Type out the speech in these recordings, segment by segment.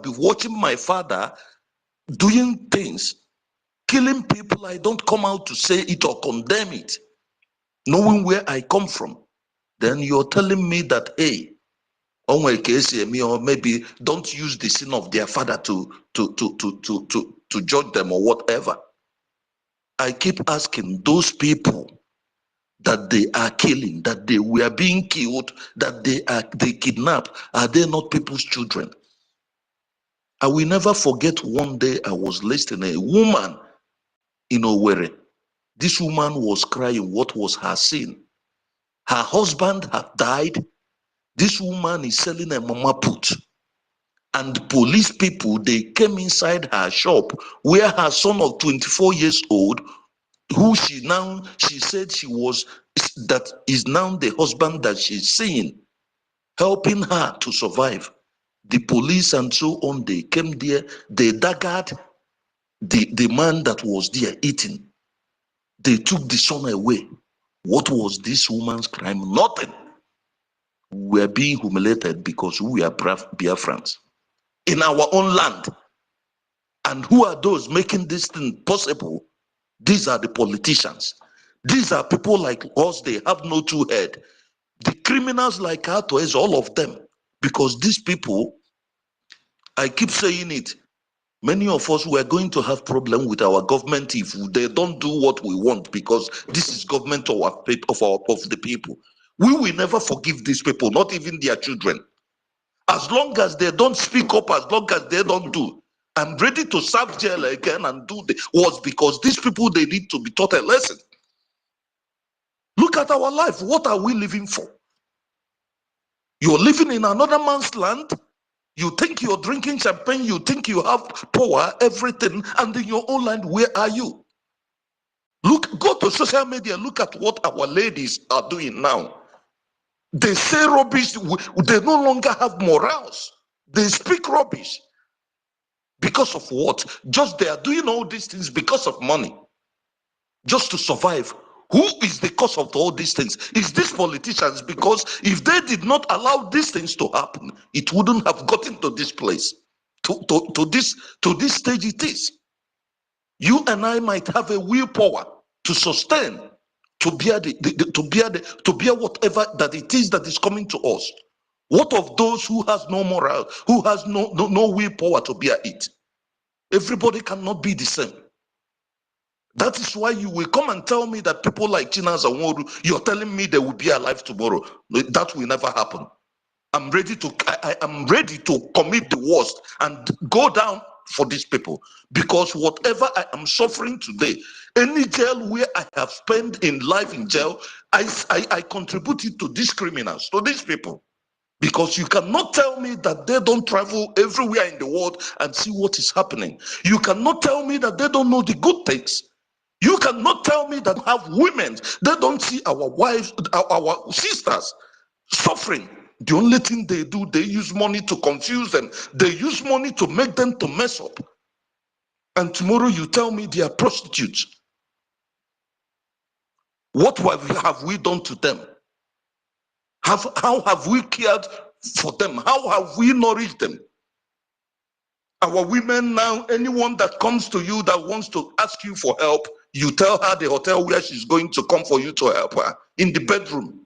be watching my father doing things, killing people, I don't come out to say it or condemn it, knowing where I come from. Then you're telling me that, hey, or maybe don't use the sin of their father to judge them or whatever. I keep asking those people that they are killing, that they were being killed, that they kidnap, are they not people's children? I will never forget one day I was listening, a woman in Owerri. This woman was crying. What was her sin? Her husband had died. This woman is selling a mama put. And police people, they came inside her shop where her son of 24 years old, who she said that is now the husband that she's seeing, helping her to survive. The police and so on, they came there, they daggered the man that was there eating. They took the son away. What was this woman's crime? Nothing. We are being humiliated because we are Biafrans in our own land. And who are those making this thing possible? These are the politicians. These are people like us. They have no two head. The criminals like Ato is all of them. Because these people, I keep saying it, many of us were going to have problem with our government if they don't do what we want, because this is government of the people. We will never forgive these people, not even their children. As long as they don't speak up, as long as they don't do, I'm ready to serve jail again and do the was because these people, they need to be taught a lesson. Look at our life. What are we living for? You're living in another man's land. You think you're drinking champagne. You think you have power, everything. And in your own land, where are you? Look, go to social media. Look at what our ladies are doing now. They say rubbish. They no longer have morals. They speak rubbish. Because of what? Just they are doing all these things because of money. Just to survive. Who is the cause of all these things? It's these politicians, because if they did not allow these things to happen, it wouldn't have gotten to this place, to this stage it is. You and I might have a willpower to sustain, to bear whatever that it is that is coming to us. What of those who has no moral, who has no willpower to bear it? Everybody cannot be the same. That is why you will come and tell me that people like Chinas and Woru, you're telling me they will be alive tomorrow. That will never happen. I'm ready to commit the worst and go down for these people, because whatever I am suffering today, any jail where I have spent in life in jail, I contributed to these criminals, to these people. Because you cannot tell me that they don't travel everywhere in the world and see what is happening. You cannot tell me that they don't know the good things. You cannot tell me that have women, they don't see our wives, our sisters suffering. The only thing they do, they use money to confuse them. They use money to make them to mess up. And tomorrow you tell me they are prostitutes. What have we done to them? How have we cared for them? How have we nourished them? Our women now, anyone that comes to you that wants to ask you for help, you tell her the hotel where she's going to come for you to help her, in the bedroom.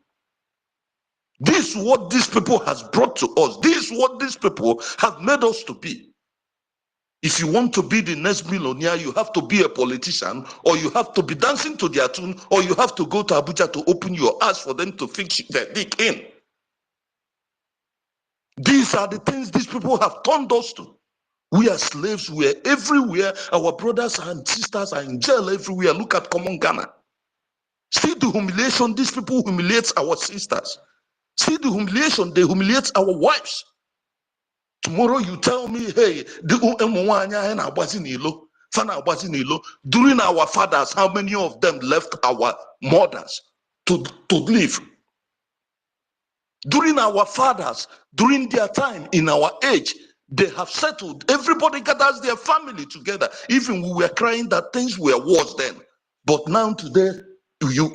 This is what these people has brought to us. This is what these people have made us to be. If you want to be the next millionaire, you have to be a politician, or you have to be dancing to their tune, or you have to go to Abuja to open your ass for them to fix their dick in. These are the things these people have turned us to. We are slaves. We are everywhere. Our brothers and sisters are in jail everywhere. Look at common Ghana. See the humiliation. These people humiliate our sisters. See the humiliation. They humiliate our wives. Tomorrow you tell me, hey, during our fathers, how many of them left our mothers to live? During our fathers, during their time, in our age, they have settled. Everybody gathers their family together. Even we were crying that things were worse then. But now today, you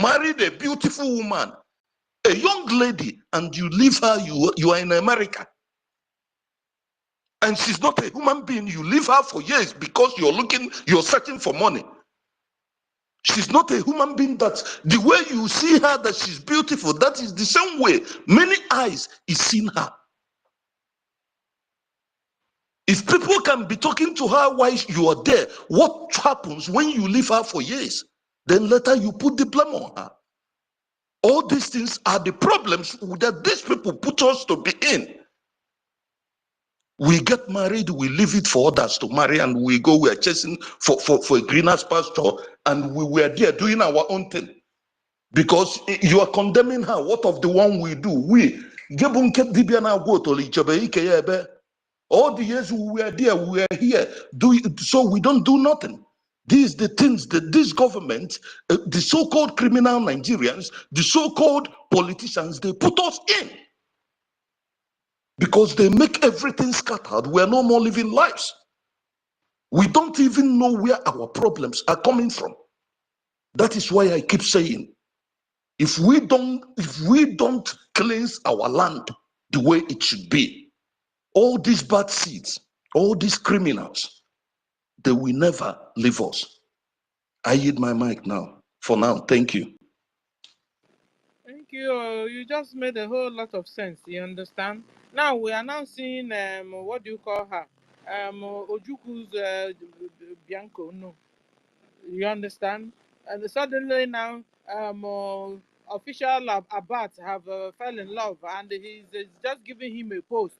married a beautiful woman, a young lady, and you leave her, you are in America. And she's not a human being. You leave her for years because you're searching for money. She's not a human being. That the way you see her, that she's beautiful, that is the same way many eyes is seeing her. If people can be talking to her while you are there, what happens when you leave her for years? Then later you put the blame on her. All these things are the problems that these people put us to be in. We get married, we leave it for others to marry, and we are chasing for a greener pasture, and we were there doing our own thing. Because you are condemning her. What of the one we do? All the years we were there, we were here, so we don't do nothing. These the things that this government, the so-called criminal Nigerians, the so-called politicians, they put us in. Because they make everything scattered. We are no more living lives. We don't even know where our problems are coming from. That is why I keep saying, if we don't cleanse our land the way it should be, all these bad seeds, all these criminals, they will never leave us. I yield my mic now. For now, thank you. Thank you. You just made a whole lot of sense. You understand? Now we are now seeing what do you call her? Ojuku's Bianco. No, you understand? And suddenly now official Abat have fell in love, and he's just giving him a post.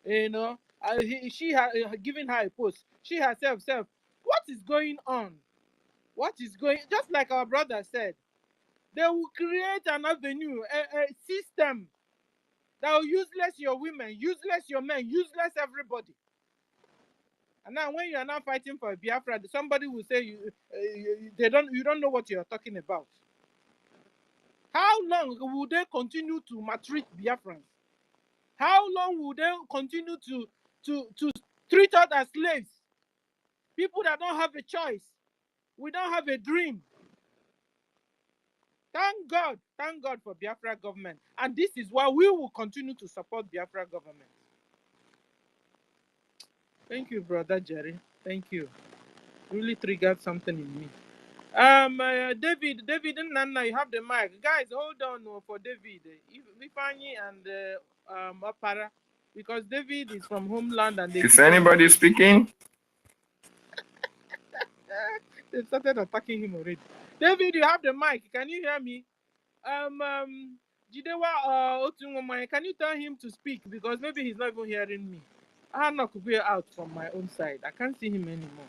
You know, she has given her a post. She herself said, "What is going on? What is going?" Just like our brother said, they will create an avenue, a system that will useless your women, useless your men, useless everybody. And now when you are now fighting for Biafra, somebody will say you don't know what you are talking about. How long will they continue to maltreat Biafrans? How long will they continue to treat us as slaves? People that don't have a choice. We don't have a dream. Thank God for Biafra government. And this is why we will continue to support Biafra government. Thank you, brother Jerry. Thank you. Really triggered something in me. David and Nana, you have the mic. Guys, hold on for David. Vifani and Apara. Because David is from homeland and they is anybody speaking? They started attacking him already. David, you have the mic. Can you hear me? Jidewa Otungomai, can you tell him to speak? Because maybe he's not even hearing me. Anna could be out from my own side. I can't see him anymore.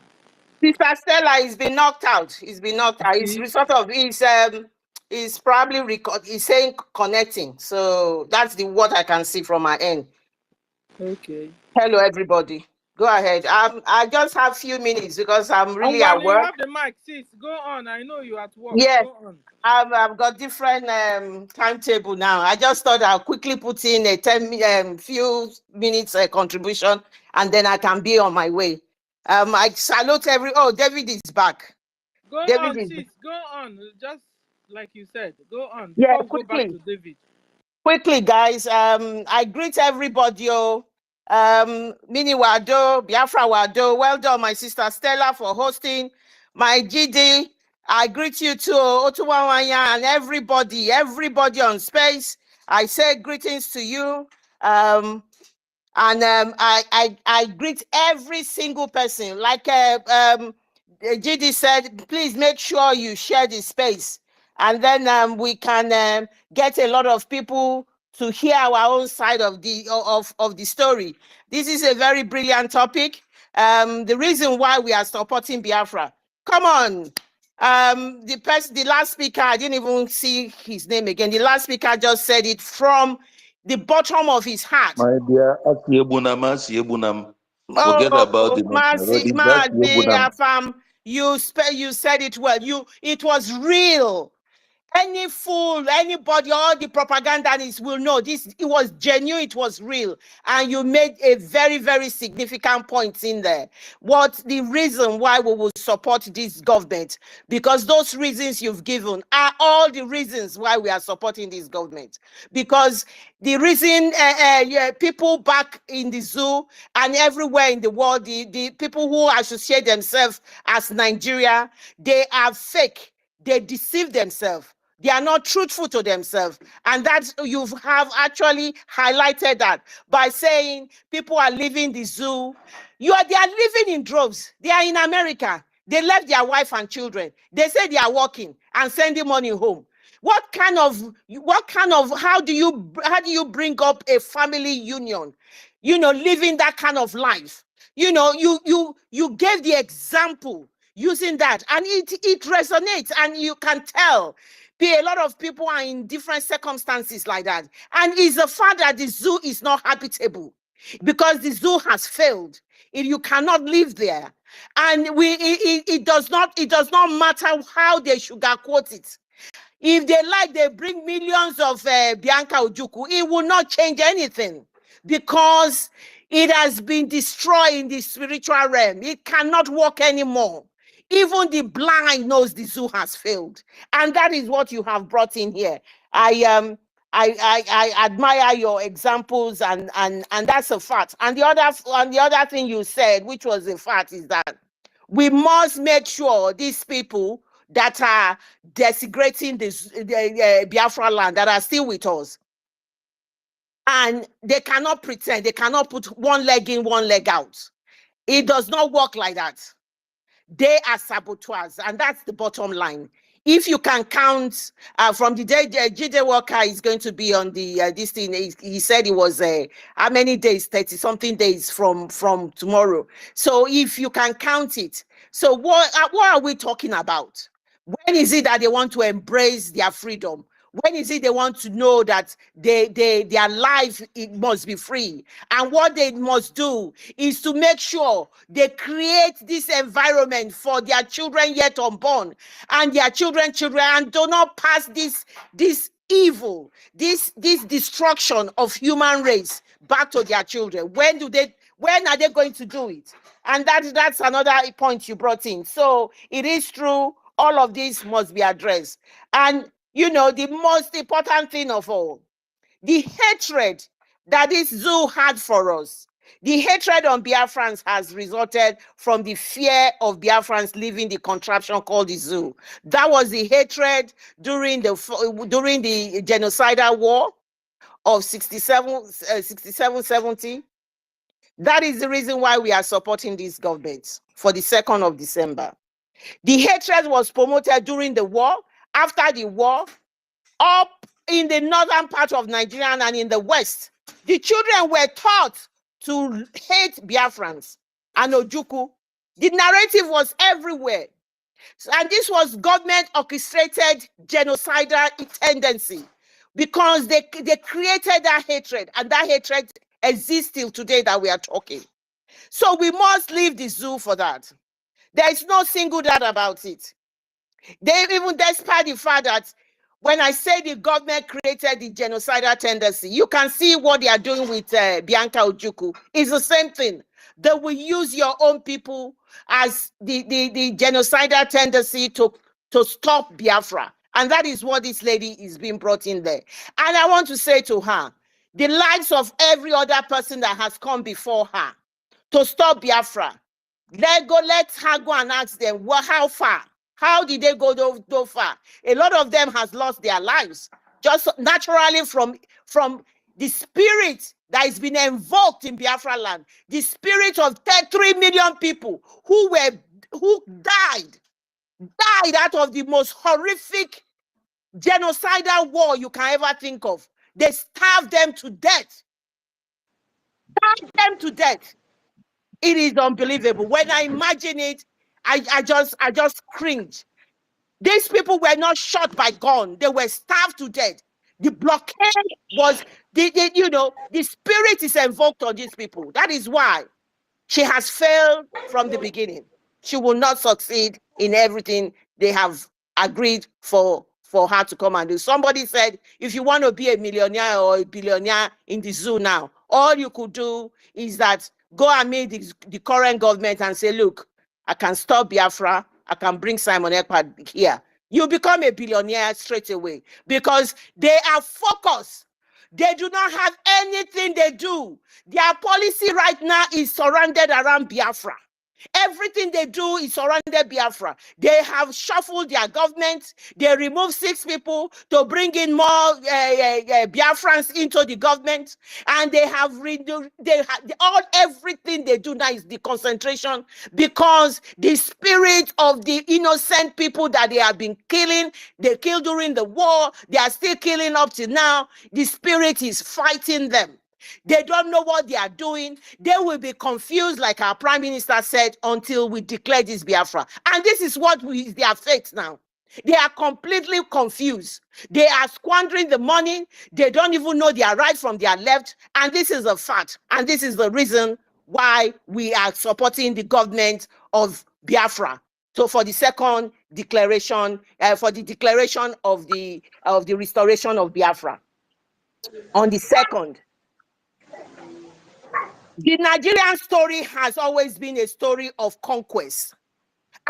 Sister Stella, he's been knocked out. He's been knocked out. He's sort of he's probably he's saying connecting. So that's what I can see from my end. Okay. Hello, everybody. Go ahead. I just have a few minutes because I'm really at work. You have the mic, sis. Go on. I know you're at work. Yes. Go on. I've got different timetable now. I just thought I'll quickly put in a few minutes contribution, and then I can be on my way. I salute David is back. Go on, sis. Go on. Just like you said. Go on. Yeah, quickly. Go back to David. Quickly, guys. I greet everybody. Mini Wado, Biafra Wado. Well done, my sister Stella, for hosting. My GD, I greet you too, Otuwawanya, and everybody on space. I say greetings to you. I greet every single person. Like GD said, please make sure you share the space. And then we can get a lot of people to hear our own side of the story. This is a very brilliant topic. The reason why we are supporting Biafra. Come on. The last speaker, I didn't even see his name again. The last speaker just said it from the bottom of his heart. My dear, forget about it. You said it well. It was real. Any fool, anybody, all the propagandists will know this. It was genuine, it was real. And you made a very, very significant point in there. What the reason why we will support this government? Because those reasons you've given are all the reasons why we are supporting this government. Because the reason people back in the zoo and everywhere in the world, the people who associate themselves as Nigeria, they are fake. They deceive themselves. They are not truthful to themselves. And that you have actually highlighted that by saying people are leaving the zoo. They are living in droves. They are in America. They left their wife and children. They say they are working and sending money home. How do you bring up a family union? Living that kind of life. You gave the example using that, and it resonates, and you can tell a lot of people are in different circumstances like that. And it's a fact that the zoo is not habitable because the zoo has failed. You cannot live there. And it does not matter how they sugarcoat it. If they like, they bring millions of Bianca Ojukwu. It will not change anything because it has been destroyed in the spiritual realm. It cannot work anymore. Even the blind knows the zoo has failed. And that is what you have brought in here. I admire your examples, and that's a fact. And the other thing you said, which was a fact, is that we must make sure these people that are desecrating the Biafra land, that are still with us, and they cannot pretend, they cannot put one leg in, one leg out. It does not work like that. They are saboteurs, and that's the bottom line. If you can count from the day Jide Walker is going to be on the this thing, he said it was how many days? 30 something days from tomorrow. So if you can count it, so what are we talking about? When is it that they want to embrace their freedom? When is it they want to know that their life, it must be free? And what they must do is to make sure they create this environment for their children yet unborn and their children, and do not pass this evil, this destruction of human race back to their children. When are they going to do it? And that's another point you brought in. So it is true, all of this must be addressed. And the most important thing of all, the hatred that this zoo had for us, the hatred on Biafrans has resulted from the fear of Biafrans leaving the contraption called the zoo. That was the hatred during the genocidal war of 67-70. That is the reason why we are supporting this government for the 2nd of December. The hatred was promoted during the war, after the war, up in the northern part of Nigeria and in the west. The children were taught to hate Biafrans and Ojukwu. The narrative was everywhere. And this was government orchestrated genocidal tendency because they created that hatred, and that hatred exists till today that we are talking. So we must leave the zoo for that. There is no single doubt about it. Even despite the fact that when I say the government created the genocidal tendency, you can see what they are doing with Bianca Ojukwu. It's the same thing. They will use your own people as the genocidal tendency to stop Biafra. And that is what this lady is being brought in there. And I want to say to her, the lives of every other person that has come before her to stop Biafra, let her go and ask them, well, how far? How did they go so far? A lot of them has lost their lives just naturally from the spirit that has been invoked in Biafra land, the spirit of 3 million people who died out of the most horrific genocidal war you can ever think of. They starved them to death. It is unbelievable. When I imagine it, I just cringe. These people were not shot by gun. They were starved to death. The blockade was, the spirit is invoked on these people. That is why she has failed from the beginning. She will not succeed in everything they have agreed for for her to come and do. Somebody said, if you want to be a millionaire or a billionaire in the zoo now, all you could do is that go and meet the current government and say, look, I can stop Biafra, I can bring Simon Ekpa here. You become a billionaire straight away because they are focused. They do not have anything they do. Their policy right now is surrounded around Biafra. Everything they do is surrounded Biafra. They have shuffled their government. They removed 6 people to bring in more Biafrans into the government, and they have everything they do now is the concentration, because the spirit of the innocent people that they have been killing, they killed during the war, they are still killing up to now. The spirit is fighting them. They don't know what they are doing. They will be confused, like our Prime Minister said, until we declare this Biafra. And this is what is their fate now. They are completely confused. They are squandering the money. They don't even know their right from their left. And this is a fact. And this is the reason why we are supporting the government of Biafra. So for the second declaration, for the declaration of the restoration of Biafra. On the second, the Nigerian story has always been a story of conquest.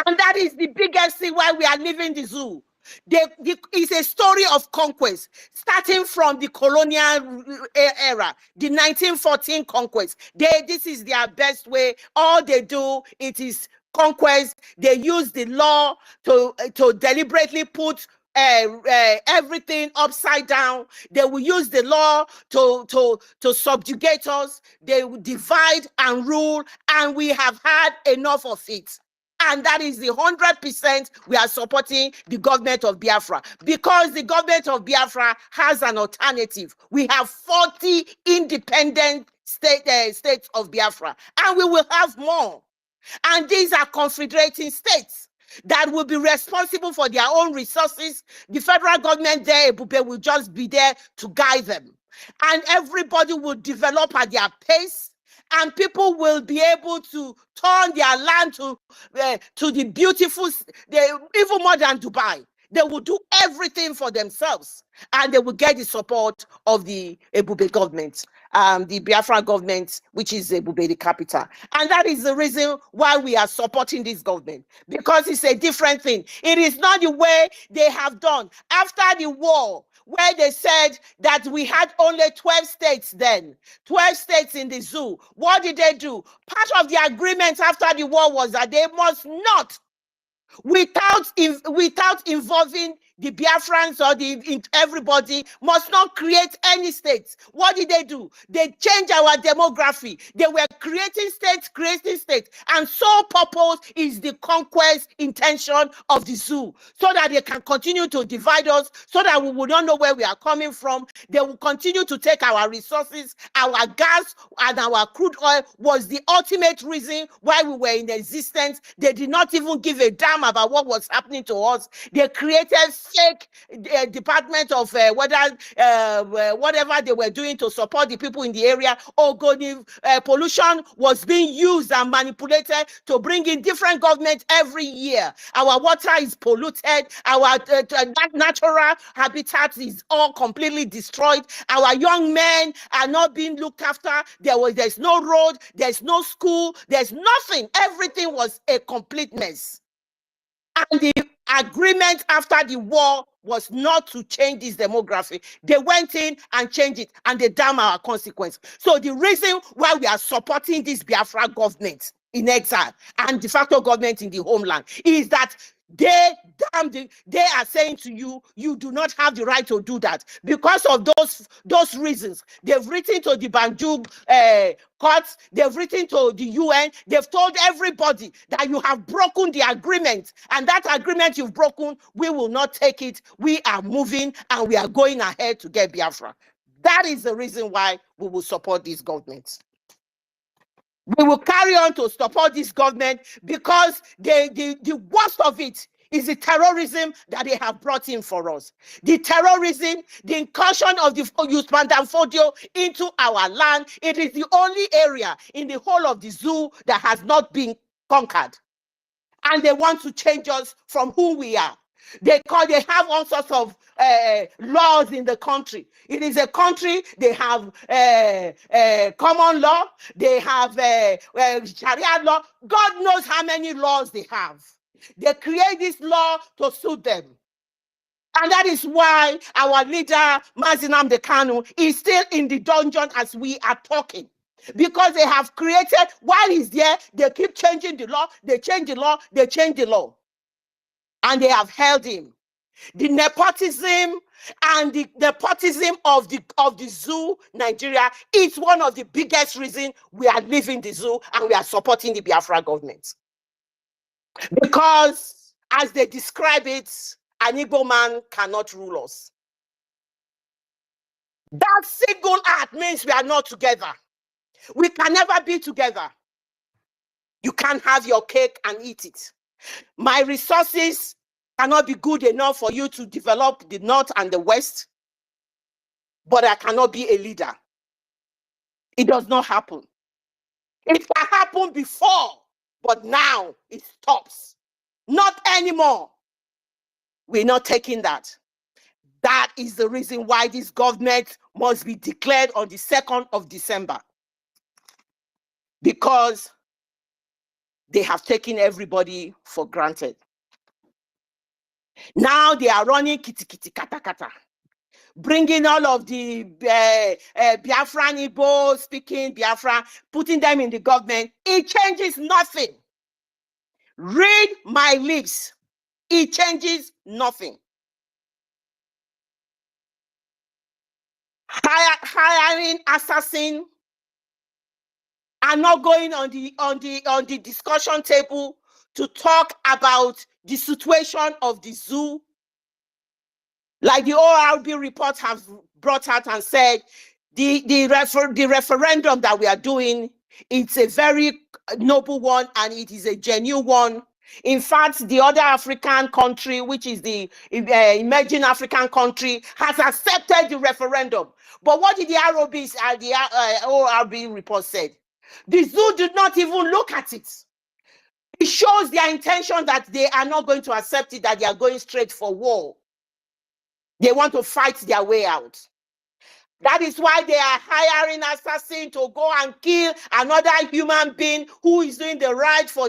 And that is the biggest thing why we are leaving the zoo. It's a story of conquest, starting from the colonial era, the 1914 conquest. This is their best way. All they do, it is conquest. They use the law to deliberately put everything upside down. They will use the law to subjugate us. They will divide and rule, and we have had enough of it. And that is the 100% we are supporting the government of Biafra, because the government of Biafra has an alternative. We have 40 independent states of Biafra, and we will have more. And these are confederating states that will be responsible for their own resources. The federal government there, Ebube, will just be there to guide them. And everybody will develop at their pace, and people will be able to turn their land to the beautiful, even more than Dubai. They will do everything for themselves, and they will get the support of the Ebube government, the Biafra government, which is Ebube, the capital. And that is the reason why we are supporting this government, because it's a different thing. It is not the way they have done after the war, where they said that we had only 12 states then, 12 states in the zoo. What did they do? Part of the agreement after the war was that they must not, without involving the Biafrans or everybody, must not create any states. What did they do? They changed our demography. They were creating states, and sole purpose is the conquest intention of the zoo, so that they can continue to divide us, so that we will not know where we are coming from. They will continue to take our resources. Our gas and our crude oil was the ultimate reason why we were in existence. They did not even give a damn about what was happening to us. They created fake department of whatever they were doing to support the people in the area. OGOJA pollution was being used and manipulated to bring in different governments every year. Our water is polluted. Our natural habitat is all completely destroyed. Our young men are not being looked after. There's no road. There's no school. There's nothing. Everything was a complete mess. And the agreement after the war was not to change this demography. They went in and changed it, and they damn our consequence. So the reason why we are supporting this Biafra government in exile and de facto government in the homeland is that they are saying to you, you do not have the right to do that. Because of those reasons, they've written to the Banjul courts, they've written to the UN, they've told everybody that you have broken the agreement, and that agreement you've broken, we will not take it. We are moving and we are going ahead to get Biafra. That is the reason why we will support this government. We will carry on to support this government, because the worst of it is the terrorism that they have brought in for us. The terrorism, the incursion of the Usman into our land. It is the only area in the whole of the zoo that has not been conquered. And they want to change us from who we are. They have all sorts of laws in the country. It is a country, they have common law, they have Sharia law. God knows how many laws they have. They create this law to suit them. And that is why our leader, Mazi Nnamdi Kanu, is still in the dungeon as we are talking. Because they have created, while he's there, they keep changing the law, they change the law, they change the law. And they have held him. The nepotism and the nepotism of the zoo, Nigeria, is one of the biggest reasons we are leaving the zoo and we are supporting the Biafra government. Because, as they describe it, an Igbo man cannot rule us. That single act means we are not together. We can never be together. You can't have your cake and eat it. My resources cannot be good enough for you to develop the North and the West, but I cannot be a leader. It does not happen. It can happen before, but now it stops. Not anymore. We're not taking that. That is the reason why this government must be declared on the 2nd of December. Because they have taken everybody for granted. Now they are running kitty kata kata, bringing all of the Biafran Igbo speaking Biafra, putting them in the government. It changes nothing. Read my lips. It changes nothing. Hiring assassin and not going on the discussion table to talk about the situation of the zoo. Like the ORB report has brought out and said, the referendum that we are doing, it's a very noble one and it is a genuine one. In fact, the other African country, which is the emerging African country, has accepted the referendum. But what did the ORB report said? The zoo did not even look at it. It shows their intention that they are not going to accept it, that they are going straight for war. They want to fight their way out. That is why they are hiring assassins to go and kill another human being who is doing the right for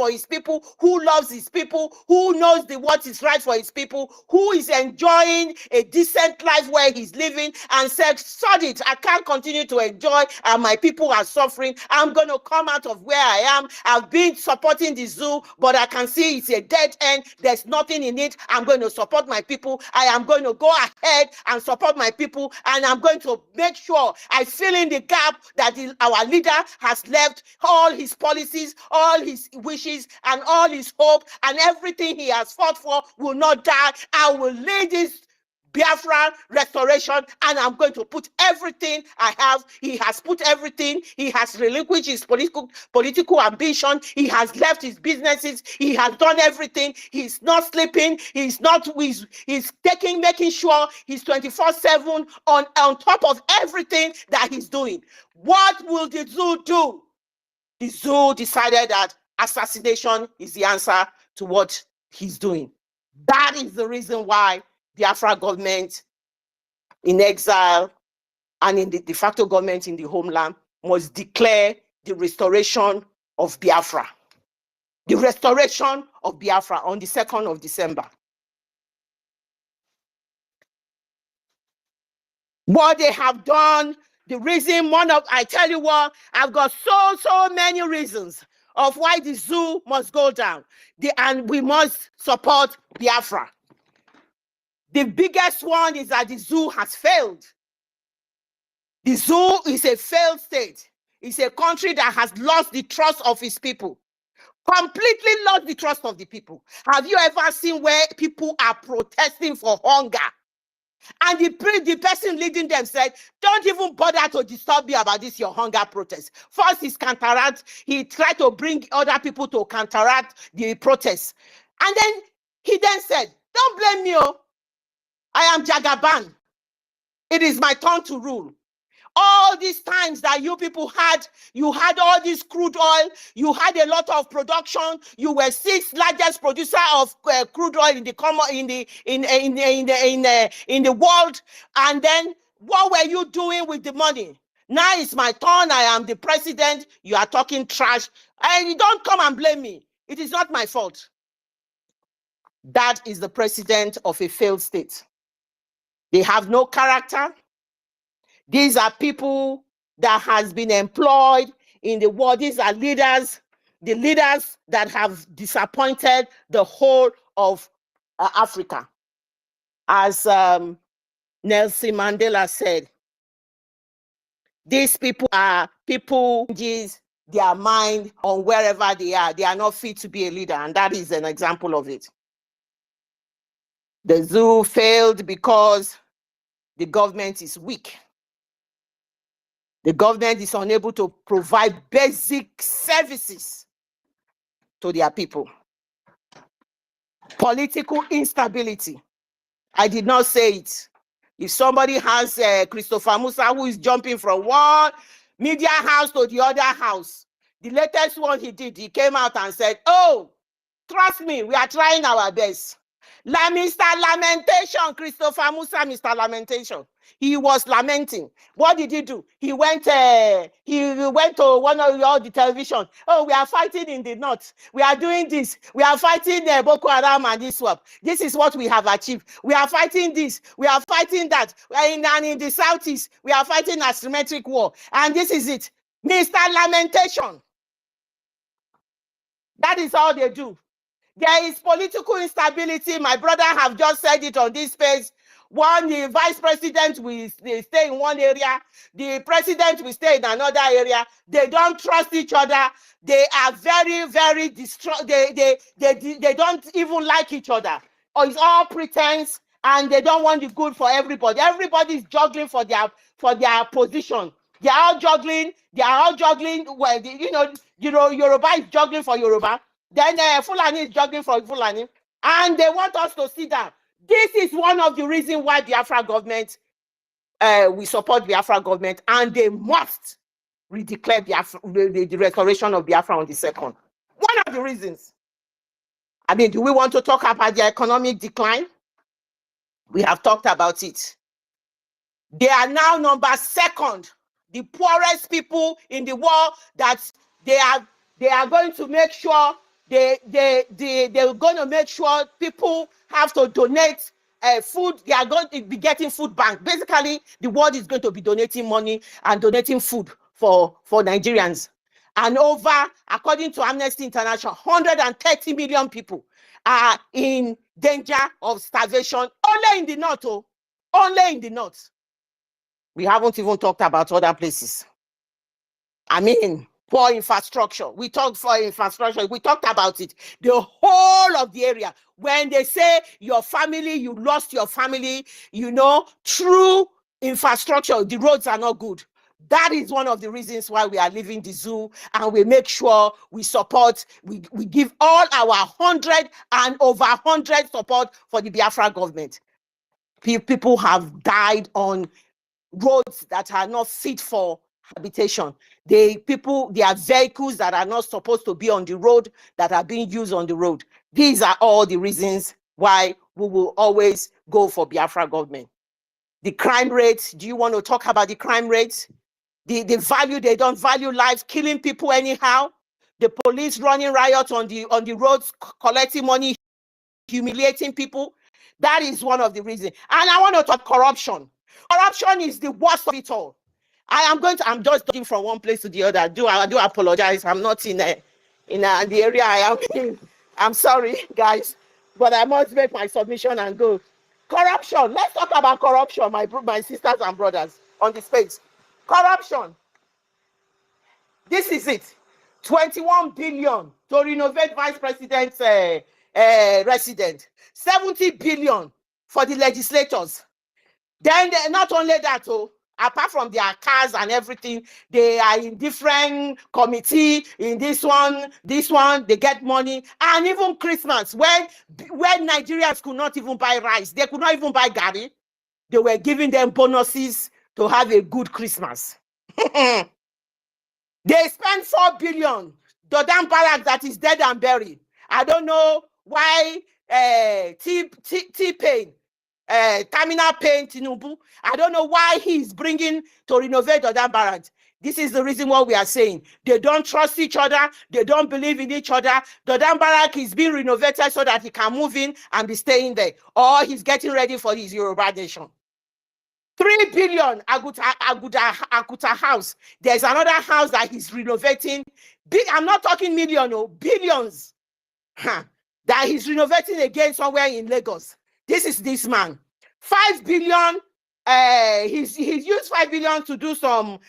his people, who loves his people, who knows what is right for his people, who is enjoying a decent life where he's living, and said, "Sod it, I can't continue to enjoy and my people are suffering. I'm going to come out of where I am. I've been supporting the zoo, but I can see it's a dead end. There's nothing in it. I'm going to support my people. I am going to go ahead and support my people, and I'm going to make sure I fill in the gap that our leader has left. All his policies, all his wishes, and all his hope, and everything he has fought for will not die. I will lead this Biafra restoration, and I'm going to put everything I have." He has put everything. He has relinquished his political ambition. He has left his businesses. He has done everything. He's not sleeping. He's making sure he's 24/7 on top of everything that he's doing. What will the zoo do? The zoo decided that assassination is the answer to what he's doing. That is the reason why the Biafra government in exile and in the de facto government in the homeland must declare the restoration of Biafra. The restoration of Biafra on the 2nd of December. What they have done, the reason, I tell you what, I've got so many reasons of why the zoo must go down. And we must support Biafra. The biggest one is that the zoo has failed. The zoo is a failed state. It's a country that has lost the trust of its people. Completely lost the trust of the people. Have you ever seen where people are protesting for hunger? And the person leading them said, "Don't even bother to disturb me about this, your hunger protest." First, he tried to bring other people to counteract the protest. And then he said, "Don't blame me, oh. I am Jagaban. It is my turn to rule." All these times that you people had, you had all this crude oil, you had a lot of production, you were 6th largest producer of crude oil in the world, and then what were you doing with the money? Now it's my turn, I am the president, you are talking trash, and you don't come and blame me. It is not my fault. That is the president of a failed state. They have no character. These are people that has been employed in the world. These are leaders, the leaders that have disappointed the whole of Africa. As Nelson Mandela said, these people are people who use their mind on wherever they are. They are not fit to be a leader, and that is an example of it. The zoo failed because the government is weak. The government is unable to provide basic services to their people. Political instability. I did not say it. If somebody has Christopher Musa who is jumping from one media house to the other house, the latest one he did, he came out and said, oh, trust me, we are trying our best. Mr. Lamentation, Christopher Musa, Mr. Lamentation. He was lamenting. What did he do? He went to one of all the television. Oh, we are fighting in the north. We are doing this. We are fighting Boko Haram and this swap. This is what we have achieved. We are fighting this. We are fighting that. And in the southeast, we are fighting asymmetric war. And this is it. Mr. Lamentation. That is all they do. There is political instability. My brother have just said it on this page. The vice president will stay in one area. The president will stay in another area. They don't trust each other. They are very, very they don't even like each other. Or it's all pretense, and they don't want the good for everybody. Everybody is juggling for their position. They are all juggling. Well, Yoruba is juggling for Yoruba. Then Fulani is juggling for Fulani. And they want us to see that. This is one of the reasons why Biafra government, we support Biafra government, and they must redeclare the restoration of Biafra on the 2nd. One of the reasons. I mean, do we want to talk about the economic decline? We have talked about it. They are now number 2nd, the poorest people in the world, that they are going to make sure they're going to make sure people have to donate food. They are going to be getting food bank. Basically, the world is going to be donating money and donating food for Nigerians. And according to Amnesty International, 130 million people are in danger of starvation only in the north. Oh, only in the north. We haven't even talked about other places. I mean, poor infrastructure. We talked for infrastructure. We talked about it. The whole of the area. When they say your family, you lost your family, through infrastructure, the roads are not good. That is one of the reasons why we are leaving the zoo, and we make sure we support, we give all our 100 and over 100 support for the Biafra government. People have died on roads that are not fit for habitation. There are vehicles that are not supposed to be on the road that are being used on the road. These are all the reasons why we will always go for Biafra government. The crime rate, do you want to talk about the crime rates? They don't value lives, killing people anyhow. The police running riots on the roads, collecting money, humiliating people. That is one of the reasons. And I want to talk corruption. Corruption is the worst of it all. I'm just talking from one place to the other. I do apologize. I'm not in the area I am in. I'm sorry, guys, but I must make my submission and go. Corruption. Let's talk about corruption, my sisters and brothers on the space. Corruption. This is it. 21 billion to renovate vice president's residence. 70 billion for the legislators. Then not only that, apart from their cars and everything, they are in different committee. In this one, they get money. And even Christmas, when Nigerians could not even buy rice, they could not even buy gari, they were giving them bonuses to have a good Christmas. They spent 4 billion. Dodan Barak that is dead and buried. I don't know why T-Pain, Terminal Pain Tinubu, I don't know why he's bringing to renovate Dodan Barak. This is the reason why we are saying they don't trust each other. They don't believe in each other. Dodan Barak is being renovated so that he can move in and be staying there. Or he's getting ready for his Yoruba nation. 3 billion Aguta house. There's another house that he's renovating. I'm not talking million, no, billions. That he's renovating again somewhere in Lagos. This is this man. 5 billion. He's used 5 billion to do some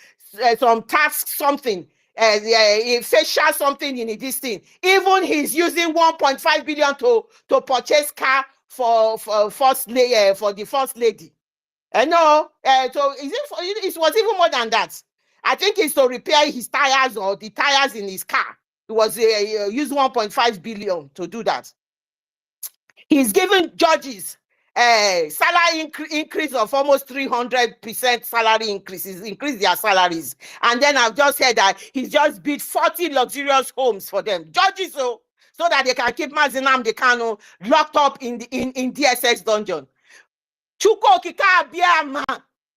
task, something, facial something in this thing. Even he's using 1.5 billion to purchase car for the first lady. No, so it was even more than that. I think it's to repair his tires or the tires in his car. It was used 1.5 billion to do that. He's given judges salary increase of almost 300% salary increases, increase their salaries. And then I've just heard that he's just built 40 luxurious homes for them. Judges, so that they can keep Nnamdi Kanu locked up in DSS dungeon. Chuko Kika Biama,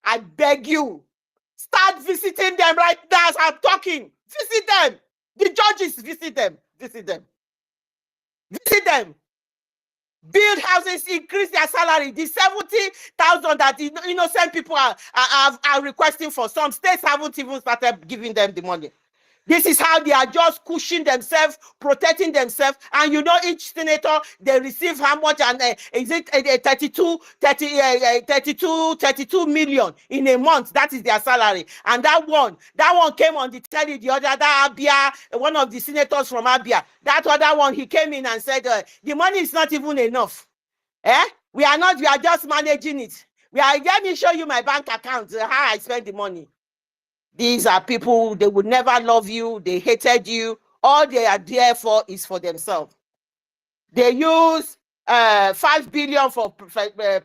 I beg you, start visiting them right now as I'm talking. Visit them. The judges, visit them. Visit them. Visit them. Build houses, increase their salary. The 70,000 that innocent people are requesting for, some states haven't even started giving them the money. This is how they are just cushioning themselves, protecting themselves. And you know, each senator, they receive how much? And is it 32 million in a month? That is their salary. And that one came on the telly the other, that Abia, one of the senators from Abia, that other one, he came in and said, the money is not even enough. We are just managing it. Let me show you my bank account, how I spend the money. These are people, they would never love you. They hated you. All they are there for is for themselves. They use 5 billion for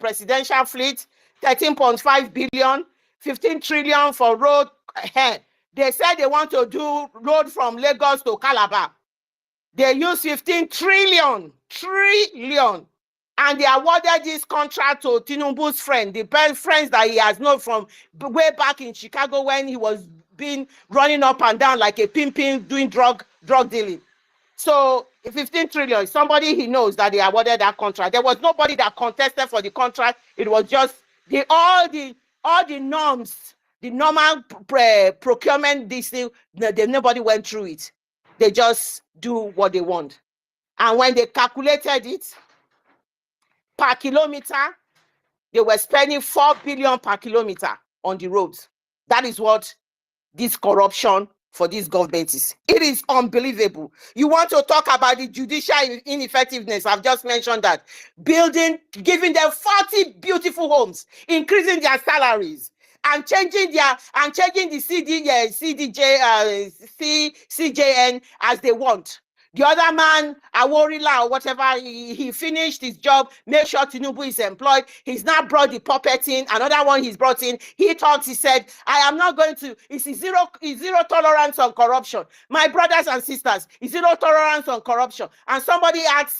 presidential fleet, 13.5 billion, 15 trillion for road. They said they want to do road from Lagos to Calabar. They use 15 trillion. And they awarded this contract to Tinubu's friend, the best friends that he has known from way back in Chicago when he was running up and down like a pimpin doing drug dealing. So 15 trillion, somebody he knows that they awarded that contract. There was nobody that contested for the contract. It was just all the norms, the normal procurement, this thing, nobody went through it. They just do what they want. And when they calculated it, per kilometer, they were spending 4 billion per kilometer on the roads. That is what this corruption for this government is. It is unbelievable. You want to talk about the judicial ineffectiveness? I've just mentioned that. Giving them 40 beautiful homes, increasing their salaries, and changing the CJN as they want. The other man, Aworila or whatever, he finished his job, make sure Tinubu is employed. He's now brought the puppet in. Another one he's brought in. He said, I am not going to, it's zero tolerance on corruption. My brothers and sisters, it's zero tolerance on corruption. And somebody asked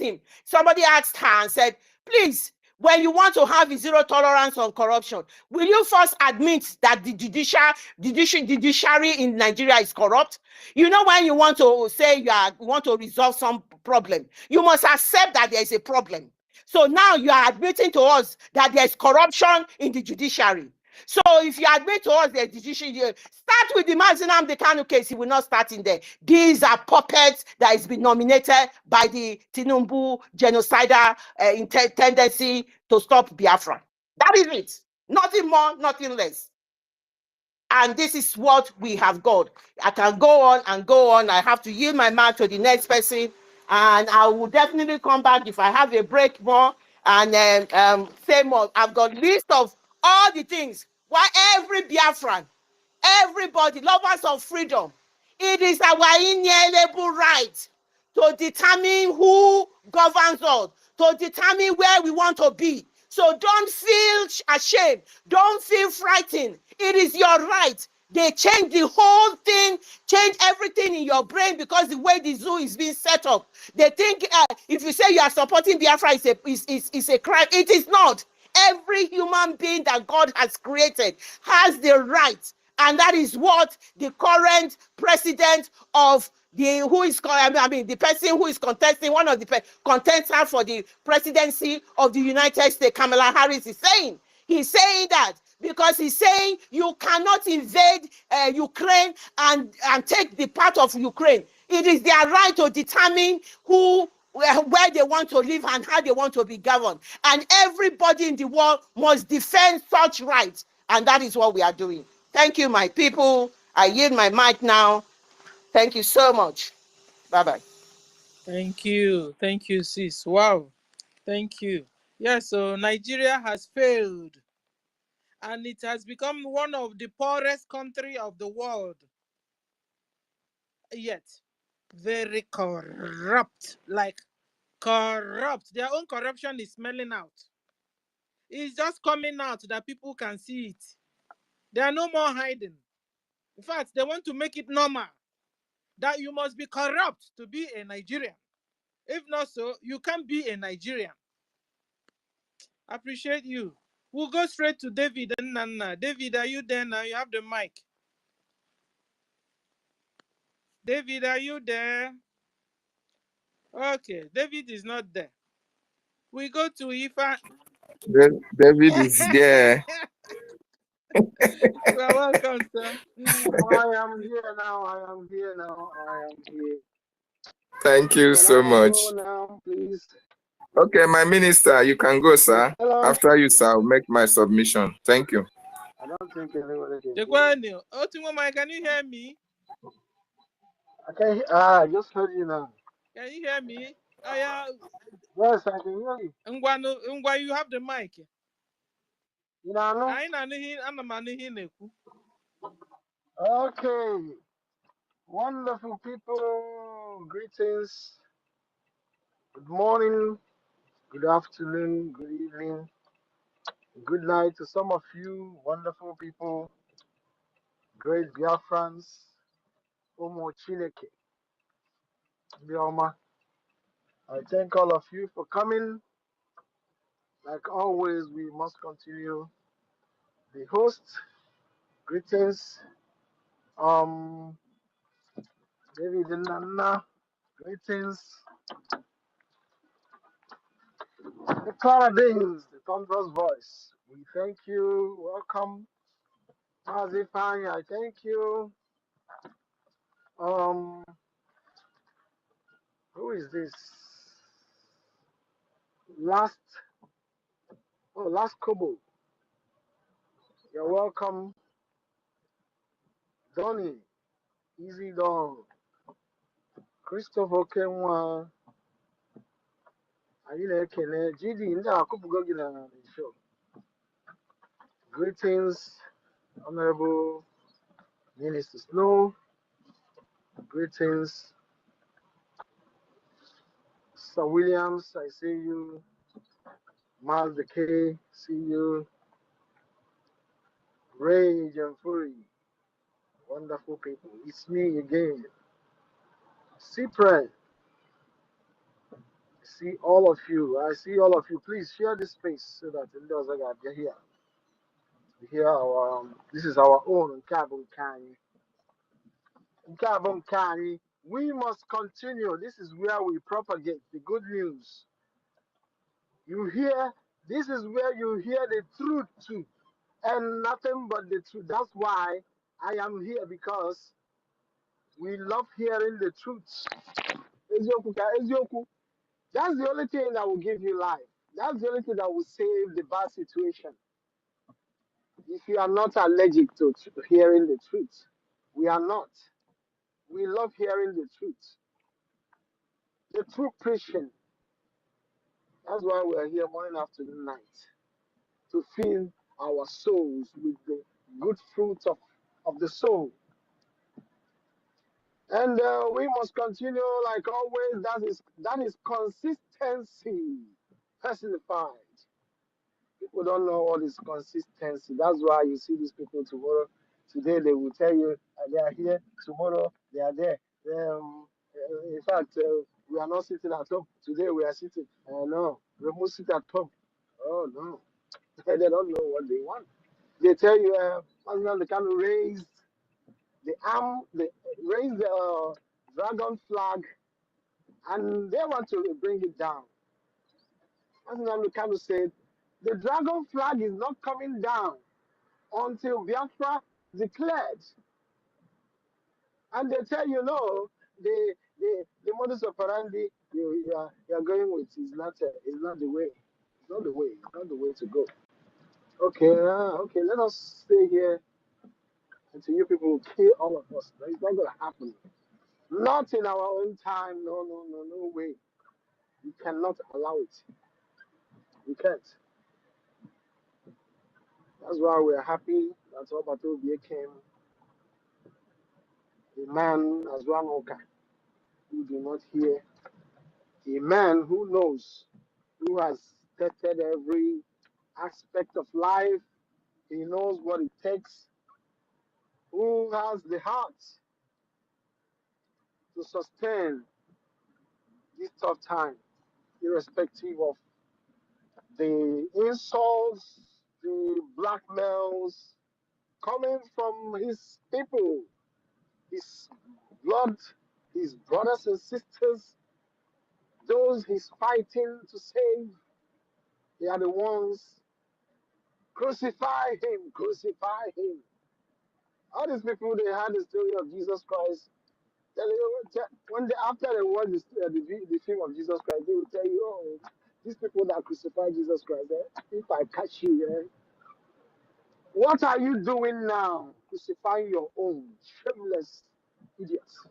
her and said, please, when you want to have a zero tolerance on corruption, will you first admit that the judiciary in Nigeria is corrupt? You know, when you want to say you want to resolve some problem, you must accept that there is a problem. So now you are admitting to us that there is corruption in the judiciary. So if you admit to us that the judiciary, start with the Nnamdi Kanu case, he will not start in there. These are puppets that has been nominated by the Tinubu genocidal tendency to stop Biafra. That is it. Nothing more, nothing less. And this is what we have got. I can go on and go on. I have to yield my mic to the next person. And I will definitely come back if I have a break more and say more. I've got a list of all the things why every Biafran, everybody, lovers of freedom, it is our inalienable right to determine who governs us, to determine where we want to be, So don't feel ashamed. Don't feel frightened. It is your right. They change the whole thing, change everything in your brain because the way the zoo is being set up. They think if you say you are supporting Biafra is a crime. It is not. Every human being that God has created has the right. And that is what the current president of the the person who is contesting, one of the contestants for the presidency of the United States, Kamala Harris, is saying. He's saying that because he's saying you cannot invade Ukraine and take the part of Ukraine. It is their right to determine where they want to live and how they want to be governed. And everybody in the world must defend such rights. And that is what we are doing. Thank you, my people. I yield my mic now. Thank you so much. Bye-bye. Thank you. Thank you, sis. Wow. Thank you. Yeah, so Nigeria has failed. And it has become one of the poorest countries of the world. Yet, very corrupt. Like, corrupt. Their own corruption is smelling out. It's just coming out that people can see it. They are no more hiding. In fact, they want to make it normal that you must be corrupt to be a Nigerian. If not so, you can't be a Nigerian. Appreciate you. We'll go straight to David and Nana. David, are you there now? You have the mic. David, are you there? Okay, David is not there. We go to Ifa. David is there. You are welcome, sir. I am here now. I am here now. I am here. Thank you Can so I much. go now, please? Okay, my minister, you can go, sir. Hello. After you, sir, I'll make my submission. Thank you. I don't think anybody can hear me. Can you hear me? Okay. I just heard you now. Can you hear me? Oh, yeah. Yes, I can hear you. Ngwa, you have the mic. You know? Okay. Wonderful people. Greetings. Good morning. Good afternoon. Good evening. Good night to some of you wonderful people. Great Biafrans. Omo Chineke. Bioma. I thank all of you for coming. Like always, we must continue the host. Greetings. David and Nana. Greetings. The Paladins, the thunderous voice. We thank you. Welcome. Mazifani, I thank you. Who is this? Last Kobo. You're welcome. Donny, Easy Dawn, Christopher Kenwa, Ayine Kene, GD, Nda Akubugo Gina show. Greetings, Honorable Minister Snow. Greetings, Sir Williams. I see you. Miles Decay, see you. Rage and Fury, wonderful people. It's me again. Cyprian, see all of you. I see all of you. Please share this space so that the others get here. Here, this is our own Nkabum Kani. Nkabum Kani. We must continue. This is where we propagate the good news. You hear, this is where you hear the truth too, and nothing but the truth. That's why I am here, because we love hearing the truth. Ezioku ka ezioku. That's the only thing that will give you life. That's the only thing that will save the bad situation. If you are not allergic to hearing the truth, we are not. We love hearing the truth. The true Christian. That's why we are here morning, afternoon, night. To fill our souls with the good fruit of the soul. And we must continue like always. That is consistency personified. People don't know all this consistency. That's why you see these people tomorrow. Today they will tell you they are here. Tomorrow they are there. In fact, we are not sitting at home. Today we are sitting. No, we must sit at home. Oh no, they don't know what they want. They tell you, they can raise the arm, they raise the dragon flag, and they want to bring it down. President Kanu said, the dragon flag is not coming down until Biafra declared. And they tell you, no, the modus operandi you are going with is not the way. It's not the way. It's not the way to go. Okay, okay, let us stay here until you people will kill all of us. It's not going to happen. Not in our own time. No, no, no, no way. We cannot allow it. We can't. That's why we're happy that Obatobie came. A man as one Oka who do not hear. A man who knows, who has tested every aspect of life. He knows what it takes. Who has the heart to sustain this tough time, irrespective of the insults, the blackmails coming from his people, his blood, his brothers and sisters, those he's fighting to save. They are the ones. Crucify him, crucify him. All these people, they had the story of Jesus Christ. When they, after they watch the film of Jesus Christ, they will tell you, oh, these people that crucified Jesus Christ, if I catch you, what are you doing now? Crucifying your own shameless idiots.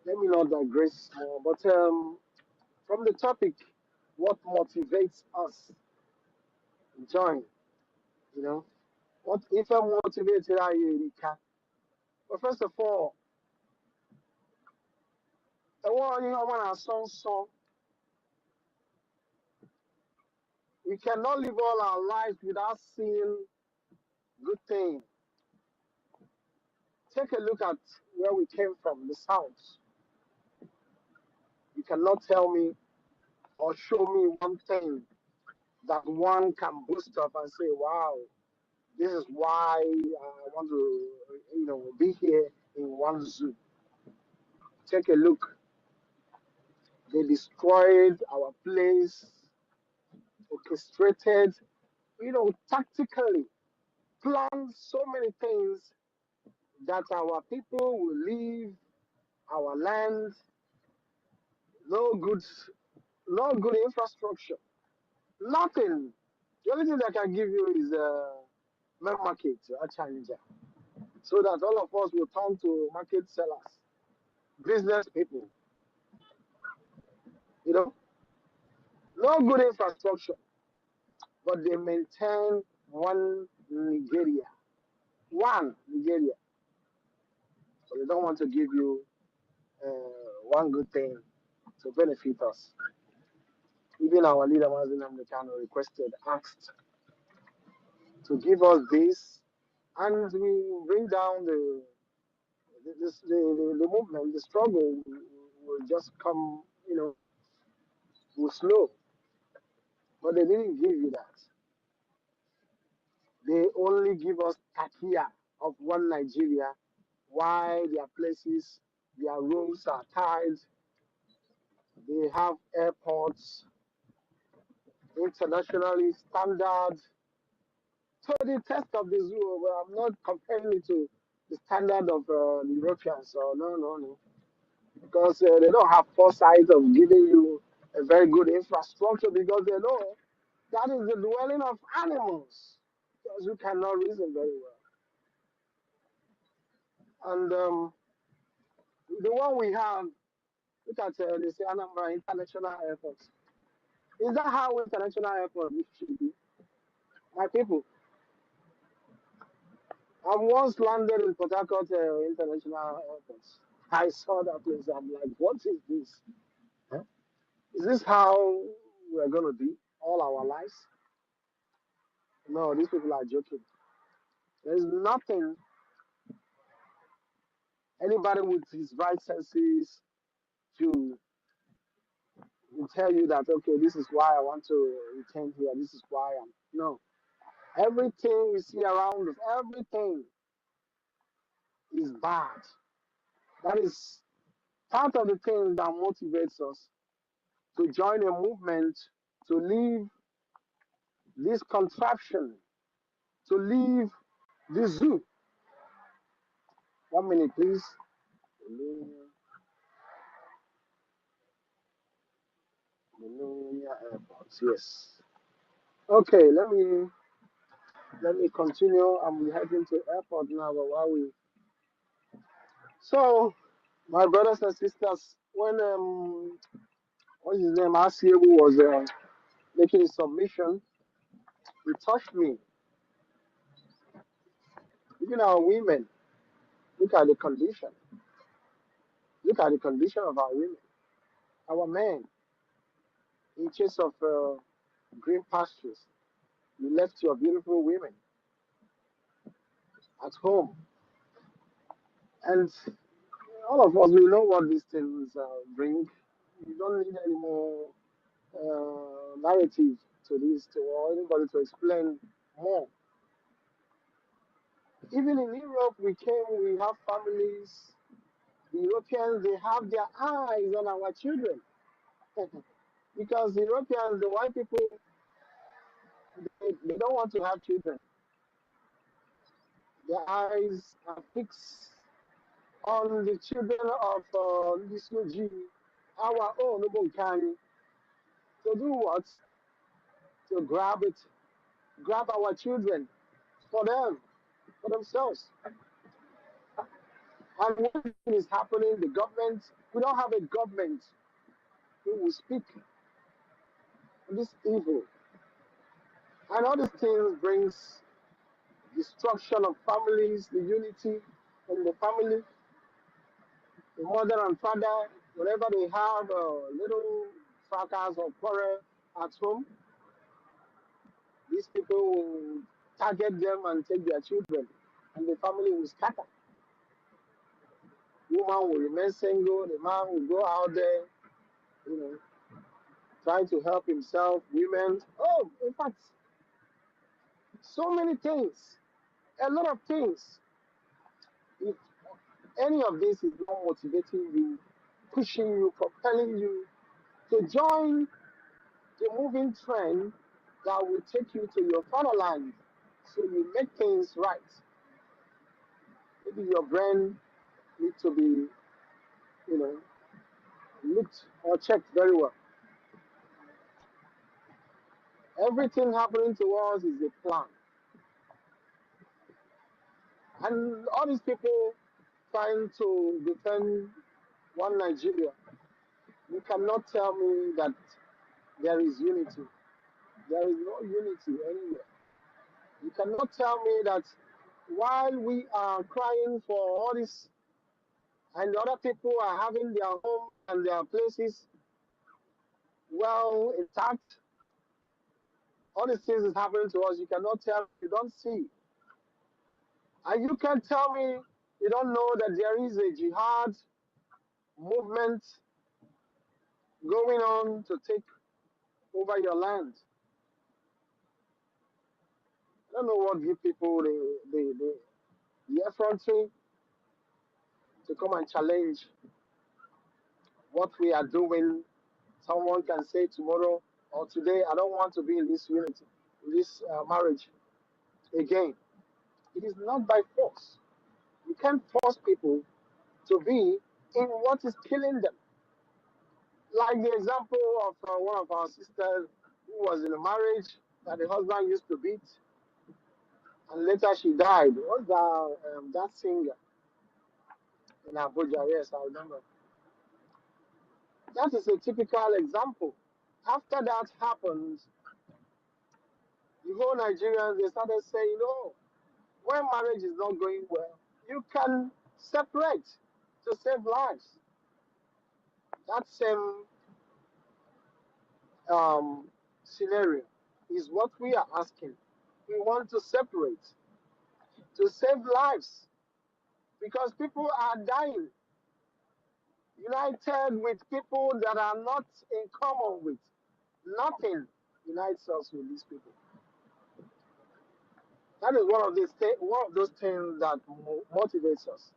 Let me not digress more, but from the topic, what motivates us? Join, you know. What if I'm motivated? But first of all, the one you know when our song, we cannot live all our lives without seeing good things. Take a look at where we came from, the South. You cannot tell me or show me one thing that one can boast up and say, wow, this is why I want to, be here in one zoo. Take a look. They destroyed our place, orchestrated, tactically planned so many things that our people will leave our land, no good, no good infrastructure, nothing. The only thing that I can give you is a main market, a challenger, so that all of us will turn to market sellers, business people, no good infrastructure, but they maintain one Nigeria. So they don't want to give you one good thing to benefit us. Even our leader, Mazin Amdekano, asked to give us this, and we bring down the movement, the struggle will just come, will slow. But they didn't give you that. They only give us Takia of one Nigeria, why their places, their roads are tied, they have airports, internationally standard. So the test of the zoo, well, I'm not comparing it to the standard of the Europeans. So no, because they don't have foresight of giving you a very good infrastructure because they know that is the dwelling of animals. Because you cannot reason very well. And the one we have, look at they say Anambra International Airport. Is that how international airport should be? My people, I once landed in Port Harcourt International Airport. I saw that place. I'm like, what is this? Huh? Is this how we're going to be? all our lives? No, these people are joking. There's nothing anybody with his right senses to will tell you that, okay, this is why I want to return here. This is why I'm. No. Everything we see around us, everything is bad. That is part of the thing that motivates us to join a movement, to leave this contraption, to leave this zoo. 1 minute, please. Melania Airport. Yes. Okay, let me continue. I'm heading to airport now, but while we so my brothers and sisters, when what's his name, Asiebu was making his submission, it touched me. Even our women, look at the condition. Look at the condition of our women. Our men, in chase of green pastures, you left your beautiful women at home. And all of us, we know what these things bring. You don't need any more narrative to this, to or anybody to explain more. Even in Europe, we have families. The Europeans, they have their eyes on our children. Because the Europeans, the white people, they don't want to have children. Their eyes are fixed on the children of this G, our own Obunkani. To do what? To grab it, grab our children for them, for themselves. And what is happening, the government, we don't have a government who will speak this evil. And all these things brings destruction of families, the unity in the family, the mother and father, whenever they have a little fracas or quarrel at home, these people will target them and take their children, and the family will scatter. Woman will remain single, the man will go out there, you know, trying to help himself, women. Oh, in fact, so many things, a lot of things. If any of this is not motivating you, pushing you, propelling you to join the moving trend that will take you to your fatherland, so you make things right. Maybe your brain needs to be, you know, looked or checked very well. Everything happening to us is a plan. And all these people trying to defend one Nigeria, you cannot tell me that there is unity. There is no unity anywhere. You cannot tell me that while we are crying for all this and the other people are having their home and their places well intact, all these things is happening to us. You cannot tell, you don't see. And you can tell me you don't know that there is a jihad movement going on to take over your land. I don't know what give people the effrontery to come and challenge what we are doing. Someone can say tomorrow or today, I don't want to be in this unity, in this marriage again. It is not by force. You can't force people to be in what is killing them. Like the example of one of our sisters who was in a marriage that the husband used to beat, and later she died. What's that singer in Abuja? Yes, I remember. That is a typical example. After that happened, the whole Nigerians, they started saying, "Oh, when marriage is not going well, you can separate to save lives." That same um, scenario is what we are asking. We want to separate, to save lives, because people are dying. United with people that are not in common with. Nothing unites us with these people. That is one of those things that motivates us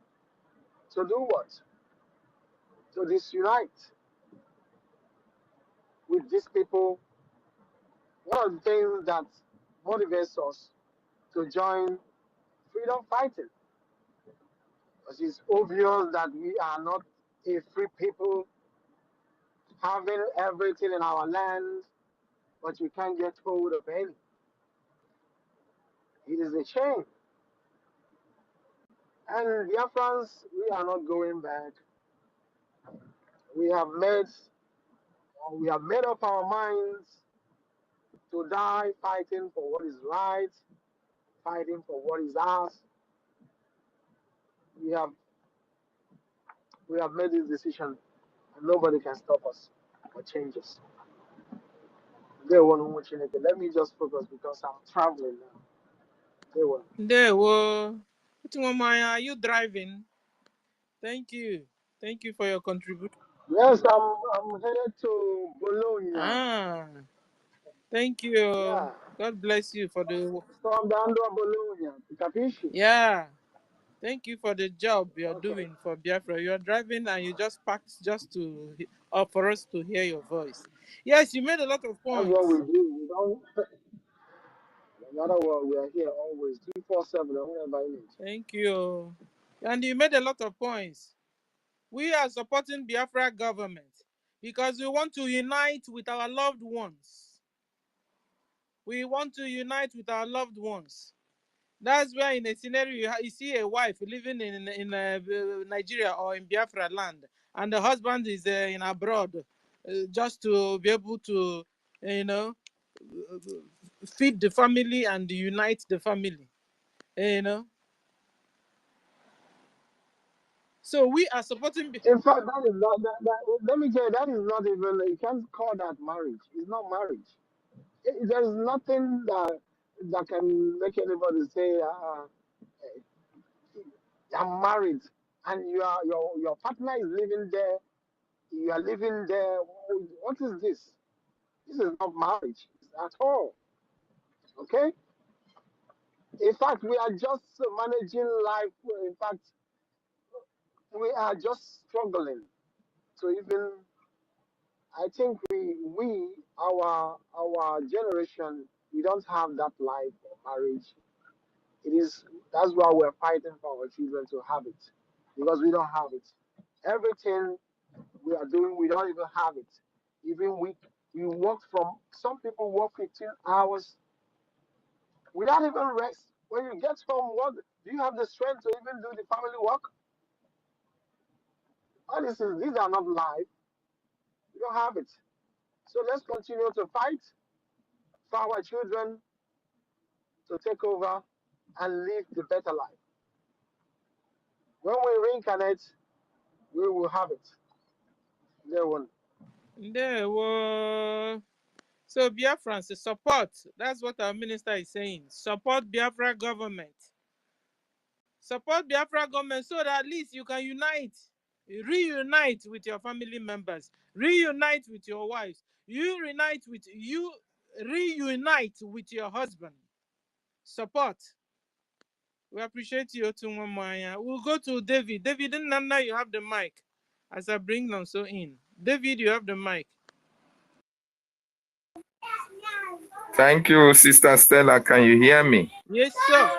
to do what? To disunite with these people. One of the things that motivates us to join freedom fighting. Because it's obvious that we are not a free people having everything in our land, but we can't get hold of any. It is a shame. And Biafrans, we are not going back. We have made up our minds to die fighting for what is right, fighting for what is ours. We have made this decision, and nobody can stop us or change us. They won't watch anything. Let me just focus because I'm traveling now. They won't. There, whoa. Are you driving? Thank you. Thank you for your contribution. Yes, I'm headed to Bologna. Ah, thank you. Yeah. God bless you for the. So I'm down to Bologna. Capisci? Yeah. Thank you for the job you're Okay. doing for Biafra. You're driving and you just parked just to for us to hear your voice. Yes, you made a lot of That's what we points. do. We don't. No matter what, we are here always 247. Whenever you need. Thank you. And you made a lot of points. We are supporting Biafra government because we want to unite with our loved ones. We want to unite with our loved ones. That's where in a scenario you see a wife living in Nigeria or in Biafra land, and the husband is in abroad, just to be able to, you know, feed the family and unite the family, you know. So we are supporting. In fact, that is not let me tell you, that is not even, you can't call that marriage. It's not marriage. There is nothing that can make anybody say, I'm married, and your partner is living there, you are living there. What is this? This is not marriage at all. Okay? In fact, we are just managing life. In fact, we are just struggling to even. I think our generation, we don't have that life of marriage. That's why we're fighting for our children to have it, because we don't have it. Everything we are doing, we don't even have it. Even we work from, some people work 15 hours without even rest. When you get home, what do you have the strength to even do the family work? All these are not life. We don't have it. So let's continue to fight for our children to take over and live the better life. When we reincarnate, we will have it. They won't. There were. So Biafrans support. That's what our minister is saying. Support Biafra government. Support Biafra government so that at least you can reunite with your family members, reunite with your wives, reunite with your husband. Support. We appreciate you, Otunwamaya. We'll go to David. David and Nana, you have the mic. As I bring Nonso in. David, you have the mic. Thank you, Sister Stella. Can you hear me? Yes, sir.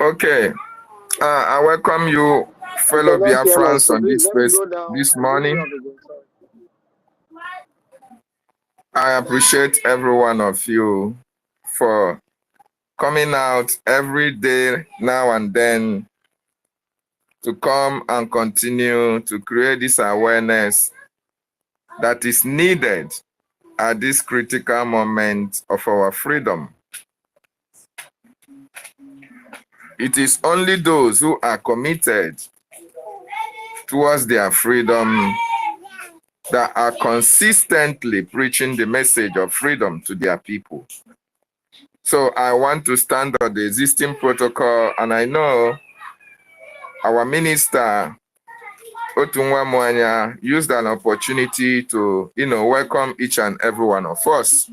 Okay. I welcome you, fellow Biafrans, on this space this morning. I appreciate every one of you for coming out every day now and then to come and continue to create this awareness that is needed at this critical moment of our freedom. It is only those who are committed towards their freedom that are consistently preaching the message of freedom to their people. So I want to stand on the existing protocol, and I know our minister, Otunwa Mwanya, used an opportunity to, welcome each and every one of us.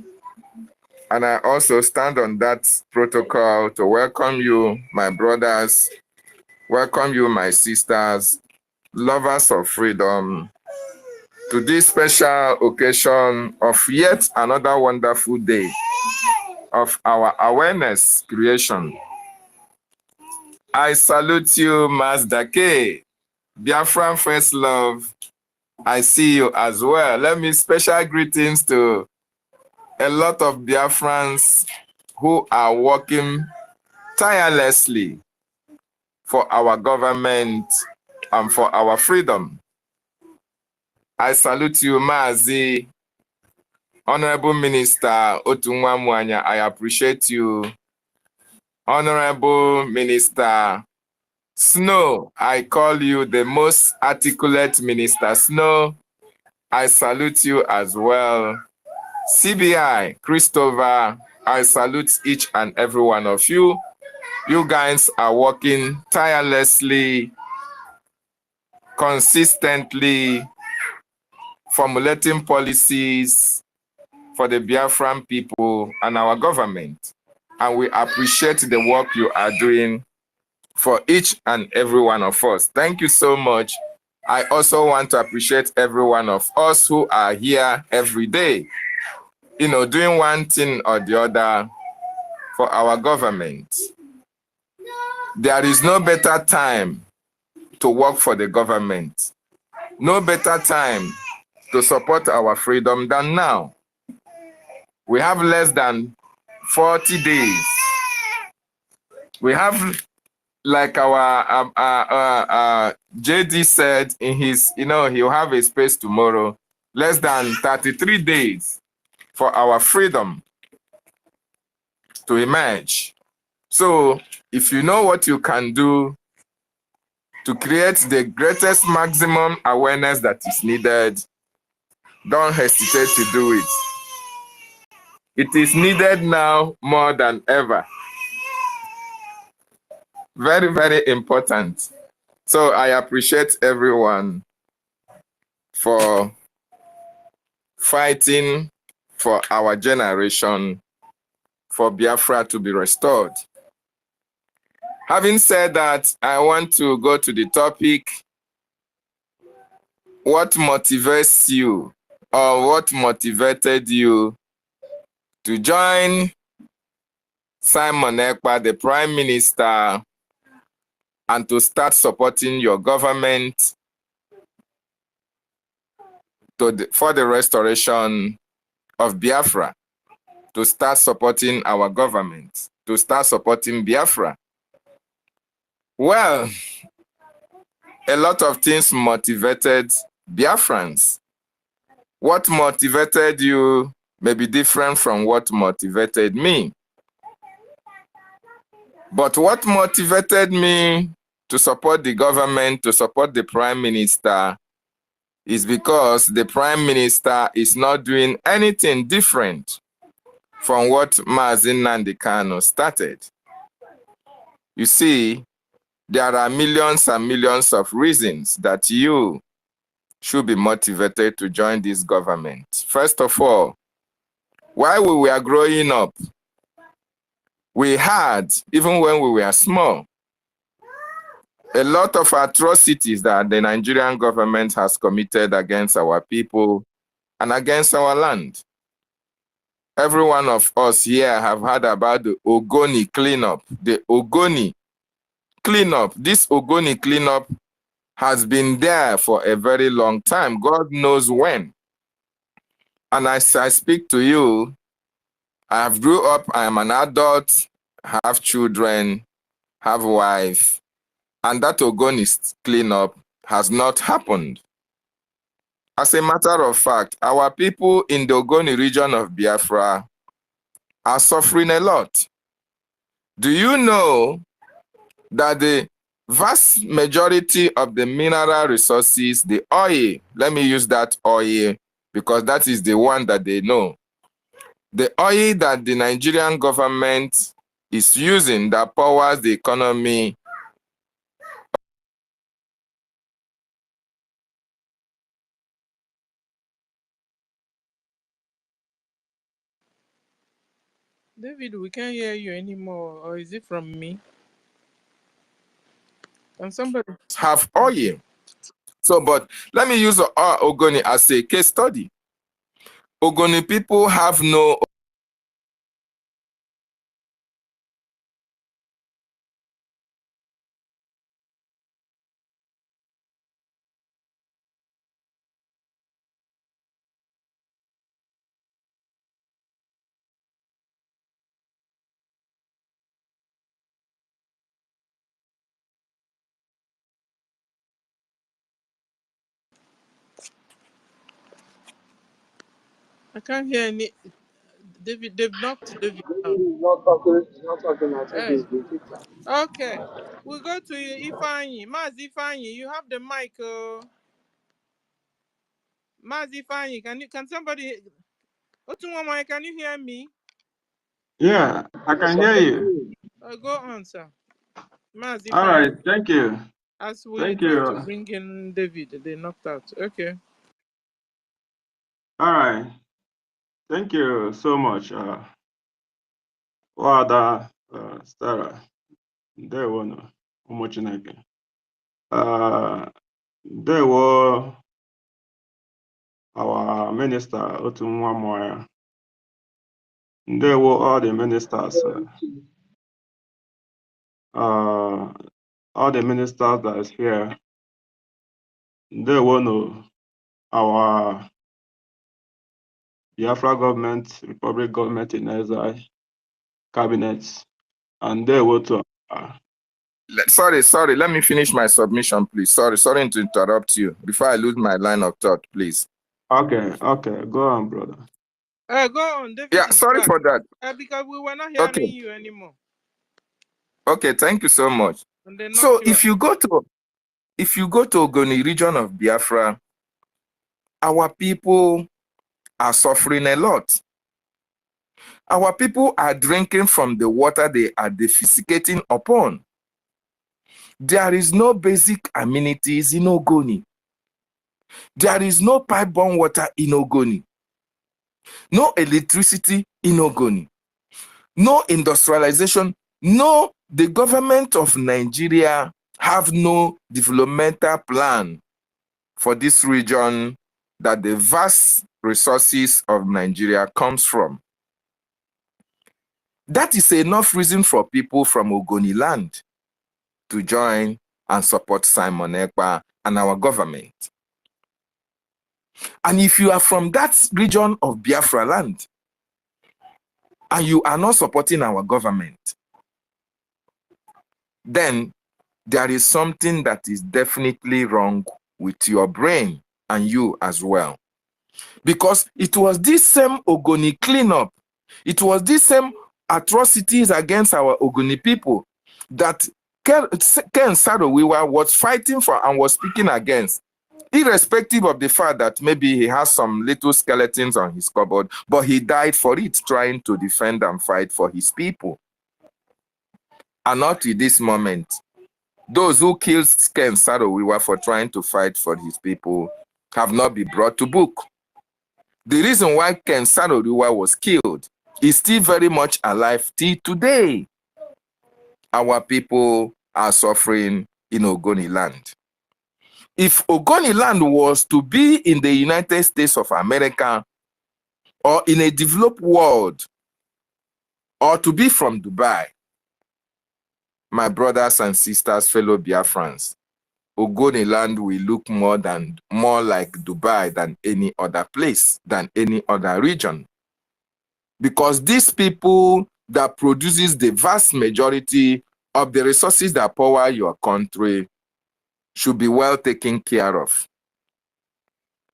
And I also stand on that protocol to welcome you, my brothers, welcome you, my sisters, lovers of freedom, to this special occasion of yet another wonderful day of our awareness creation. I salute you, Mazda K. Biafran First Love. I see you as well. Let me special greetings to a lot of Biafrans who are working tirelessly for our government and for our freedom. I salute you, Mazi, Honorable Minister Otunwa Mwanya. I appreciate you. Honorable Minister Snow, I call you the most articulate Minister Snow. I salute you as well. CBI, Christopher, I salute each and every one of you. You guys are working tirelessly, consistently, formulating policies for the Biafran people and our government. And we appreciate the work you are doing for each and every one of us. Thank you so much. I also want to appreciate every one of us who are here every day, doing one thing or the other for our government. There is no better time to work for the government, no better time to support our freedom than now. We have less than 40 days. We have, like our JD said in his, he'll have a space tomorrow, less than 33 days for our freedom to emerge. So if you know what you can do to create the greatest maximum awareness that is needed, don't hesitate to do it. It is needed now more than ever. Very, very important. So I appreciate everyone for fighting for our generation, for Biafra to be restored. Having said that, I want to go to the topic. What motivates you, or what motivated you to join Simon Ekpa, the Prime Minister, and to start supporting your government for the restoration of Biafra, to start supporting our government, to start supporting Biafra? Well, a lot of things motivated Biafrans. What motivated you may be different from what motivated me. But what motivated me to support the government, to support the Prime Minister, is because the Prime Minister is not doing anything different from what Mazi Nnamdi Kanu started. You see, there are millions and millions of reasons that you should be motivated to join this government. First of all, while we were growing up, we had, even when we were small, a lot of atrocities that the Nigerian government has committed against our people and against our land. Every one of us here have heard about the Ogoni cleanup. The Ogoni cleanup. This Ogoni cleanup has been there for a very long time. God knows when. And as I speak to you, I have grew up, I am an adult, have children, have a wife, and that Ogoni cleanup has not happened. As a matter of fact, our people in the Ogoni region of Biafra are suffering a lot. Do you know that the vast majority of the mineral resources, the oil, let me use that oil because that is the one that they know. The oil that the Nigerian government is using that powers the economy. David, we can't hear you anymore, or is it from me? Can somebody Have oil. So, but let me use Ogoni as a case study. Ogoni people have no I can't hear any David, they've knocked David out. He's not talking. He's not talking. I think Hey. he's been kicked out. Okay. We go to Ifeanyi. Maz Ifeanyi, you have the mic. Maz Ifeanyi, can somebody Otunwamai, can you hear me? Yeah, I Yes, can I hear can you. hear you. Go on, sir. Maz All Ifeanyi. right, thank you. As we Thank try to you. bring in David, they knocked out. Okay. All right, thank you so much. Wada, Sarah, there were Umochineke. There were our minister, Otunwamoya. There were all the ministers, all the ministers that is here. There were no our Biafra government, Republic government in exile, cabinets, and there were to sorry, let me finish my submission, please. Sorry to interrupt you before I lose my line of thought, please. Okay, go on, brother. Go on, David. Yeah, Is sorry back. for that. Because we were not hearing Okay. you anymore. Okay, thank you so much. And they So knocked you out. if you go to Ogoni region of Biafra, our people are suffering a lot. Our people are drinking from the water they are defecating upon. There is no basic amenities in Ogoni. There is no pipe-borne water in Ogoni. No electricity in Ogoni. No industrialization. No, the government of Nigeria have no developmental plan for this region that the vast resources of Nigeria comes from. That is enough reason for people from Ogoni land to join and support Simon Ekpa and our government. And if you are from that region of Biafra land and you are not supporting our government, then there is something that is definitely wrong with your brain and you as well. Because it was this same Ogoni cleanup, it was this same atrocities against our Ogoni people that Ken Sarowiwa was fighting for and was speaking against, irrespective of the fact that maybe he has some little skeletons on his cupboard, but he died for it, trying to defend and fight for his people. And not to this moment, those who killed Ken Sarowiwa for trying to fight for his people have not been brought to book. The reason why Ken Sarowiwa was killed is still very much alive till today. Our people are suffering in Ogoni land. If Ogoni land was to be in the United States of America or in a developed world or to be from Dubai, my brothers and sisters, fellow Biafrans, Ogoni land will look more like Dubai than any other place, than any other region. Because these people that produces the vast majority of the resources that power your country should be well taken care of.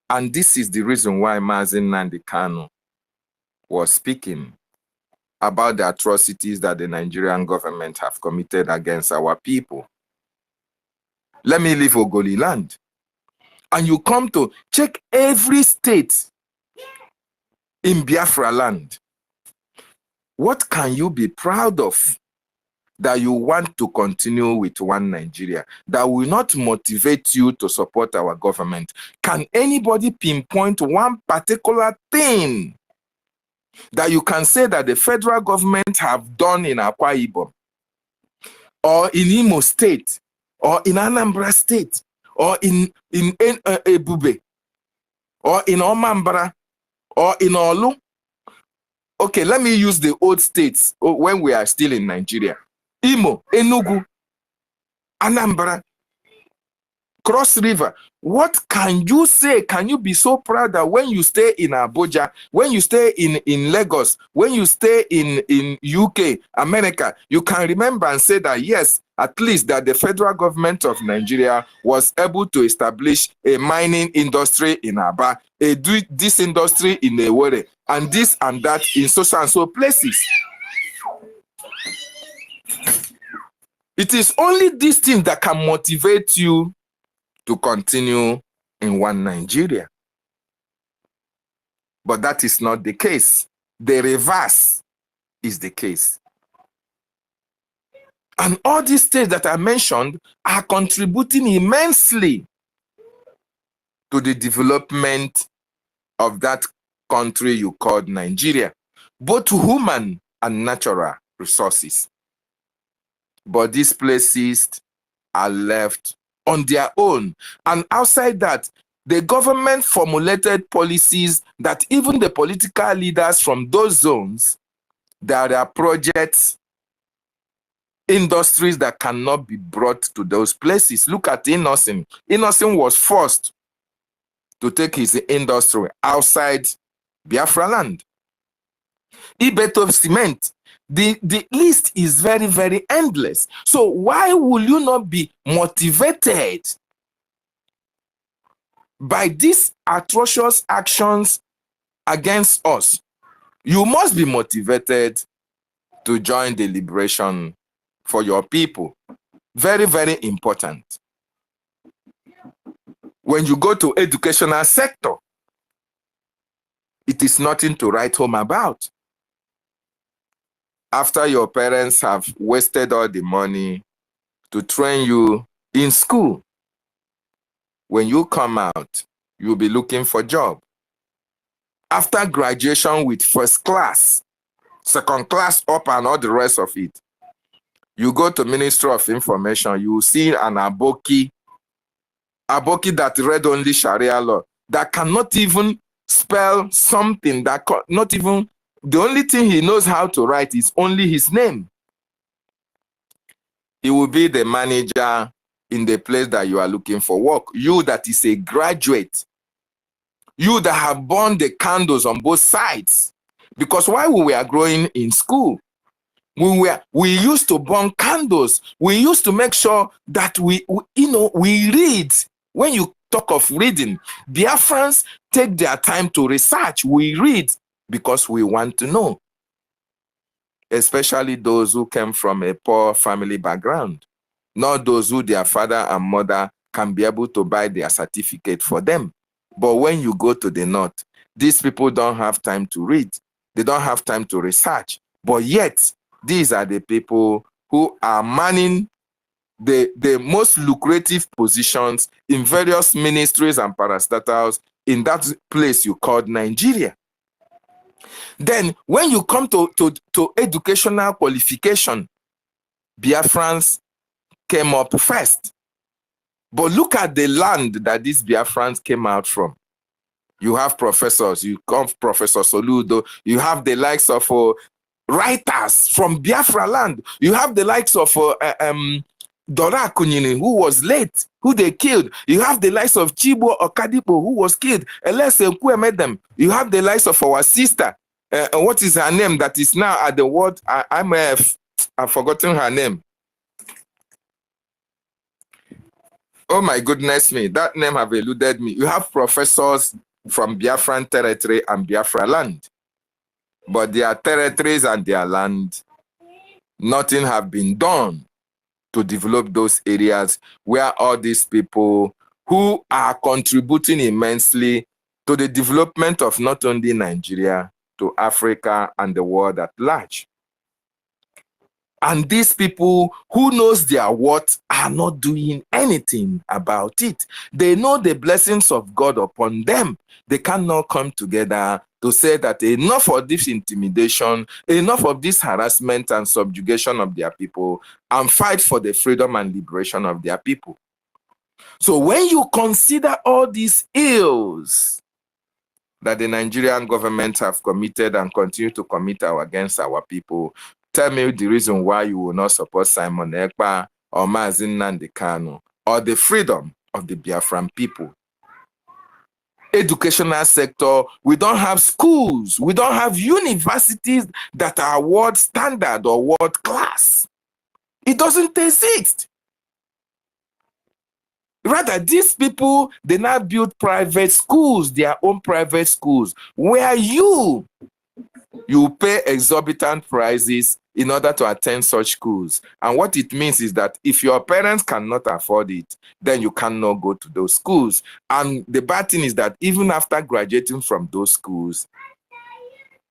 And this is the reason why Mazi Nnamdi Kanu was speaking about the atrocities that the Nigerian government have committed against our people. Let me leave Ogoli land. And you come to check every state in Biafra land. What can you be proud of that you want to continue with one Nigeria, that will not motivate you to support our government? Can anybody pinpoint one particular thing that you can say that the federal government have done in Akwa Ibom, or in Imo State, or in Anambra State, or in Ebube, or in Omambra, or in Olu? Okay, let me use the old states when we are still in Nigeria. Imo, Enugu, Anambra, Cross River. What can you say? Can you be so proud that when you stay in Abuja, when you stay in Lagos, when you stay in UK, America, you can remember and say that yes, at least that the federal government of Nigeria was able to establish a mining industry in Aba, this industry in Owerri, and this and that in so and so places. It is only this thing that can motivate you to continue in one Nigeria. But that is not the case. The reverse is the case. And all these states that I mentioned are contributing immensely to the development of that country you called Nigeria, both human and natural resources. But these places are left on their own. And outside that, the government formulated policies that even the political leaders from those zones, there are projects, industries that cannot be brought to those places. Look at Innocent. Innocent was forced to take his industry outside Biafra land. Ibeto Cement. The list is very, very endless. So why will you not be motivated by these atrocious actions against us? You must be motivated to join the liberation for your people. Very, very important. When you go to educational sector, it is nothing to write home about. After your parents have wasted all the money to train you in school, when you come out, you'll be looking for a job. After graduation with first class, second class up and all the rest of it, you go to Ministry of Information, you will see an Aboki that read only Sharia law, that cannot even spell something, that not even, the only thing he knows how to write is only his name. He will be the manager in the place that you are looking for work. You that is a graduate, you that have burned the candles on both sides. Because while we were growing in school, we used to burn candles. We used to make sure that we read. When you talk of reading, Biafrans take their time to research. We read because we want to know. Especially those who came from a poor family background. Not those who their father and mother can be able to buy their certificate for them. But when you go to the north, these people don't have time to read. They don't have time to research. But yet, these are the people who are manning the most lucrative positions in various ministries and parastatals in that place you called Nigeria. Then, when you come to educational qualification, Biafrans came up first. But look at the land that these Biafrans came out from. You have professors, you come Professor Soludo, you have the likes of writers from Biafra land. You have the likes of Dora Kunyini, who was late, who they killed. You have the likes of Chibo Okadipo, who was killed. Elese Nkwemedem. You have the likes of our sister. What is her name that is now at the world? I've forgotten her name. Oh my goodness me, that name have eluded me. You have professors from Biafran territory and Biafra land. But their territories and their land, nothing have been done to develop those areas where all these people who are contributing immensely to the development of not only Nigeria, to Africa and the world at large. And these people who knows their worth are not doing anything about it. They know the blessings of God upon them. They cannot come together to say that enough of this intimidation, enough of this harassment and subjugation of their people, and fight for the freedom and liberation of their people. So when you consider all these ills that the Nigerian government have committed and continue to commit against our people, tell me the reason why you will not support Simon Ekpa or Mazin Nnamdi Kanu or the freedom of the Biafran people. Educational sector, we don't have schools, we don't have universities that are world standard or world class. It doesn't exist. Rather, these people, they now build private schools, their own private schools, where you pay exorbitant prices in order to attend such schools. And what it means is that if your parents cannot afford it, then you cannot go to those schools. And the bad thing is that even after graduating from those schools,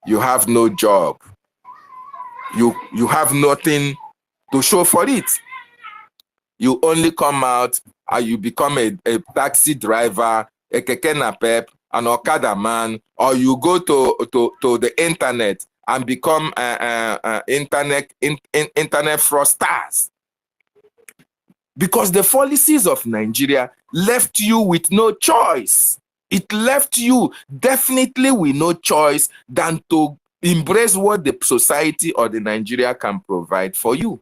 you have no job. You have nothing to show for it. You only come out and you become a taxi driver, a keke napep, an Okada man, or you go to the internet and become internet fraudsters. Because the policies of Nigeria left you with no choice. It left you definitely with no choice than to embrace what the society or the Nigeria can provide for you.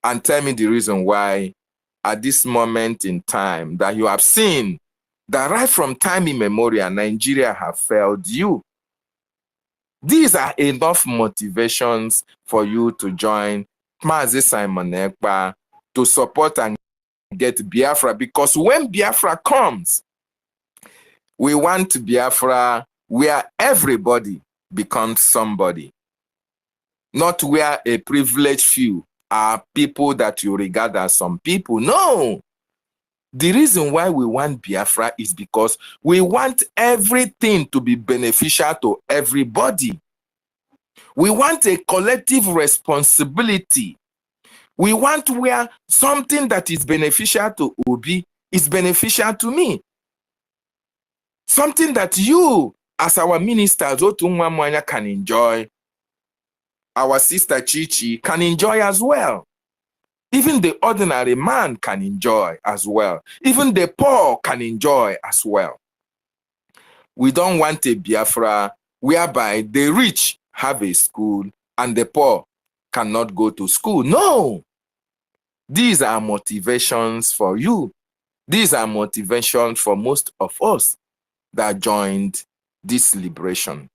And tell me the reason why at this moment in time that you have seen that right from time immemorial, Nigeria have failed you. These are enough motivations for you to join Mazi Simon Ekpa, to support and get Biafra, because when Biafra comes, we want Biafra where everybody becomes somebody, not where a privileged few are people that you regard as some people. No. The reason why we want Biafra is because we want everything to be beneficial to everybody. We want a collective responsibility. We want where something that is beneficial to Obi is beneficial to me. Something that you, as our ministers, Otunwa Mwanya, can enjoy, our sister Chichi can enjoy as well. Even the ordinary man can enjoy as well. Even the poor can enjoy as well. We don't want a Biafra whereby the rich have a school and the poor cannot go to school. No. These are motivations for you. These are motivations for most of us that joined this liberation.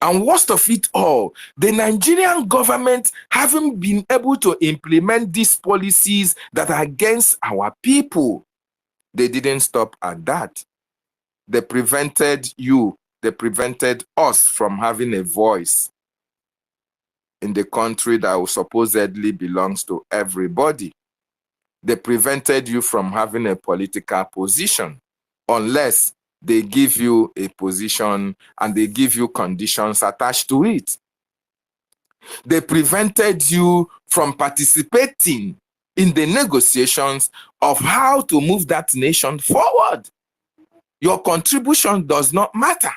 And worst of it all, the Nigerian government haven't been able to implement these policies that are against our people. They didn't stop at that. They prevented you, they prevented us from having a voice in the country that supposedly belongs to everybody. They prevented you from having a political position unless they give you a position and they give you conditions attached to it. They prevented you from participating in the negotiations of how to move that nation forward. Your contribution does not matter.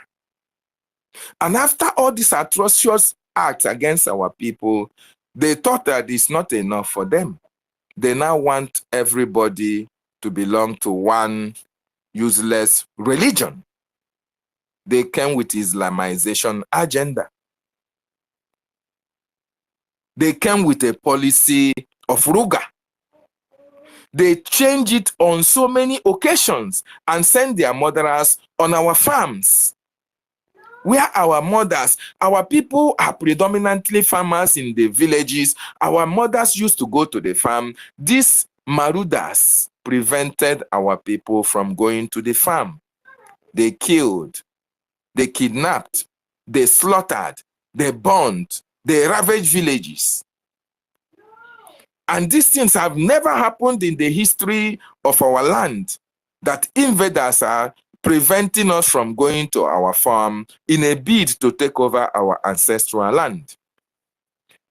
And after all these atrocious acts against our people, they thought that it's not enough for them. They now want everybody to belong to one useless religion. They came with Islamization agenda. They came with a policy of Ruga. They change it on so many occasions and send their murderers on our farms. Where our mothers, our people are predominantly farmers in the villages. Our mothers used to go to the farm. These marauders prevented our people from going to the farm. They killed, they kidnapped, they slaughtered, they burned, they ravaged villages. And these things have never happened in the history of our land, that invaders are preventing us from going to our farm in a bid to take over our ancestral land.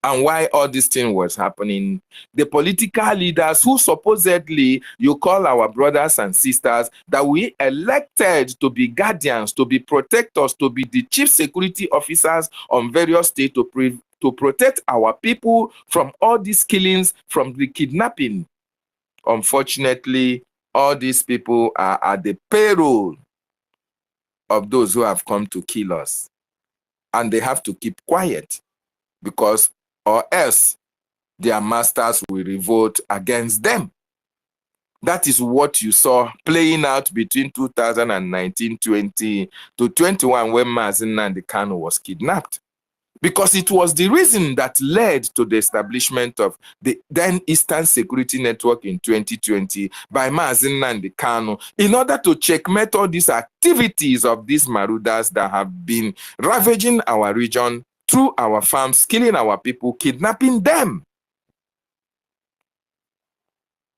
And why all this thing was happening, the political leaders who supposedly you call our brothers and sisters that we elected to be guardians, to be protectors, to be the chief security officers on various states to protect our people from all these killings, from the kidnapping. Unfortunately, all these people are at the payroll of those who have come to kill us. And they have to keep quiet, because or else their masters will revolt against them. That is what you saw playing out between 2019-20 to 21 when Mazi Nnamdi Kanu was kidnapped. Because it was the reason that led to the establishment of the then Eastern Security Network in 2020 by Mazi Nnamdi Kanu, in order to checkmate all these activities of these marauders that have been ravaging our region through our farms, killing our people, kidnapping them.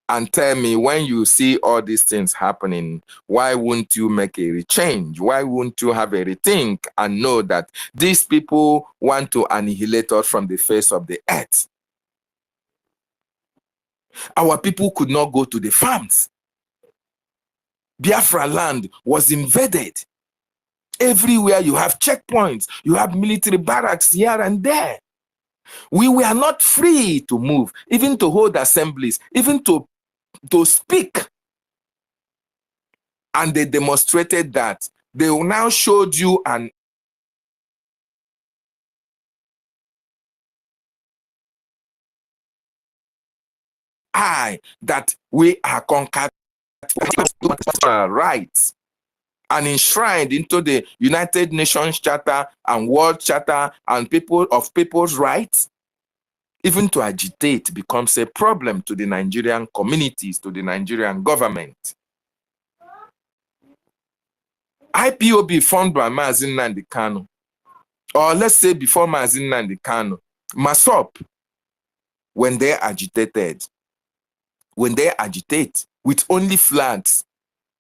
And tell me, when you see all these things happening, why wouldn't you make a change? Why wouldn't you have a rethink and know that these people want to annihilate us from the face of the earth? Our people could not go to the farms. Biafra land was invaded. Everywhere you have checkpoints, you have military barracks here and there. We were not free to move, even to hold assemblies, even to speak. And they demonstrated that. They now showed you an eye that we are conquered rights and enshrined into the United Nations Charter and World Charter and people's rights. Even to agitate becomes a problem to the Nigerian communities, to the Nigerian government. IPOB formed by Mazi Nnamdi Kanu, or let's say before Mazi Nnamdi Kanu, MASOP, when they agitate with only flags,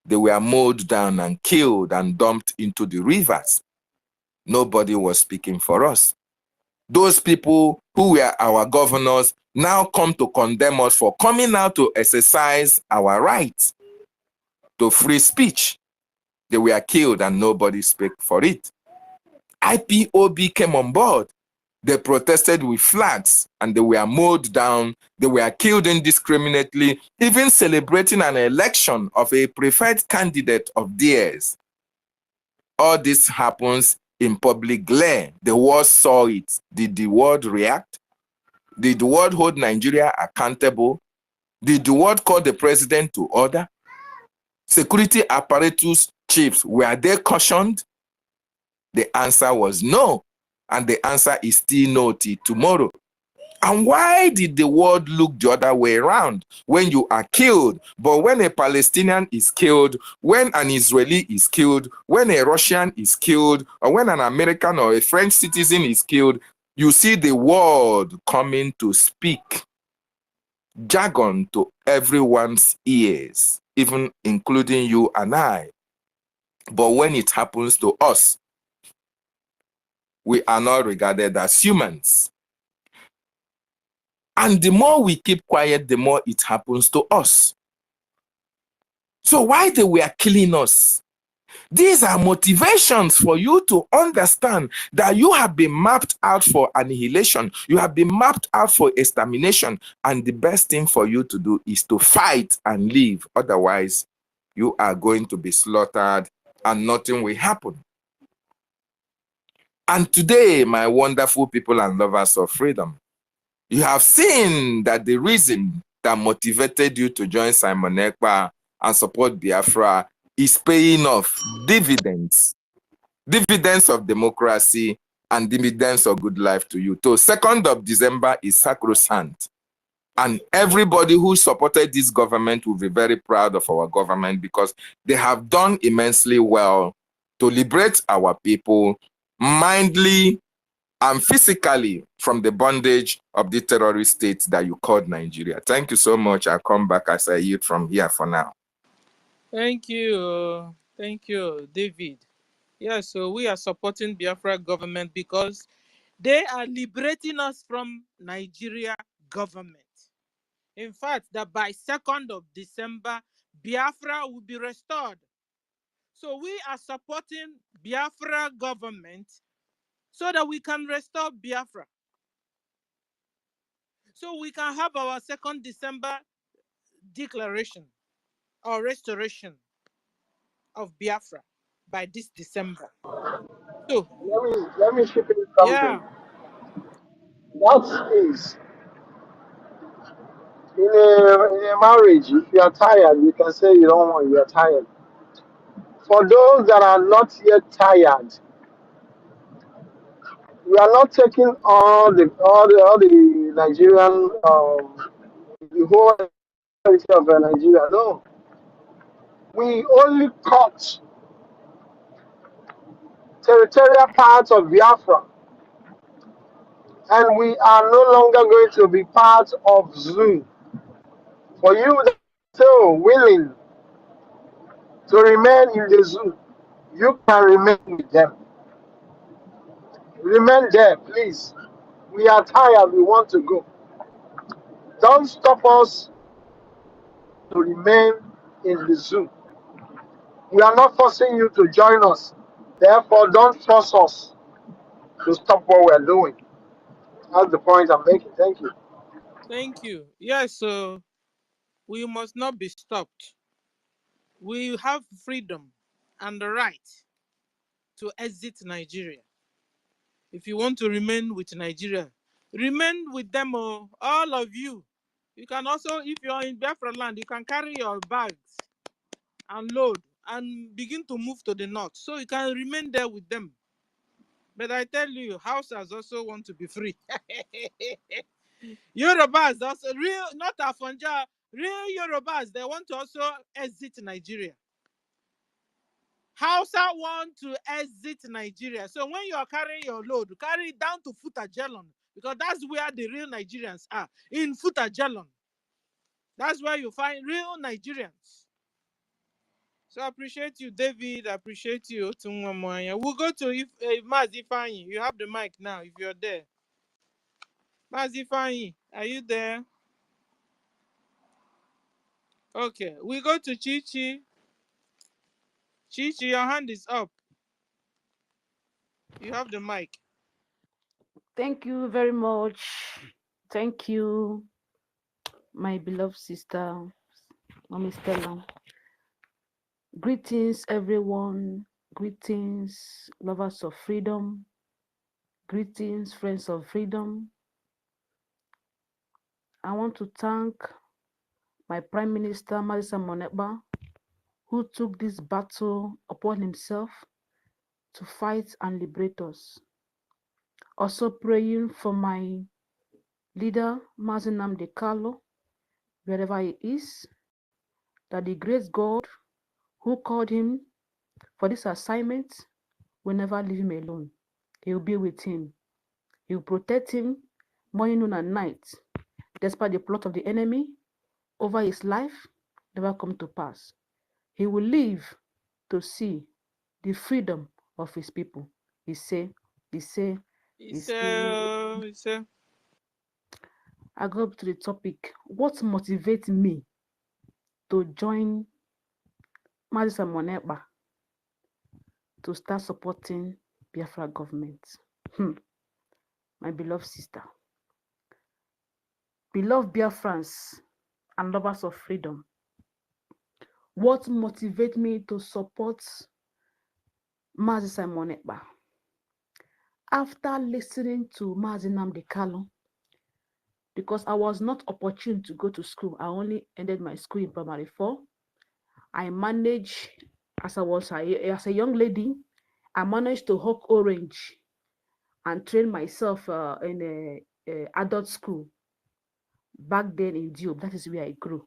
they were mowed down and killed and dumped into the rivers. Nobody was speaking for us. Those people who were our governors now come to condemn us for coming out to exercise our rights to free speech. They were killed and nobody spoke for it. IPOB came on board. They protested with flags and they were mowed down. They were killed indiscriminately, even celebrating an election of a preferred candidate of theirs. All this happens in public glare. The world saw it. Did the world react? Did the world hold Nigeria accountable? Did the world call the president to order? Security apparatus chiefs, were they cautioned? The answer was no. And the answer is still no till tomorrow. And why did the world look the other way around? When you are killed, but when a Palestinian is killed, when an Israeli is killed, when a Russian is killed, or when an American or a French citizen is killed, you see the world coming to speak jargon to everyone's ears, even including you and I. But when it happens to us, we are not regarded as humans. And the more we keep quiet, the more it happens to us. So why they were killing us? These are motivations for you to understand that you have been mapped out for annihilation. You have been mapped out for extermination. And the best thing for you to do is to fight and live. Otherwise, you are going to be slaughtered and nothing will happen. And today, my wonderful people and lovers of freedom, you have seen that the reason that motivated you to join Simon Ekpa and support Biafra is paying off dividends. Dividends of democracy and dividends of good life to you. So 2nd of December is sacrosanct. And everybody who supported this government will be very proud of our government because they have done immensely well to liberate our people, mindly and physically from the bondage of the terrorist state that you called Nigeria. Thank you so much. I'll come back as I yield from here for now. Thank you. Thank you, David. Yeah, so we are supporting Biafra government because they are liberating us from Nigeria government. In fact, that by 2nd of December, Biafra will be restored. So we are supporting Biafra government so that we can restore Biafra. So we can have our 2nd December declaration or restoration of Biafra by this December. So Let me chip in something. yeah, That is, in a marriage, if you are tired, you can say you don't want, you are tired. For those that are not yet tired, we are not taking all the Nigerian the whole authority of Nigeria. No, we only cut territorial parts of Biafra, and we are no longer going to be part of zoo. For you that are so willing to remain in the zoo, you can remain with them. Remain there, please. We are tired. We want to go. Don't stop us to remain in the zoo. We are not forcing you to join us. Therefore, don't force us to stop what we're doing. That's the point I'm making. Thank you. thank you. Yes, so we must not be stopped. We have freedom and the right to exit Nigeria. If you want to remain with Nigeria, remain with them, all of you. You can also, if you're in Biafra land, you can carry your bags and load and begin to move to the north. So you can remain there with them. But I tell you, Hausas also want to be free. Yorubas also, real, not Afonja, real Yorubas, they want to also exit Nigeria. Hausa want to exit Nigeria. So when you are carrying your load, carry it down to Futajelon, because that's where the real Nigerians are, in Futajelon. That's where you find real Nigerians. So I appreciate you, David. I appreciate you, Otunwamoya. We'll go to Mazi Fanyi. You have the mic now, if you're there. Mazi Fanyi, are you there? Okay, we go to Chichi. Chichi, your hand is up. You have the mic. Thank you very much. Thank you, my beloved sister, Mommy Stella. Greetings, everyone. Greetings, lovers of freedom. Greetings, friends of freedom. I want to thank my Prime Minister, Marisa Monekba, who took this battle upon himself to fight and liberate us. Also praying for my leader, Mazi Nnamdi Kanu, wherever he is, that the great God who called him for this assignment will never leave him alone. He will be with him. He will protect him morning, noon, and night, despite the plot of the enemy over his life never come to pass. He will live to see the freedom of his people. He say. I go up to the topic. What motivates me to join Marisa Monekba to start supporting Biafra government? My beloved sister, beloved Biafrans and lovers of freedom, what motivates me to support Marisa Monekba? After listening to Mazi Nnamdi Kanu, because I was not opportune to go to school, I only ended my school in primary 4. I managed, as a young lady, I managed to hawk orange and train myself in a adult school. Back then in Diop, that is where I grew.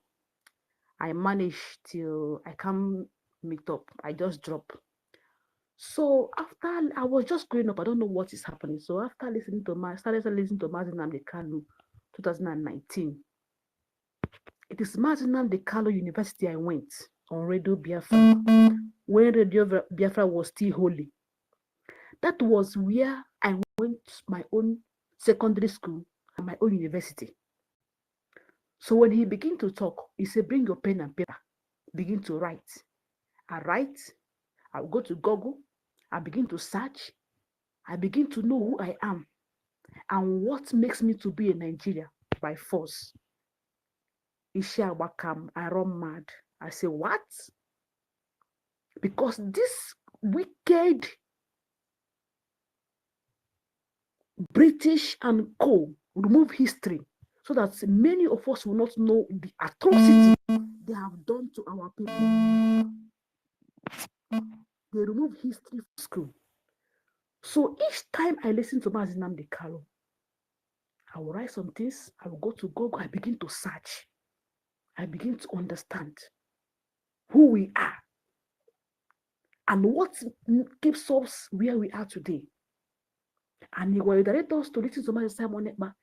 I managed till I can't meet up. I just dropped. So after I was just growing up, I don't know what is happening. So after listening to started listening to Mazi Nnamdi Kanu 2019. It is Mazi Nnamdi Kanu University I went on Radio Biafra when Radio Biafra was still holy. That was where I went to my own secondary school and my own university. So when he began to talk, he said, bring your pen and paper, begin to write. I write, I go to Google, I begin to search, I begin to know who I am and what makes me to be a Nigerian by force. Isha Wakam, I run mad. I say, what? Because this wicked British and co remove history so that many of us will not know the atrocity they have done to our people. They remove history from school. So each time I listen to Mazi Nnamdi Kanu, I will write some things, I will go to Google, I begin to search. I begin to understand who we are and what keeps us where we are today. And he will direct us to listen to Mazi Simon Ekpa.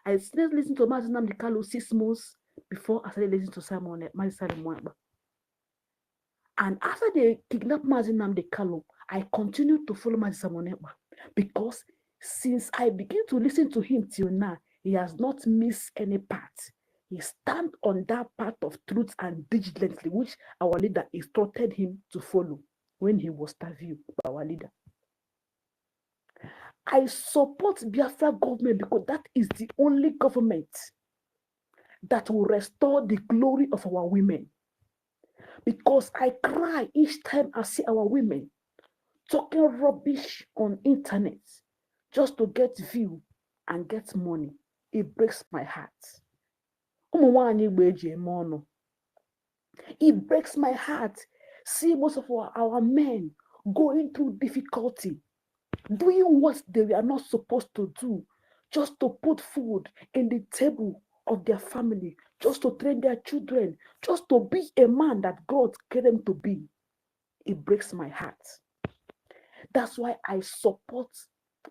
I started listening to Mazi Nnamdi Kanu 6 months before I started listening to Mazi Simon Ekpa. And after they kidnapped Mazi Nnamdi Kanu, I continued to follow Mazi Simon Ekpa because since I began to listen to him till now, he has not missed any part. He stands on that path of truth and diligently, which our leader instructed him to follow when he was interviewed by our leader. I support Biafra government because that is the only government that will restore the glory of our women. Because I cry each time I see our women talking rubbish on internet just to get view and get money. It breaks my heart. It breaks my heart. See most of our men going through difficulty, doing what they were not supposed to do, just to put food in the table of their family, just to train their children, just to be a man that God created them to be. It breaks my heart. That's why I support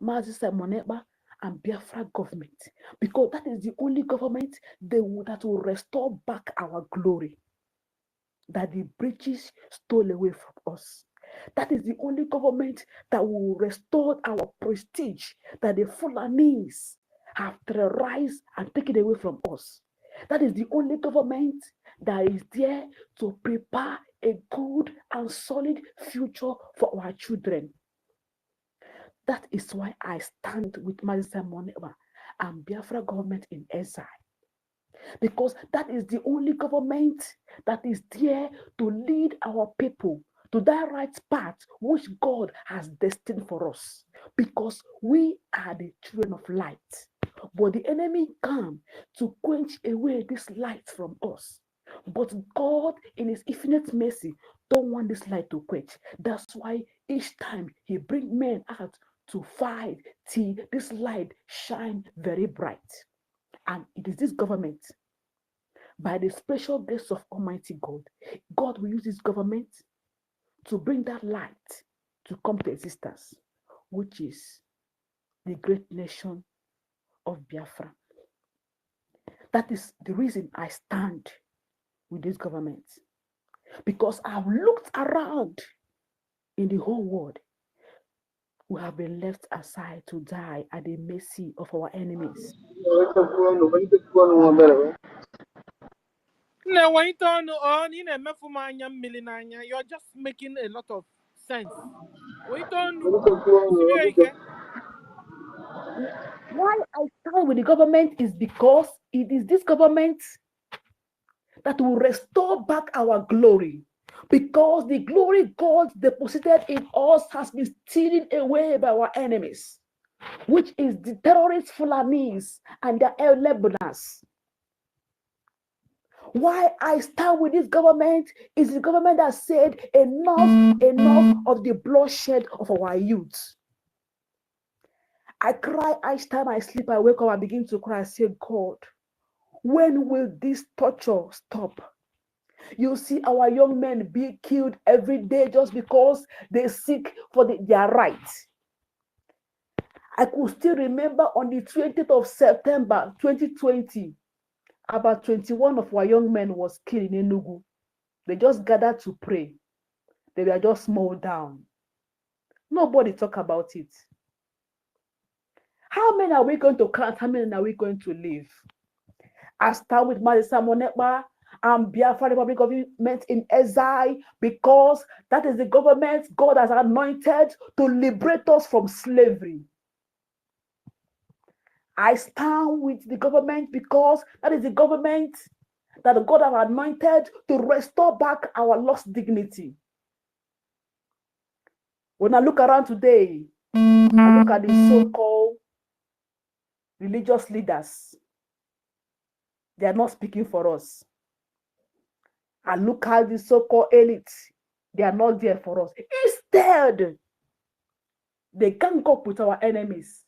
Mazi Simon Ekpa and Biafra government, because that is the only government that will restore back our glory that the British stole away from us. That is the only government that will restore our prestige that the Fulanis have terrorized and taken away from us. That is the only government that is there to prepare a good and solid future for our children. That is why I stand with Mazi Simon Ekpa and Biafra government in exile. Because that is the only government that is there to lead our people to that right path which God has destined for us. Because we are the children of light. But the enemy came to quench away this light from us. But God, in his infinite mercy, don't want this light to quench. That's why each time he brings men out to fight till this light shine very bright. And it is this government, by the special grace of Almighty God, God will use this government to bring that light to come to existence, which is the great nation of Biafra. That is the reason I stand with this government. Because I've looked around in the whole world who have been left aside to die at the mercy of our enemies. You're just making a lot of sense. Why I stand with the government is because it is this government that will restore back our glory. Because the glory God deposited in us has been stealen away by our enemies, which is the terrorist Fulanis and their Lebanese. Why I stand with this government is the government that said enough of the bloodshed of our youth. I cry each time I sleep, I wake up, I begin to cry, I say, God, when will this torture stop? You see our young men being killed every day just because they seek for their rights. I could still remember on the 20th of September 2020, about 21 of our young men was killed in Enugu. They just gathered to pray. They were just mowed down. Nobody talk about it. How many are we going to count? How many are we going to leave? I start with Marisa Monekba and Biafra Republic Government in exile, because that is the government God has anointed to liberate us from slavery. I stand with the government because that is the government that God has anointed to restore back our lost dignity. When I look around today, I look at the so-called religious leaders. They are not speaking for us. I look at the so-called elite. They are not there for us. Instead, they gang up with our enemies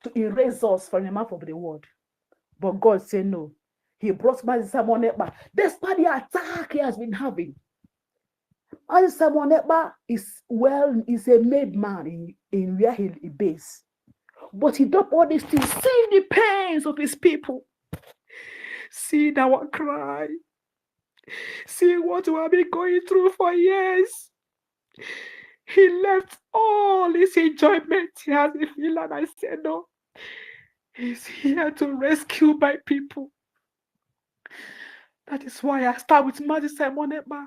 to erase us from the map of the world. But God said no. He brought Marisa Monekba. Despite the attack he has been having, Marisa Monekba is a made man in where he based. But he does all these things, seeing the pains of his people, seeing our cry, seeing what we have been going through for years. He left all his enjoyment. He has a feeling, and I said no. He's here to rescue my people. That is why I start with Marisa Monekba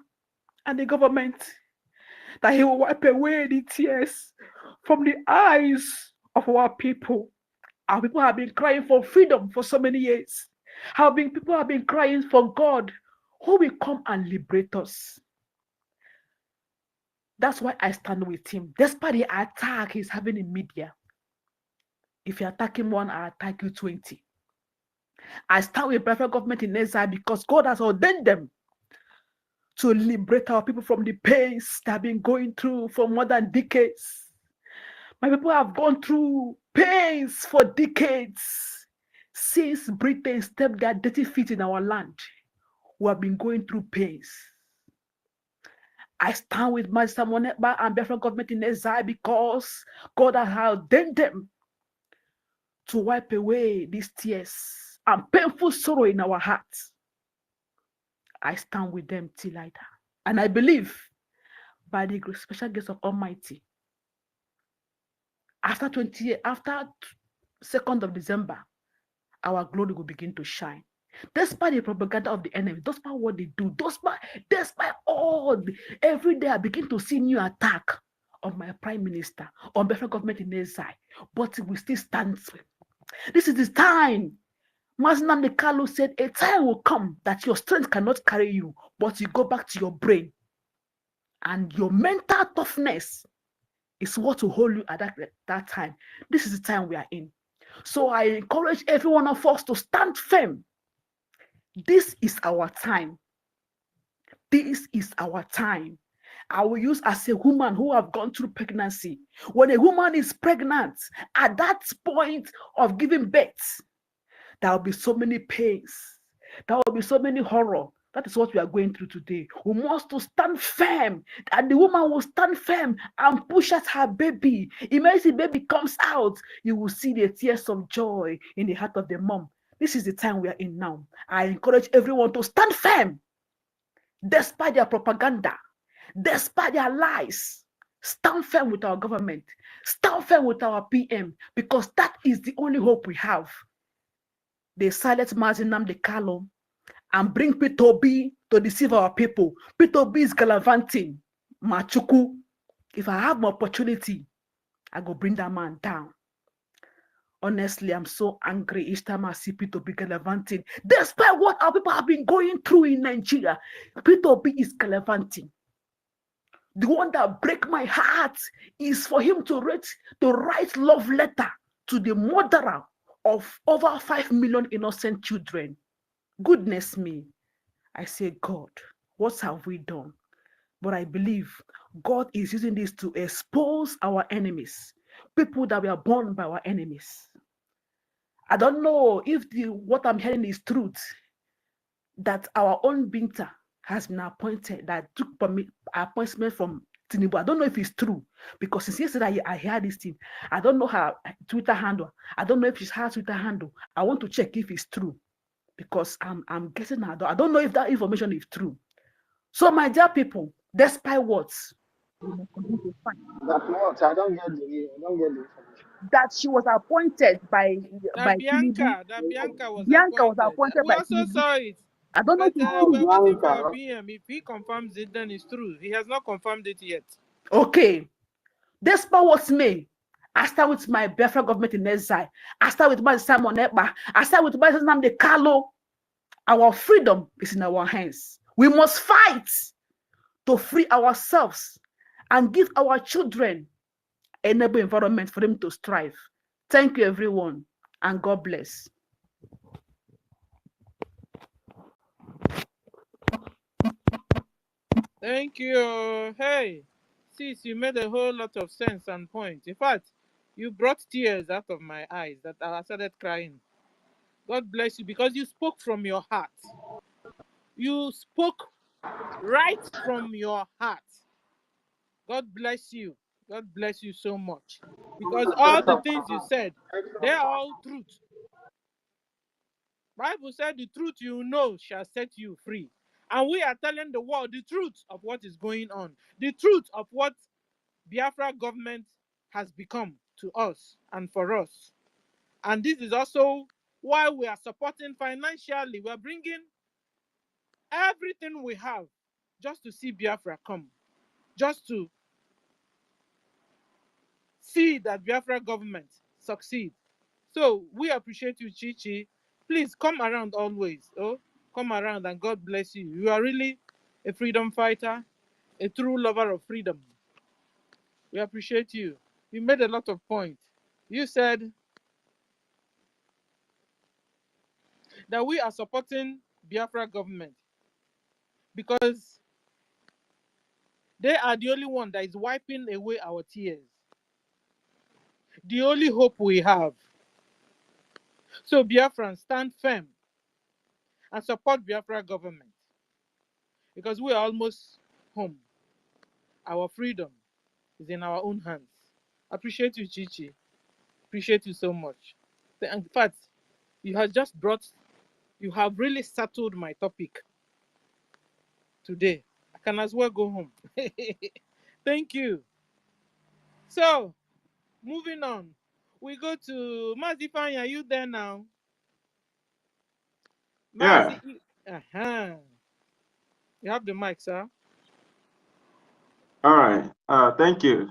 and the government, that he will wipe away the tears from the eyes of our people. Our people have been crying for freedom for so many years. People have been crying for God who will come and liberate us. That's why I stand with him. Despite the attack he's having in media. If you attack him one, I attack you 20. I stand with Biafra government in exile because God has ordained them to liberate our people from the pains they have been going through for more than decades. My people have gone through pains for decades since Britain stepped their dirty feet in our land. We have been going through pains. I stand with Marisa Monekba and Biafra government in exile because God has ordained them to wipe away these tears and painful sorrow in our hearts. I stand with them till I die. And I believe by the special grace of Almighty, after 2nd of December, our glory will begin to shine. Despite the propaganda of the enemy, despite what they do, despite all, every day I begin to see new attack on my prime minister, on Biafra government in exile, but we still stand. This is the time. Nnamdi Kanu said, a time will come that your strength cannot carry you, but you go back to your brain. And your mental toughness is what will hold you at that time. This is the time we are in. So I encourage every one of us to stand firm. This is our time. This is our time. I will use as a woman who have gone through pregnancy. When a woman is pregnant, at that point of giving birth, there will be so many pains. There will be so many horror. That is what we are going through today. We must to stand firm. And the woman will stand firm and push out her baby. Imagine the baby comes out. You will see the tears of joy in the heart of the mom. This is the time we are in now. I encourage everyone to stand firm. Despite their propaganda, despite their lies, stand firm with our government. Stand firm with our PM, because that is the only hope we have. They silence Nnamdi Kanu and bring Peter Obi to deceive our people. Peter Obi is gallivanting. Machuku. If I have my opportunity, I go bring that man down. Honestly, I'm so angry each time I see Peter Obi gallivanting. Despite what our people have been going through in Nigeria, Peter Obi is gallivanting. The one that breaks my heart is for him to write love letter to the murderer of over 5 million innocent children. Goodness me. I say, God, what have we done? But I believe God is using this to expose our enemies, people that were born by our enemies. I don't know if what I'm hearing is truth. that our own Binta has been appointed, that took appointment from Tinubu. I don't know if it's true, because since yesterday I heard this thing. I don't know her Twitter handle. I don't know if she's her Twitter handle. I want to check if it's true, because I'm guessing I don't know if that information is true. So my dear people, despite what, That what? I don't get the information. that she was appointed by Tinubu. That Bianca was Bianca was appointed. appointed We by also Tinubu. saw it. I don't know But if it's Oh, true. we're waiting for our Bianca. PM. If he confirms it, then it's true. He has not confirmed it yet. Okay. Despite what's me, I start with my Biafra government in exile. I start with my Simon Ekpa. I start with my Nnamdi Kanu. Our freedom is in our hands. We must fight to free ourselves and give our children a enable environment for them to strive. Thank you, everyone, and God bless. Thank you. Hey, sis, you made a whole lot of sense and point. In fact, you brought tears out of my eyes that I started crying. God bless you, because you spoke from your heart. You spoke right from your heart. God bless you. God bless you so much. Because all the things you said, they're all truth. Bible said the truth you know shall set you free. And we are telling the world the truth of what is going on. The truth of what Biafra government has become to us and for us. And this is also why we are supporting financially. We're bringing everything we have just to see Biafra come. Just to see that Biafra government succeed. So we appreciate you, Chichi. Please come around always. Oh, come around and God bless you. You are really a freedom fighter, a true lover of freedom. We appreciate you. You made a lot of points. You said that we are supporting Biafra government because they are the only one that is wiping away our tears. The only hope we have. So Biafrans, stand firm and support Biafra government because we are almost home. Our freedom is in our own hands. Appreciate you, Chichi. Appreciate you so much. In fact, you have really settled my topic today. I can as well go home. Thank you. So, moving on. We go to Mazi Fanya. Are you there now? Yeah. Mazi. Uh-huh. You have the mic, sir. All right. Thank you.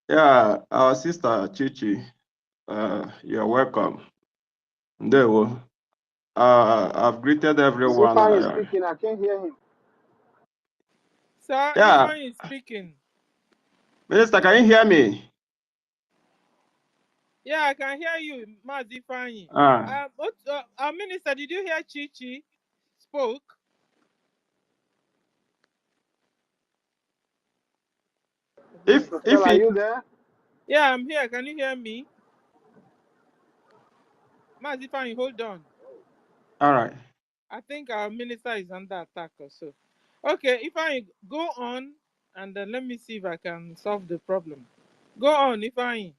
Yeah, our sister Chichi, you're welcome. I've greeted everyone. Ifan is speaking. I can't hear him. Sir, Yeah, Ifan is speaking. Minister, can you hear me? Yeah, I can hear you, Mazi Fanya. Our minister, did you hear Chichi spoke? If Stella, are it, you there? Yeah, I'm here. Can you hear me? Mazi Fanya, hold on. all right. I think our minister is under attack or so. Okay, if I go on and then let me see if I can solve the problem. Go on, if I.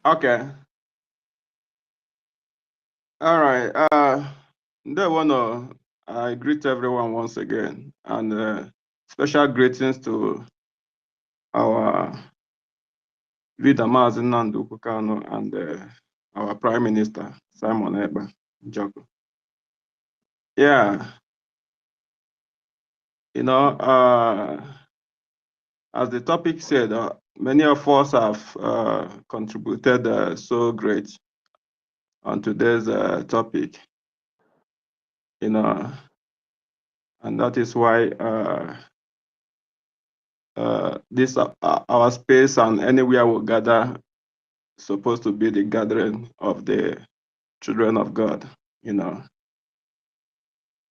Okay. All right. I greet everyone once again, and special greetings to our leader Mazi Nnamdi Kanu and our Prime Minister Simon Ekpa Joko. Yeah, as the topic said, many of us have contributed so great on today's topic, and that is why this our space and anywhere we gather supposed to be the gathering of the children of God.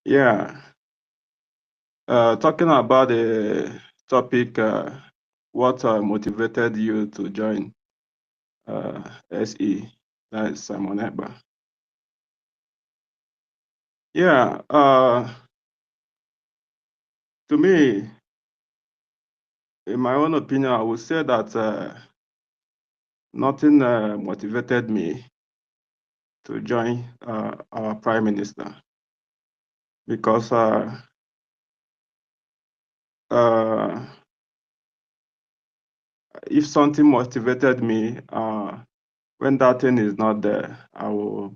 Yeah. Talking about the topic, what motivated you to join SE, that is Simon Ekpa. Yeah, to me, in my own opinion, I would say that nothing motivated me to join our Prime Minister, because if something motivated me, when that thing is not there, I will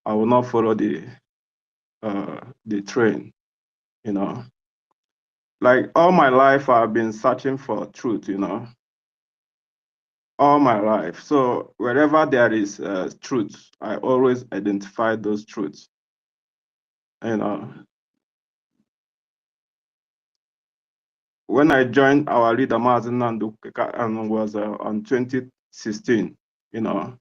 not follow the train. You know, like all my life, I've been searching for truth. You know, all my life. So wherever there is truth, I always identify those truths. You know, when I joined our leader Mazen Nandu and was on 2016, you know,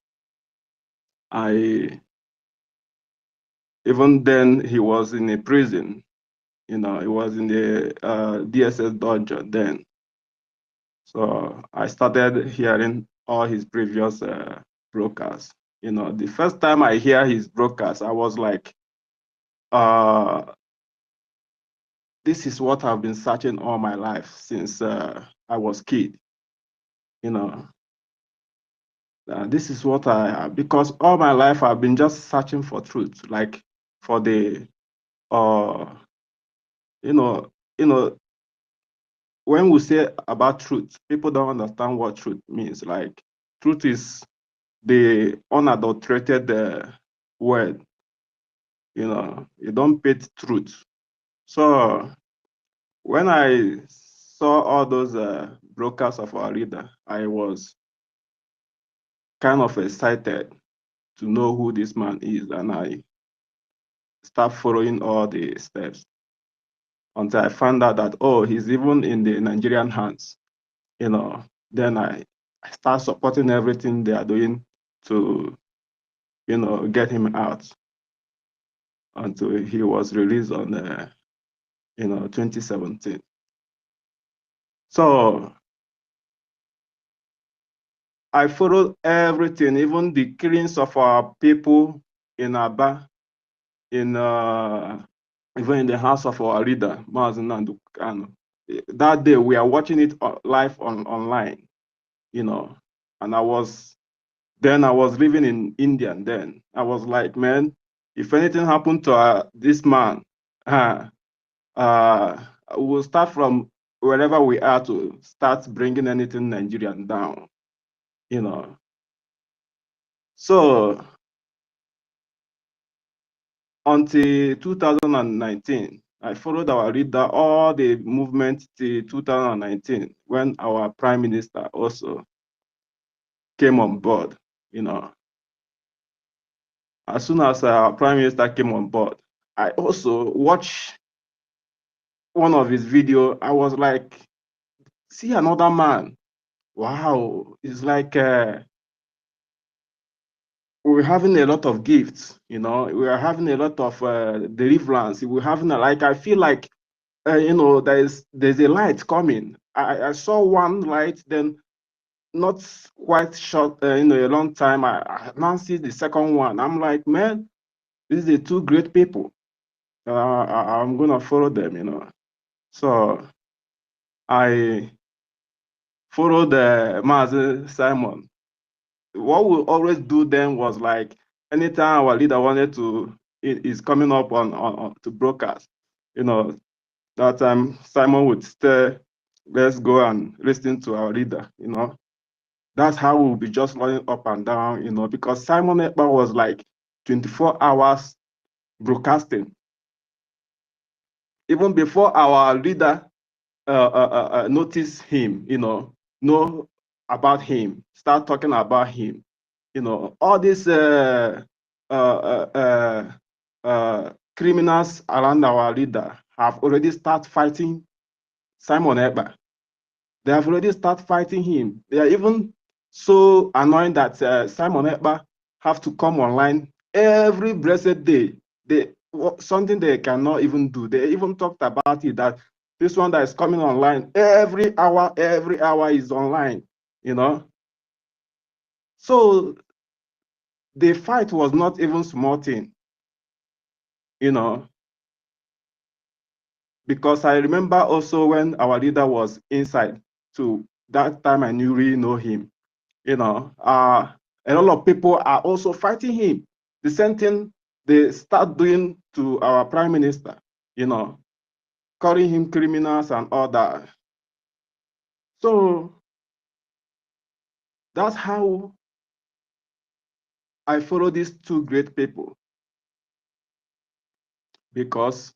even then he was in a prison. You know, he was in the DSS dungeon then. So I started hearing all his previous broadcasts. You know, the first time I hear his broadcast, I was like, this is what I've been searching all my life since I was kid. You know, this is what because all my life I've been just searching for truth, like for the, you know, when we say about truth, people don't understand what truth means. Like truth is the unadulterated word. You know, you don't pit truth. So when I saw all those broadcasts of our leader, I was kind of excited to know who this man is, and I start following all the steps until I found out that, oh, he's even in the Nigerian hands. You know, then I start supporting everything they are doing to, you know, get him out until he was released on, 2017. So I followed everything, even the killings of our people in Aba, in even in the house of our leader, Mazen Nandu. That day we are watching it live online, you know, and I was living in India. And then I was like, man, if anything happened to this man, we'll start from wherever we are to start bringing anything Nigerian down, you know. So until 2019, I followed our leader all the movement till 2019, when our prime minister also came on board. You know, as soon as our prime minister came on board, I also watched one of his video. I was like, see another man. Wow, it's like we're having a lot of gifts. You know, we are having a lot of deliverance. We're having like, I feel like you know, there's a light coming. I saw one light, then not quite short, you know, a long time. I now see the second one. I'm like, man, these are two great people. I'm gonna follow them, you know. So I followed Mazi Simon. What we always do then was like, anytime our leader wanted to is coming up on to broadcast, you know, that time Simon would say, let's go and listen to our leader, you know. That's how we'll be just running up and down, you know, because Simon Ekpa was like 24 hours broadcasting. Even before our leader notice him, you know about him, start talking about him, you know, all these criminals around our leader have already started fighting Simon Ekpa. They have already started fighting him. They are even so annoying that Simon Ekpa have to come online every blessed day. Something they cannot even do. They even talked about it, that this one that is coming online every hour is online, you know. So the fight was not even small thing. you know, because I remember also when our leader was inside, so that time I really know him, you know, a lot of people are also fighting him. The same thing they start doing to our prime minister, you know, calling him criminals and all that. So that's how I follow these two great people, because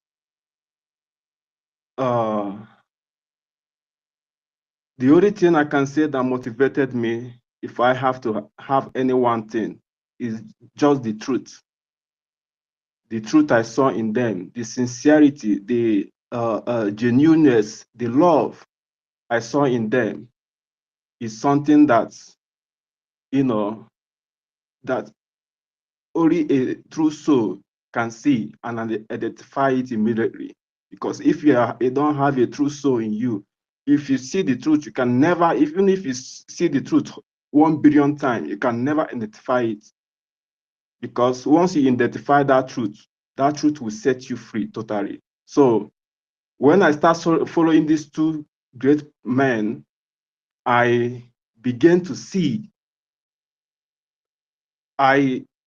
the only thing I can say that motivated me, if I have to have any one thing, is just the truth. The truth I saw in them, the sincerity, the genuineness, the love I saw in them is something that, you know, that only a true soul can see and identify it immediately. Because if you don't have a true soul in you, if you see the truth, you can never, even if you see the truth 1 billion times, you can never identify it. Because once you identify that truth will set you free totally. So when I start following these two great men, I began to see,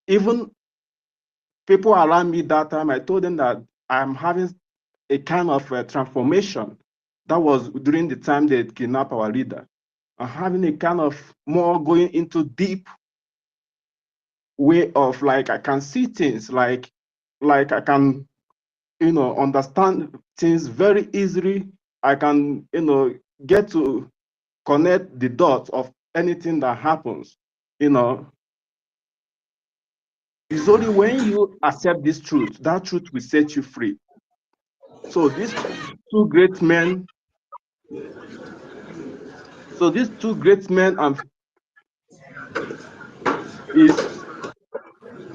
even people around me that time, I told them that I'm having a kind of a transformation. That was during the time they kidnapped our leader. I'm having a kind of more going into deep way of, like, I can see things, like I can, you know, understand things very easily. I can, you know, get to connect the dots of anything that happens, you know. It's only when you accept this truth, that truth will set you free. So these two great men, is,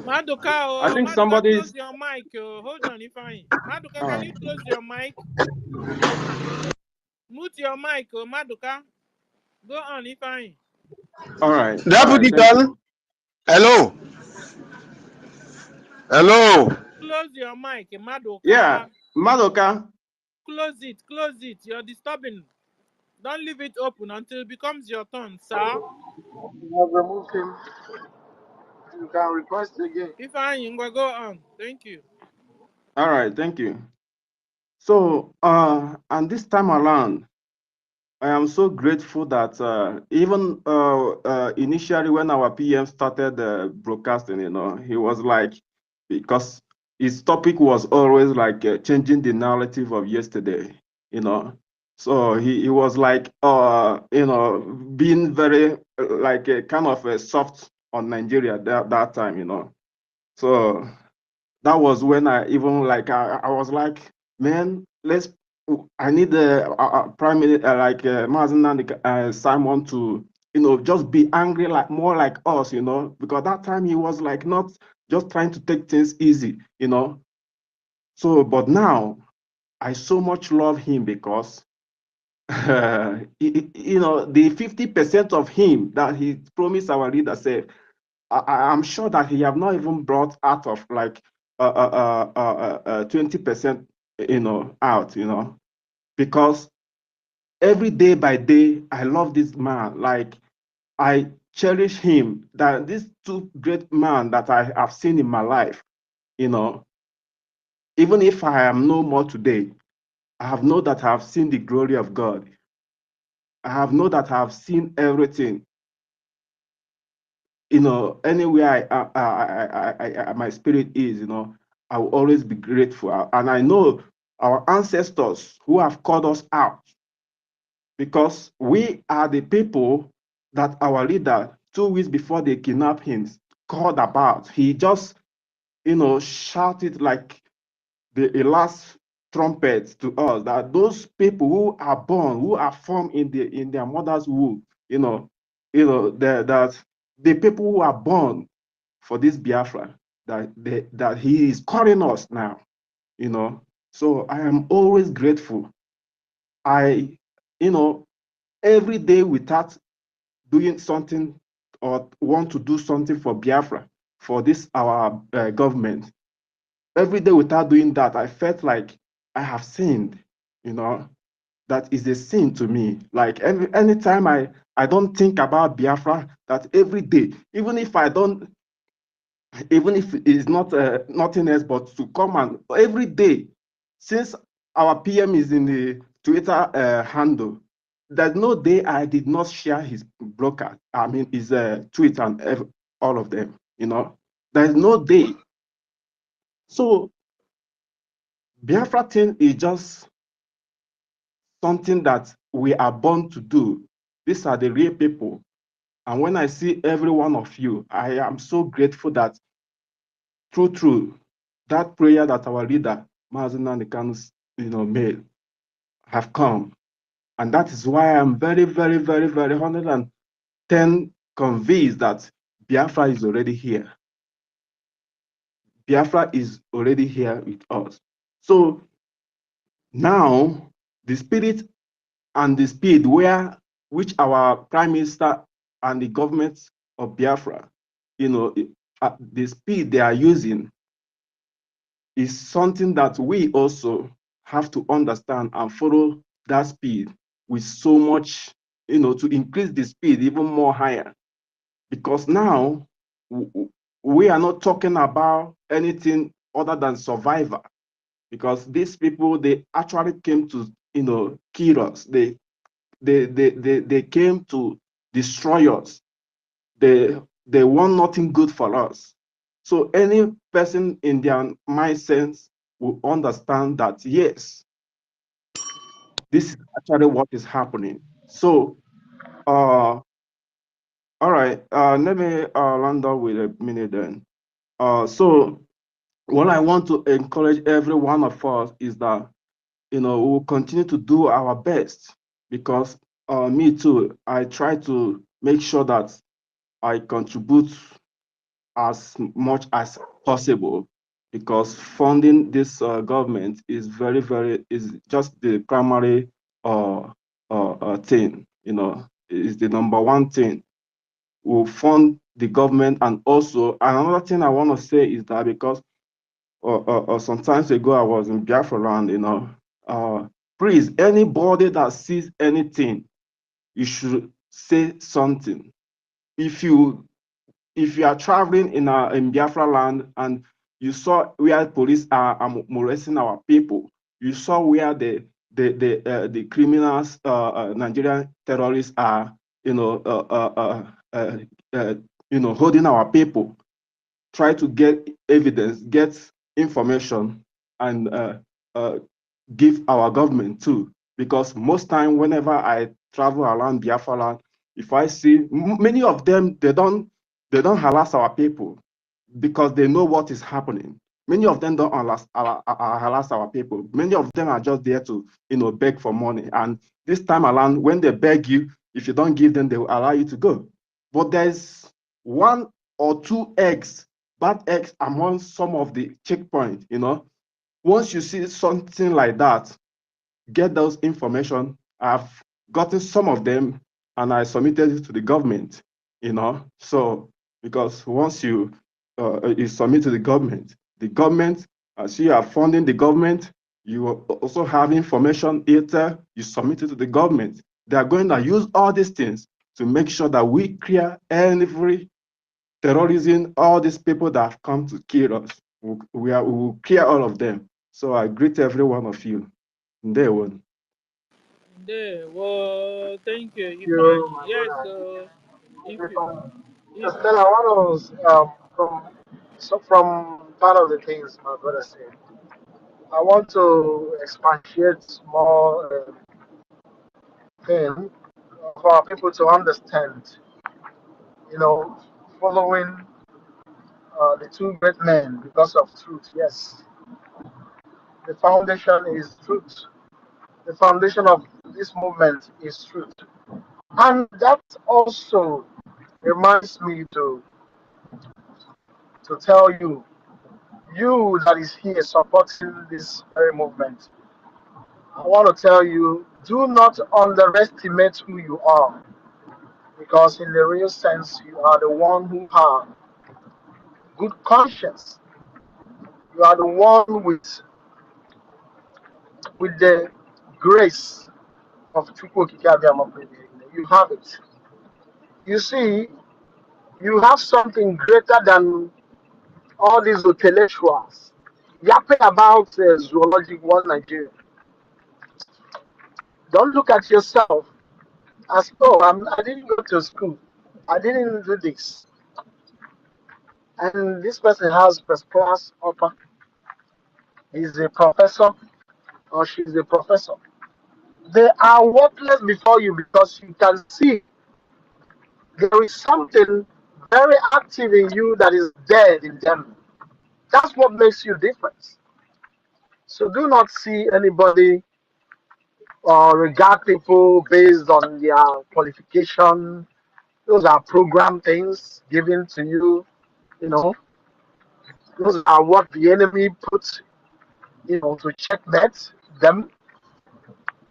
Maduka, I oh, think Maduka, somebody close is, your mic. Oh. Hold on, if I. Maduka, all can right. you close your mic? Mute your mic, oh, Maduka. Go on, if I. All right, Deputy thank Colonel, you. hello, hello. Close your mic, Yeah, Maduka. Madoka. Close it, close it. You're disturbing. Don't leave it open until it becomes your turn, sir. You have removed him. You can request again. If I, go on. Thank you. All right, thank you. So, and this time around, I am so grateful that even initially when our PM started broadcasting, you know, he was like, because his topic was always like changing the narrative of yesterday, you know. So he was like, you know, being very like a kind of a soft on Nigeria that time, you know. So that was when I even like I was like, man, I need the prime minister like Mazen Simon to, you know, just be angry like more like us, you know, because that time he was like not just trying to take things easy, you know. So but now I so much love him because you know, the 50% of him that he promised our leader said, I'm sure that he have not even brought out of like 20%, you know, out, you know, because every day by day, I love this man. Like I cherish him. That these two great men that I have seen in my life, you know, even if I am no more today, I have known that I have seen the glory of God. I have known that I have seen everything, you know, anywhere my spirit is, you know, I will always be grateful. And I know our ancestors who have called us out, because we are the people that our leader, 2 weeks before they kidnapped him, called about. He just, you know, shouted like the last trumpet to us that those people who are born, who are formed in their mother's womb, that the people who are born for this Biafra, that he is calling us now, you know. So I am always grateful. I, you know, every day without doing something or want to do something for Biafra, for this our government, every day without doing that, I felt like I have sinned. You know, that is a sin to me. Like anytime I don't think about Biafra, that every day, even if I don't, even if it's not nothing else but to come and every day, since our PM is in the Twitter handle, there's no day I did not share his broadcast. I mean, his tweet and all of them. You know, there's no day. So Biafra thing is just something that we are born to do. These are the real people. And when I see every one of you, I am so grateful that true, that prayer that our leader, Mazina Nikanus, made have come. And that is why I'm very, very, very, very 110 convinced that Biafra is already here. Biafra is already here with us. So now the spirit and the speed which our prime minister and the government of Biafra, the speed they are using is something that we also have to understand and follow that speed with so much, to increase the speed even more higher. Because now we are not talking about anything other than survival. Because these people, they actually came to, kill us. They came to destroy us. They want nothing good for us. So any person in their mind sense will understand that, yes, this is actually what is happening. So, all right, let me land up with a minute then. So what I want to encourage every one of us is that, we'll continue to do our best, because me too, I try to make sure that I contribute as much as possible, because funding this government is is just the primary thing, is the number one thing. We'll fund the government. And also another thing I want to say is that, because some times ago I was in Biafra land, please, anybody that sees anything, you should say something. If you are traveling in Biafra land and you saw where police are molesting our people, you saw where the criminals, Nigerian terrorists are, holding our people, try to get evidence, get information, and give our government too. Because most time, whenever I travel around Biafra land, if I see many of them, they don't harass our people because they know what is happening. Many of them don't harass our people. Many of them are just there to, beg for money. And this time around, when they beg you, if you don't give them, they will allow you to go. But there's one or two bad eggs among some of the checkpoints. Once you see something like that, get those information. I've gotten some of them and I submitted it to the government, So, because once you submit to the government, as you are funding the government, you also have information either you submit it to the government. They are going to use all these things to make sure that we clear every terrorism, all these people that have come to kill us. We will clear all of them. So I greet every one of you. Day one. There, well, thank you, Thank Ifan. you, my Yes, brother. if If you, if Stella, I want to from part of the things my brother said, I want to expatiate more thing for our people to understand. You know, following the two great men because of truth. Yes, the foundation is truth. The foundation of this movement is truth, and that also reminds me to tell you, you that is here supporting this very movement. I want to tell you, do not underestimate who you are, because in the real sense, you are the one who have good conscience. You You are the one with the grace of Chukwu Okike Abiyama. You have it. You see, you have something greater than all these intellectuals yapping about zoology one Nigeria. Don't look at yourself as, oh, I didn't go to school, I didn't do this, and this person has first class upper, he's a professor or she's a professor. They are worthless before you because you can see there is something very active in you that is dead in them. That's what makes you different. So do not see anybody or regard people based on their qualification. Those are program things given to you, you know. Those are what the enemy puts, to checkmate them.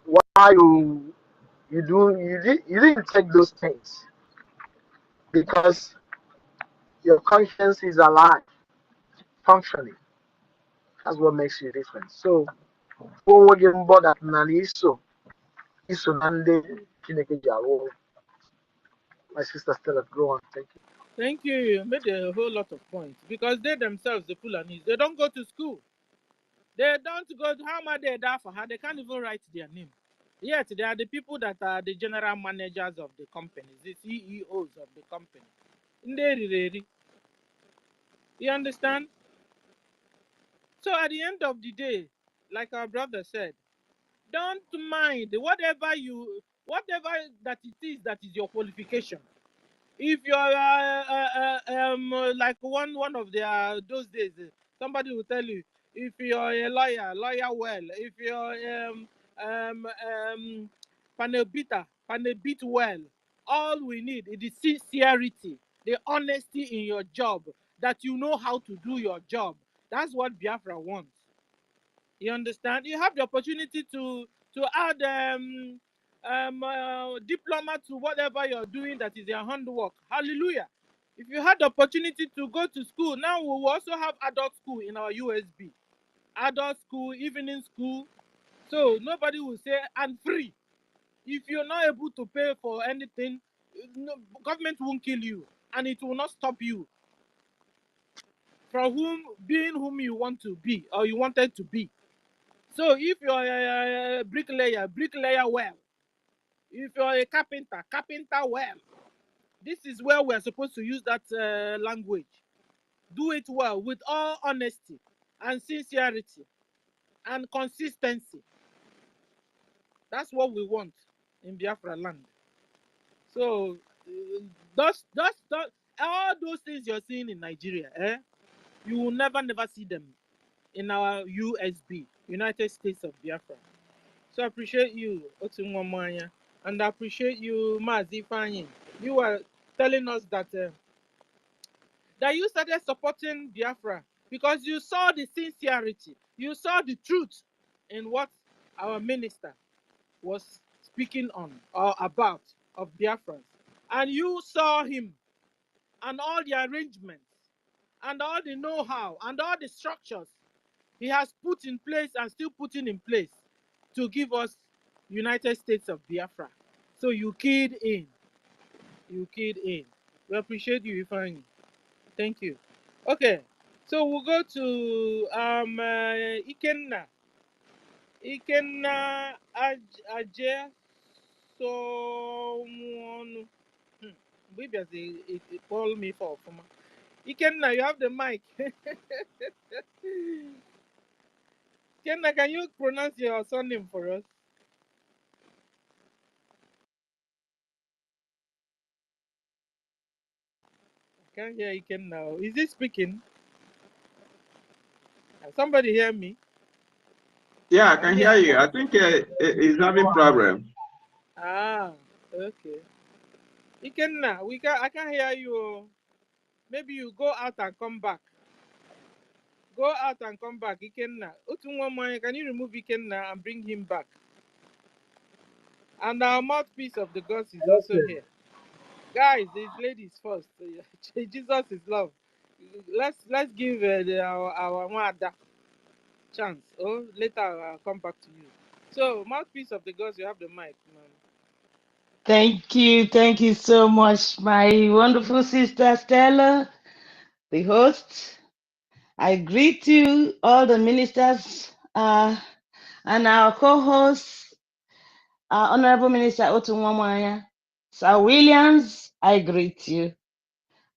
Why you didn't take those things because your conscience is alive, functioning. That's what makes you different. So, forward your body nani iso nande Chineke ji arụ ọrụ. My sister Stella, go on. Thank you. Thank you. You made a whole lot of points because they themselves, the Fulanis, they don't go to school. They don't go to how much they die for her. They can't even write their name. Yet they are the people that are the general managers of the companies, the CEOs of the company. You understand? So at the end of the day, like our brother said, don't mind whatever that that is your qualification. If you're like one of their those days, somebody will tell you if you're a lawyer well. If you're panel beat well. All we need is the sincerity, the honesty in your job, that you know how to do your job. That's what Biafra wants. You understand? You have the opportunity to add diploma to whatever you're doing that is your handwork. Hallelujah. If you had the opportunity to go to school, now we will also have adult school in our USB. Adult school, evening school. So nobody will say, and free. If you're not able to pay for anything, government won't kill you. And it will not stop you from being whom you want to be or you wanted to be. So if you're a bricklayer well. If you're a carpenter well. This is where we're supposed to use that language. Do it well with all honesty and sincerity and consistency. That's what we want in Biafra land. So all those things you're seeing in Nigeria, you will never see them in our USB, United States of Biafra. So I appreciate you, Otunwamanya, and I appreciate you, Mazi Fanyin. You were telling us that you started supporting Biafra because you saw the sincerity, you saw the truth in what our minister was speaking on or about of Biafrans. And you saw him and all the arrangements and all the know-how and all the structures he has put in place and still putting in place to give us United States of Biafra. So you keyed in. You keyed in. We appreciate you, Ifeanyi. Thank you. Okay, so we'll go to Ikenna. Ikenna Aje someone. Maybe as he call me for former. Ikenna, you have the mic. Ikenna, can you pronounce your surname for us? I can't hear Ikenna. Is he speaking? Somebody hear me? Yeah, I can hear you. I think he's having problem. Ah, okay. Ikenna, I can't hear you. Maybe you go out and come back. Go out and come back, Ikenna. Otunwamanya, can you remove Ikenna and bring him back? And our mouthpiece of the gods is also Okay. here. Guys, these ladies first. Jesus is love. let's give our Wada chance. Oh, later I'll come back to you. So, mouthpiece of the gods, you have the mic, man. Thank you so much, my wonderful sister Stella, the host. I greet you, all the ministers, and our co-hosts, Honorable Minister Otunwamaya, Sir Williams, I greet you.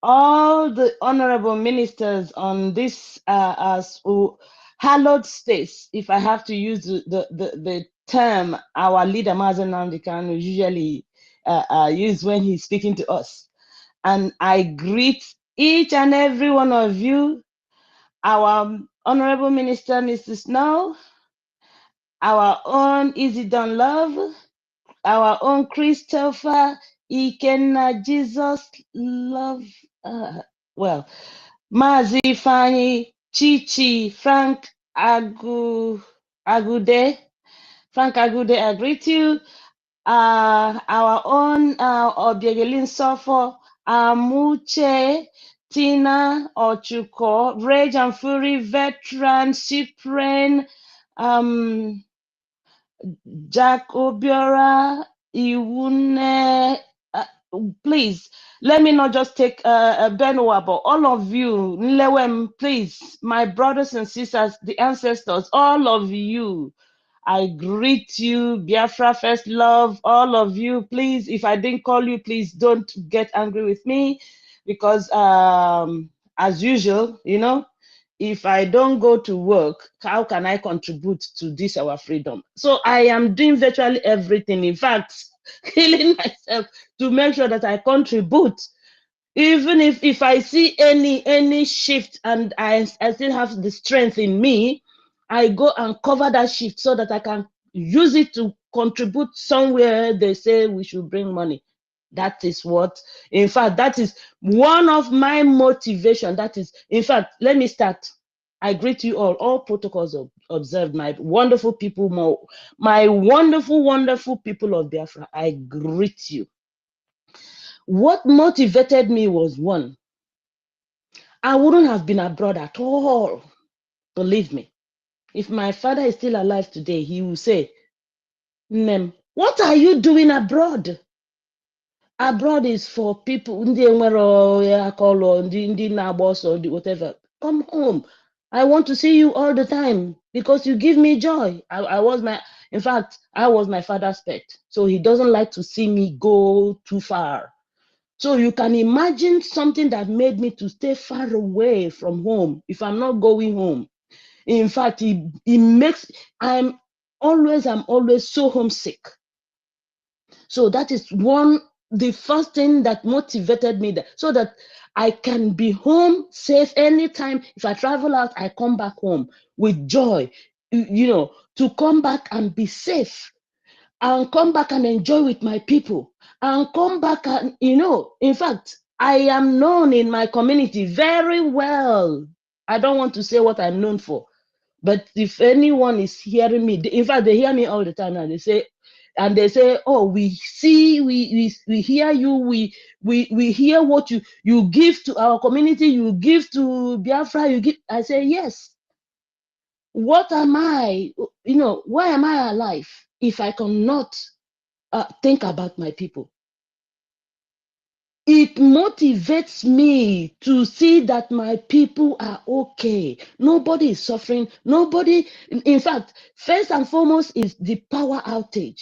All the honorable ministers on this hallowed space, if I have to use the term our leader Mazen Namdekan usually use when he's speaking to us. And I greet each and every one of you, our honorable minister, Mrs. Snow, our own Easy Done Love, our own Christopher, Ikenna, Jesus, Love, well, Mazi Fanny, Chichi, Frank Agude, Frank Agude, I greet you. Our own Obiegelin Sofo, Amuche, Tina Ochuko, Rage and Fury, Veteran, Cyprian, Jack Obiora, Iwune, please, let me not just take Benoit, but all of you, Nlewem, please, my brothers and sisters, the ancestors, all of you, I greet you, Biafra First Love, all of you, please, if I didn't call you, please don't get angry with me, because as usual, you know, if I don't go to work, how can I contribute to this, our freedom? So I am doing virtually everything. In fact, killing myself to make sure that I contribute. Even if I see any shift and I still have the strength in me, I go and cover that shift so that I can use it to contribute somewhere they say we should bring money. That is what, in fact, that is one of my motivation. That is, in fact, let me start. I greet you all protocols observed, my wonderful people, my wonderful people of Biafra. I greet you. What motivated me was one, I wouldn't have been abroad at all. Believe me. If my father is still alive today, he will say, Nem, what are you doing abroad? Abroad is for people, whatever. Come home. I want to see you all the time because you give me joy. In fact, I was my father's pet. So he doesn't like to see me go too far. So you can imagine something that made me to stay far away from home if I'm not going home. In fact, I'm always so homesick. So that is the first thing that motivated me, so that I can be home safe anytime. If I travel out, I come back home with joy, to come back and be safe, and come back and enjoy with my people, and come back and, in fact, I am known in my community very well. I don't want to say what I'm known for, but if anyone is hearing me, in fact, they hear me all the time, and they say, oh, we see, we hear you, we hear what you give to our community, you give to Biafra, you give. I say, yes. What am I, why am I alive if I cannot think about my people? It motivates me to see that my people are okay. Nobody is suffering. Nobody, in fact, first and foremost is the power outage,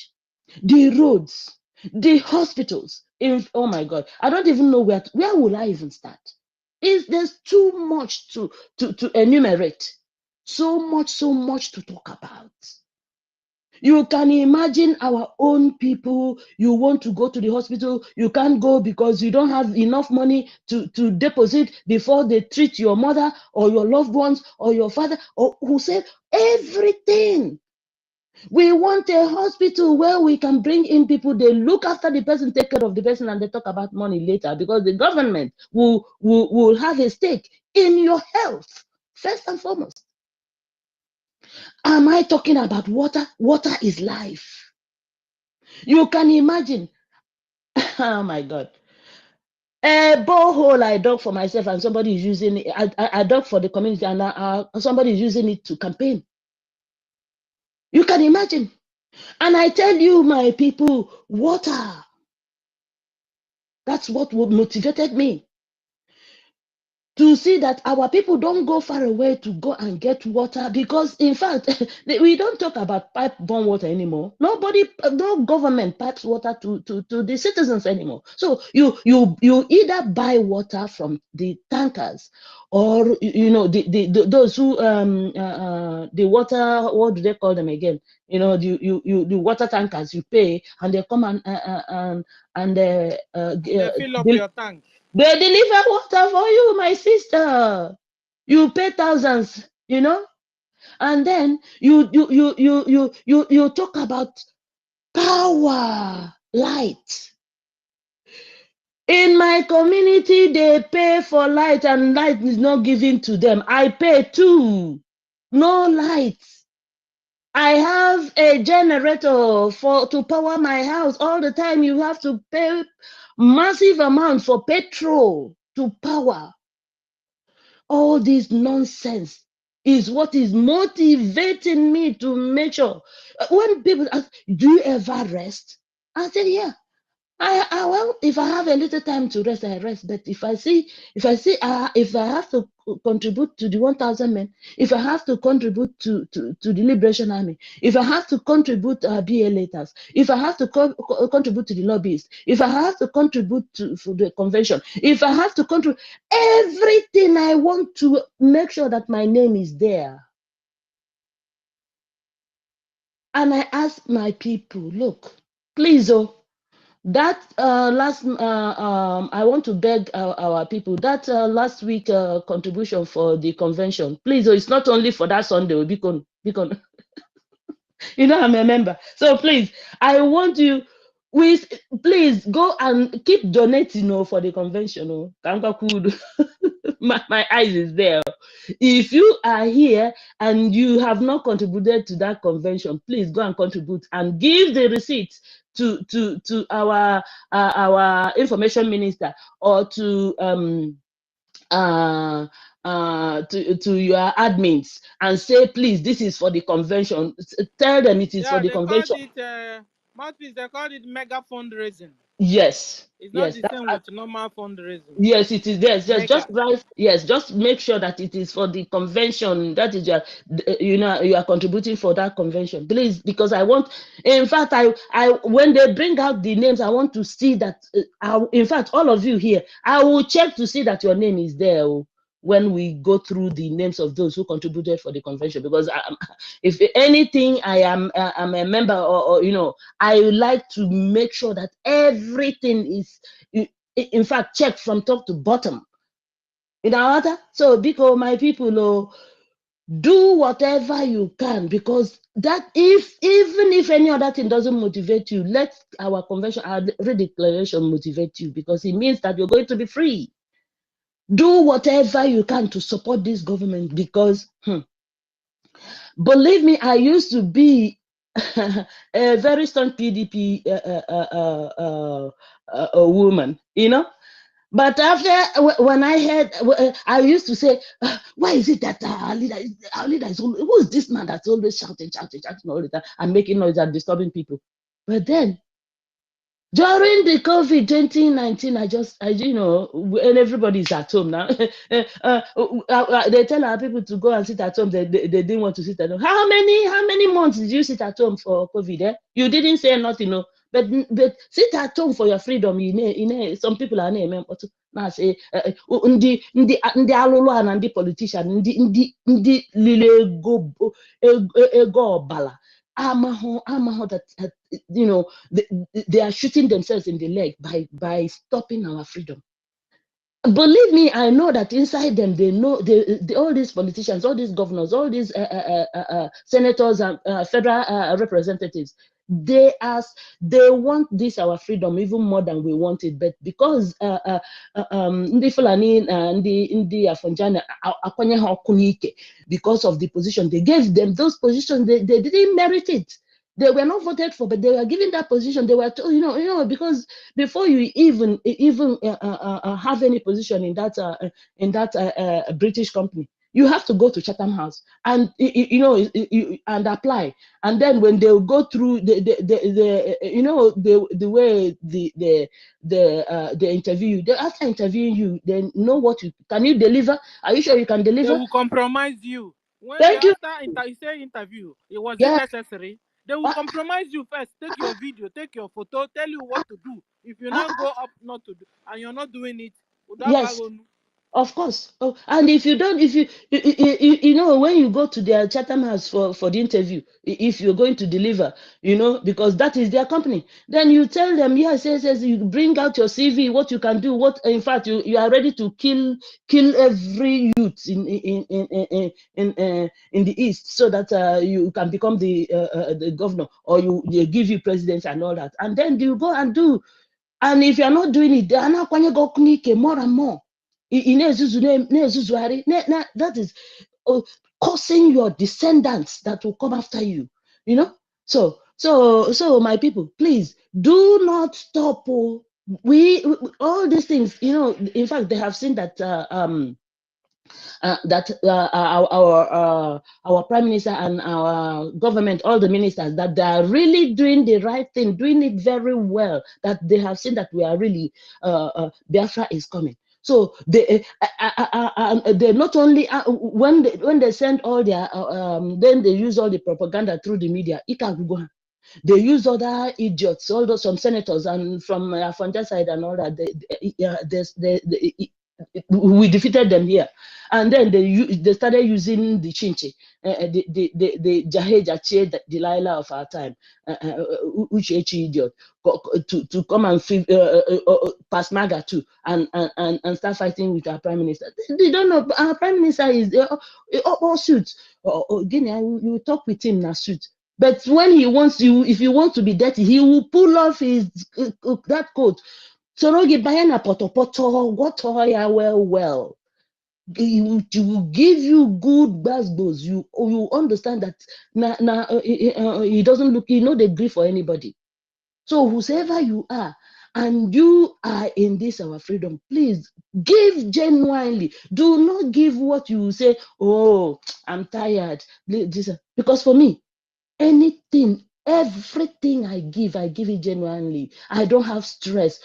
the roads, the hospitals. Oh my God, I don't even know where will I even start? There's too much to enumerate. So much to talk about. You can imagine our own people. You want to go to the hospital, you can't go because you don't have enough money to deposit before they treat your mother or your loved ones or your father, or who said everything. We want a hospital where we can bring in people, they look after the person, take care of the person, and they talk about money later, because the government will have a stake in your health, first and foremost. Am I talking about water? Water is life. You can imagine. Oh my God. A borehole I dug for myself and somebody is using it. I dug for the community and somebody is using it to campaign. You can imagine. And I tell you, my people, water. That's what motivated me to see that our people don't go far away to go and get water, because in fact we don't talk about pipe-borne water anymore. No government pipes water to the citizens anymore. So you either buy water from the tankers, or those who the water, what do they call them again? The water tankers, you pay and they come and they fill up your tank. they deliver water for you, my sister. You pay thousands, and then you talk about power, light. In my community, they pay for light, and light is not given to them. I pay too. No light. I have a generator to power my house. All the time you have to pay massive amount for petrol to power. All this nonsense is what is motivating me to make sure. When people ask, do you ever rest? I say, yeah. Well, if I have a little time to rest, I rest. But if I have to contribute to the 1,000 men, if I have to contribute to the Liberation Army, if I have to contribute BA letters, if I have to contribute to the lobbyists, if I have to contribute for the convention, if I have to contribute everything, I want to make sure that my name is there. And I ask my people, look, please, that last I want to beg our people, that last week contribution for the convention, please, it's not only for that Sunday, because I'm a member, so please, I want you, please go and keep donating for the convention. My eyes is there. If you are here and you have not contributed to that convention, please go and contribute and give the receipt to our information minister, or to your admins, and say, please, this is for the convention. Tell them it is for the convention. They called it mega fundraising. Yes. It's not the same with normal fundraising. Yes, it is. Yes, just write. Yes, just make sure that it is for the convention. That is you are contributing for that convention, please, because I want. In fact, I when they bring out the names, I want to see that. In fact, all of you here, I will check to see that your name is there when we go through the names of those who contributed for the convention. Because if anything, I'm a member, or I would like to make sure that everything is. In fact, check from top to bottom. So because my people, do whatever you can, because that even if any other thing doesn't motivate you, let our convention, our redeclaration motivate you, because it means that you're going to be free. Do whatever you can to support this government, because believe me, I used to be a very strong PDP a woman, But after, when I heard, I used to say, why is it that our leader is always, who is this man that's always shouting all the time and making noise and disturbing people? But then, during the COVID 2019, when everybody's at home now, they tell our people to go and sit at home. They didn't want to sit at home. How many months did you sit at home for COVID? Eh? You didn't say nothing, But sit at home for your freedom. Some people are na say ndị alụlụ a na ndị politician ndị lile ego ọbala amahụ that they are shooting themselves in the leg by stopping our freedom. Believe me, I know that inside them, they know all these politicians, all these governors, all these senators and federal representatives, they want this our freedom even more than we want it. But because ndị Fulani ndị Afonjana akwanye ha ọkụ n'ike because of the position they gave them, those positions they didn't merit it. They were not voted for, but they were given that position. They were told, because before you even have any position in that British company, you have to go to Chatham House and and apply. And then when they go through the way they interview you, after interviewing you, they know what you can deliver. Are you sure you can deliver? They will compromise you. When Thank you. say interview, was it Yeah. necessary? They will compromise you first. Take your video, take your photo, tell you what to do. If you now go up not to do, and you're not doing it, Yes. Of course. Oh, and if you don't, if you when you go to their Chatham House for the interview, if you're going to deliver, because that is their company, then you tell them, yes, you bring out your CV, what you can do, what in fact you are ready to kill every youth in the East, so that you can become the governor, or they give you presidents and all that, and then you go and do. And if you're not doing it, they are now more and more. That is causing your descendants that will come after you. So my people, please do not stop. We all these things. In fact, they have seen that our prime minister and our government, all the ministers, that they are really doing the right thing, doing it very well. That they have seen that we are really Biafra is coming. So they not only when they send all their then they use all the propaganda through the media. They use other idiots, some senators and from Fonja side and all that. We defeated them here, and then they started using the chinchi, the Jahe Delilah of our time, Uchechi idiot, to come and pass MAGA too, and start fighting with our prime minister. They don't know our prime minister is all suits. Guinea, you talk with him now suit. But when he wants you, if you want to be dirty, he will pull off his that coat. Sorogi bayana potopoto, water ya well. He will give you good basketballs. You understand that he doesn't look, they grieve for anybody. So whoever you are, and you are in this our freedom, please give genuinely. Do not give what you say, oh, I'm tired. Because for me, anything, everything I give it genuinely. I don't have stress.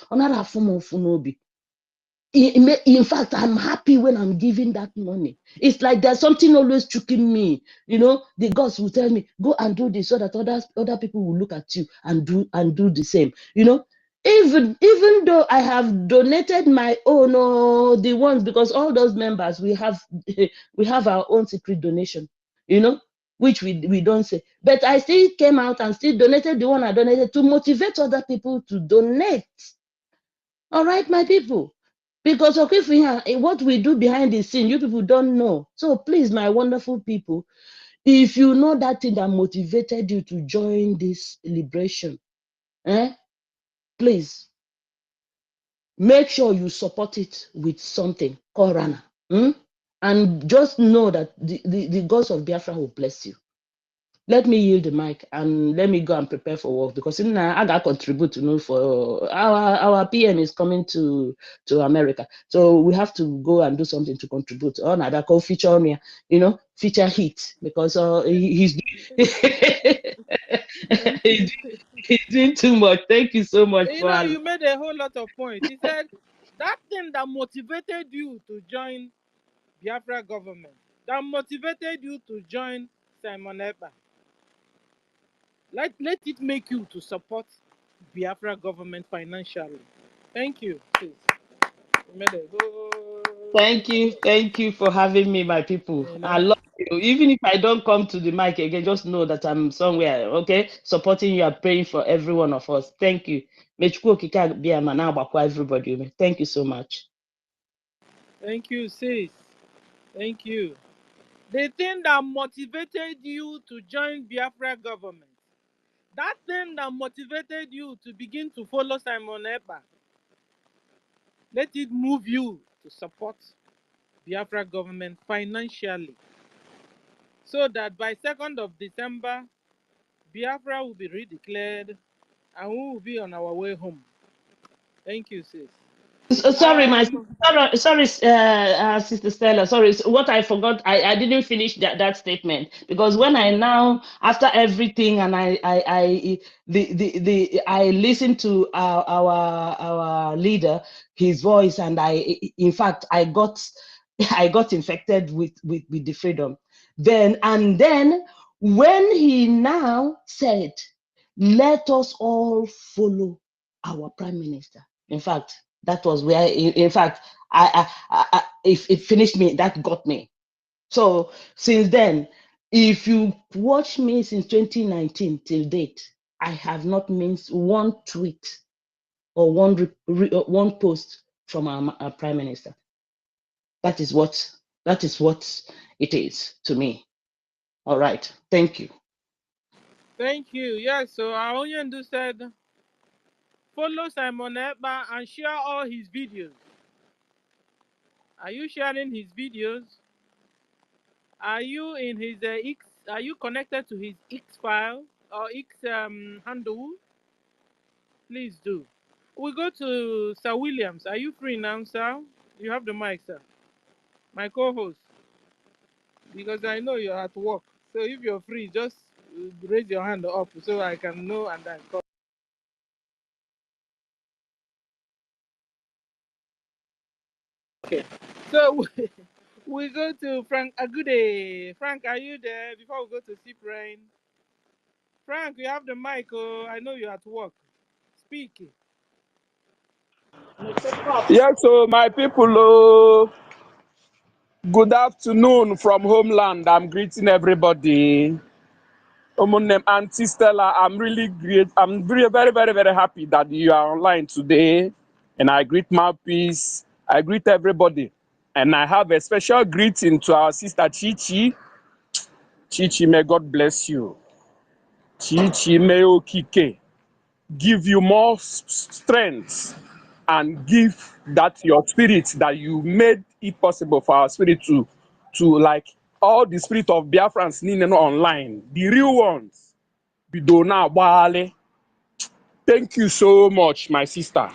In fact, I'm happy when I'm giving that money. It's like there's something always choking me. The gods will tell me, go and do this, so that other people will look at you and do the same. Even though I have donated my own, the ones, because all those members, we have our own secret donation, which we don't say. But I still came out and still donated the one I donated to motivate other people to donate. All right, my people. Because what we do behind the scene, you people don't know. So please, my wonderful people, if you know that thing that motivated you to join this liberation, please make sure you support it with something called Rana. And just know that the gods of Biafra will bless you. Let me yield the mic and let me go and prepare for work, because I got to contribute for our PM is coming to America, so we have to go and do something to contribute. On that call feature on here, feature hit, because he's he's doing too much. Thank you so much for. You made a whole lot of points. He said that thing that motivated you to join Biafra government, that motivated you to join Simon Ekpa, let it make you to support Biafra government financially. Thank you. Please. Thank you for having me, my people. I love you. Even if I don't come to the mic again, just know that I'm somewhere, okay, supporting you and praying for every one of us. Thank you. Everybody. Thank you so much. Thank you, sis. Thank you. The thing that motivated you to join Biafra government, that thing that motivated you to begin to follow Simon Ekpa, let it move you to support Biafra government financially, so that by 2nd of December, Biafra will be redeclared and we will be on our way home. Thank you, sis. Sorry, Sister Stella. Sorry, what I forgot, I didn't finish that statement, because when I now, after everything, and I listened to our leader, his voice, and in fact, I got infected with the freedom. Then when he now said, "Let us all follow our prime minister," in fact, that was where, in fact, it finished me. That got me. So since then, if you watch me since 2019 till date, I have not missed one tweet or one post from our prime minister. That is what it is to me. All right. Thank you. Thank you. Yes, so Aonyendu said, follow Simon Ekpa and share all his videos. Are you sharing his videos? Are you in his X? Are you connected to his X file or X handle? Please do. We go to Sir Williams. Are you free now, sir? You have the mic, sir. My co-host. Because I know you're at work. So if you're free, just raise your hand up so I can know and then call. Okay. So we go to Frank Agude. Frank, are you there? Before we go to Sip Rain. Frank, you have the mic. Oh, I know you're at work. Speak. Yes, so my people, oh, good afternoon from homeland. I'm greeting everybody. Omonem Auntie Stella, I'm really great. I'm very, very, very, very happy that you are online today. And I greet Mouthpiece. I greet everybody. And I have a special greeting to our sister Chichi. Chichi, may God bless you. Chichi, may Okike give you more strength and give that your spirit that you made it possible for our spirit to like all the spirit of Biafrans online, the real ones. Bidona Wale. Thank you so much, my sister.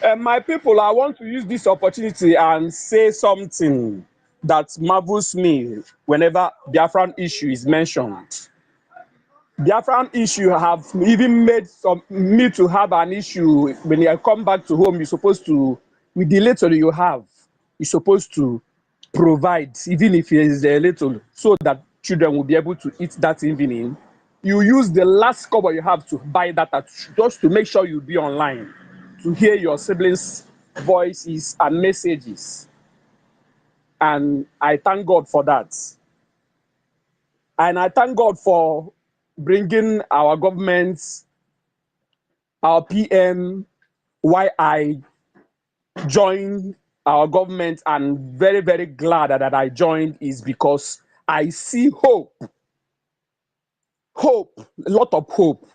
And my people, I want to use this opportunity and say something that marvels me whenever Biafran issue is mentioned. Biafran issue have even made me to have an issue when you come back to home. You're supposed to, with the little you have, you're supposed to provide, even if it is a little, so that children will be able to eat that evening. You use the last cover you have to buy that just to make sure you'll be online, to hear your siblings' voices and messages. And I thank God for that. And I thank God for bringing our government, our PM, why I joined our government, and very, very glad that I joined is because I see hope, a lot of hope,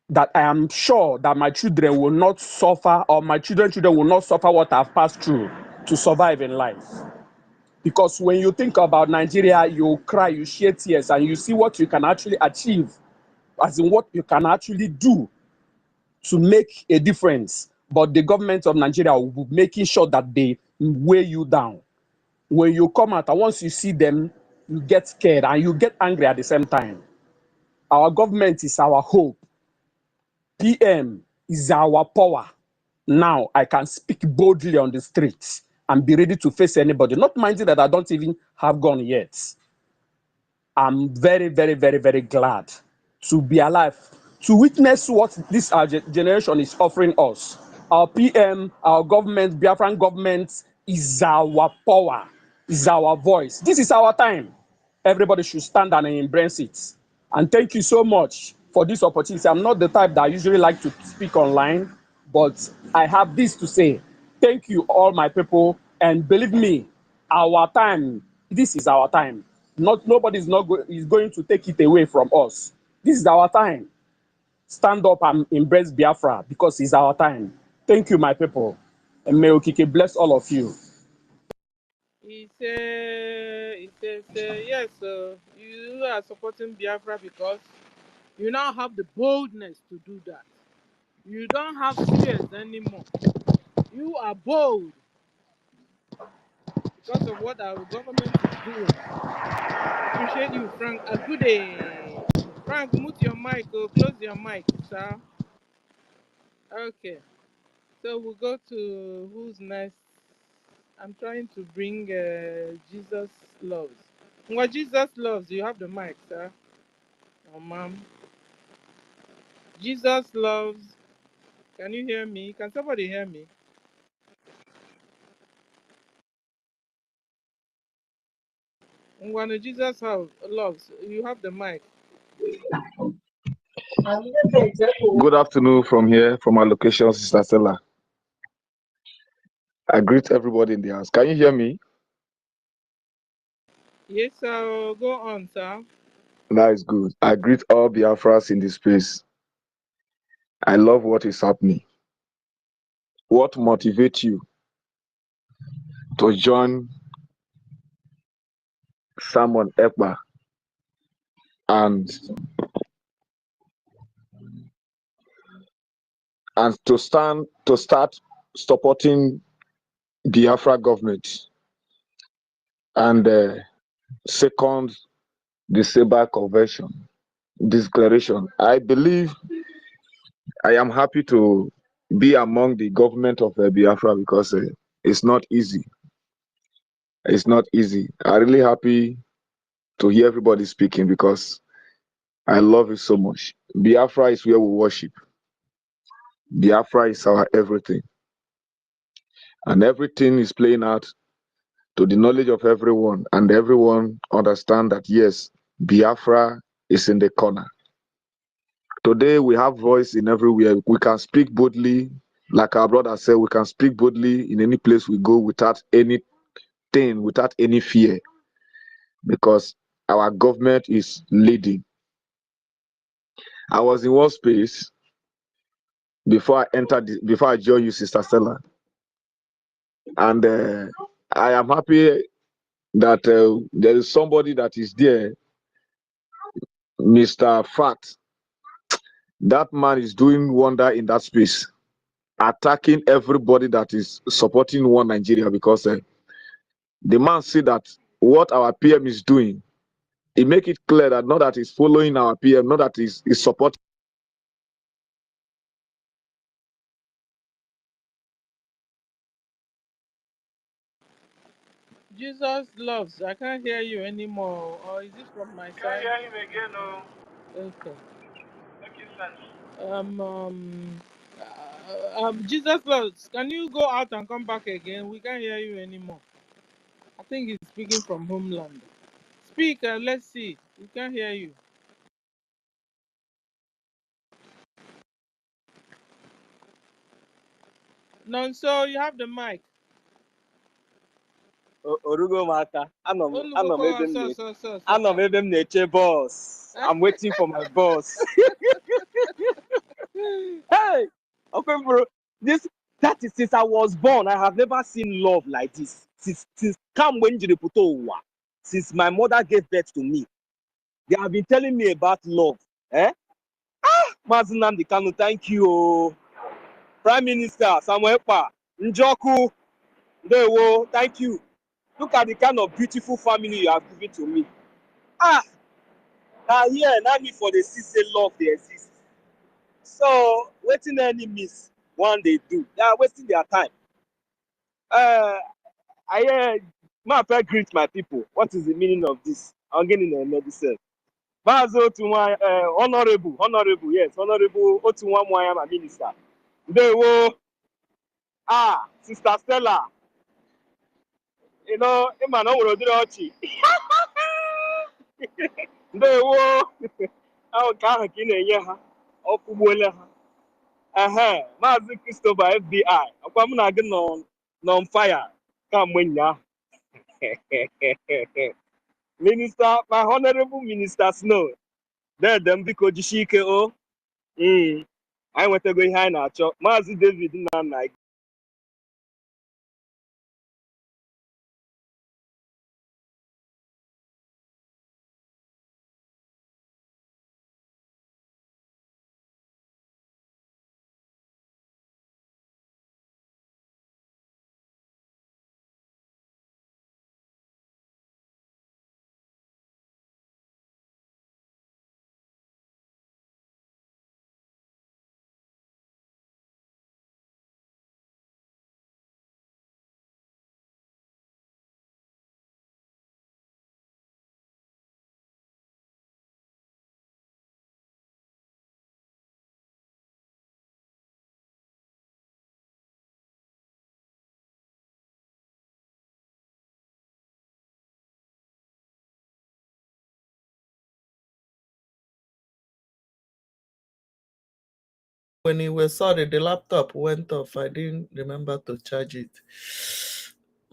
that I am sure that my children will not suffer, or my children will not suffer what I've passed through to survive in life. Because when you think about Nigeria, you cry, you shed tears, and you see what you can actually achieve, as in what you can actually do to make a difference. But the government of Nigeria will be making sure that they weigh you down. When you come out, and once you see them, you get scared and you get angry at the same time. Our government is our hope. PM is our power. Now I can speak boldly on the streets and be ready to face anybody, not minding that I don't even have gun yet. I'm very, very, very, very glad to be alive, to witness what this generation is offering us. Our PM, our government, Biafran government is our power, is our voice. This is our time. Everybody should stand and embrace it. And thank you so much for this opportunity. I'm not the type that I usually like to speak online, but I have this to say. Thank you, all my people. And believe me, our time, this is our time. Nobody is going to take it away from us. This is our time. Stand up and embrace Biafra, because it's our time. Thank you, my people. And may Okike bless all of you. He says, yes, you are supporting Biafra because You now have the boldness to do that. You don't have fears anymore. You are bold because of what our government is doing. Appreciate you, Frank. A good day. Frank, mute your mic or close your mic, sir. Okay. So we'll go to who's next. I'm trying to bring Jesus Loves. Well, Jesus Loves, you have the mic, sir. Oh, ma'am. Jesus Loves. Can you hear me? Can somebody hear me? When Jesus Loves, you have the mic. Good afternoon from here, from our location, Sister Stella. I greet everybody in the house. Can you hear me? Yes, sir. Go on, sir. That is good. I greet all Biafrans in this space. I love what is happening. What motivates you to join Simon Ekpa and to start supporting Biafra government and second the Seba Convention declaration? I believe I am happy to be among the government of Biafra because it's not easy. It's not easy. I'm really happy to hear everybody speaking because I love it so much. Biafra is where we worship. Biafra is our everything. And everything is playing out to the knowledge of everyone. And everyone understand that, yes, Biafra is in the corner. Today, we have voice in everywhere. We can speak boldly. Like our brother said, we can speak boldly in any place we go without anything, without any fear. Because our government is leading. I was in one space before I joined you, Sister Stella, and I am happy that there is somebody that is there, Mr. Fat. That man is doing wonder in that space, attacking everybody that is supporting one Nigeria because the man see that what our PM is doing. He make it clear that not that he's following our PM, not that he's supporting. Jesus Loves. I can't hear you anymore. Or is it from my Can't side? hear him again, no. Okay. Making sense. Jesus Loves. Can you go out and come back again? We can't hear you anymore. I think he's speaking from homeland. Speak. Let's see. We can't hear you. Nonso, you have the mic. Orugo Mata. So. Anọ m ebe m na-eche boss. I'm waiting for my boss. Hey! Okay, bro. That is since I was born. I have never seen love like this. Since come when you put over. Since my mother gave birth to me. They have been telling me about love. Eh? Mazi Nnamdi Kanu, thank you. Prime Minister Samuel Ekpa, Njoku, Ndewo, thank you. Look at the kind of beautiful family you have given to me. Now here, now me for the say love they exist. So waiting enemies one they do. They are wasting their time. I greet my people. What is the meaning of this? I'm getting another self. Bazo to my honorable, yes, honorable Otunwa Mwayama minister. Ndewo, Sister Stella. You know, Emma no Rodrochi. Ndewo, ahụ ka ahụ ka ị na-enye ha ọkụgbuole ha. Maazị Christopher FBI ọkwa mụ na gị nọ fire kamgbe ụnyaahụ. Minister, my honorable Minister Snow, dede m biko jisie ike o. Anyị nwetago ihe anyị na-achọ. Maazị David Nnanna when you were sorry, the laptop went off. I didn't remember to charge it.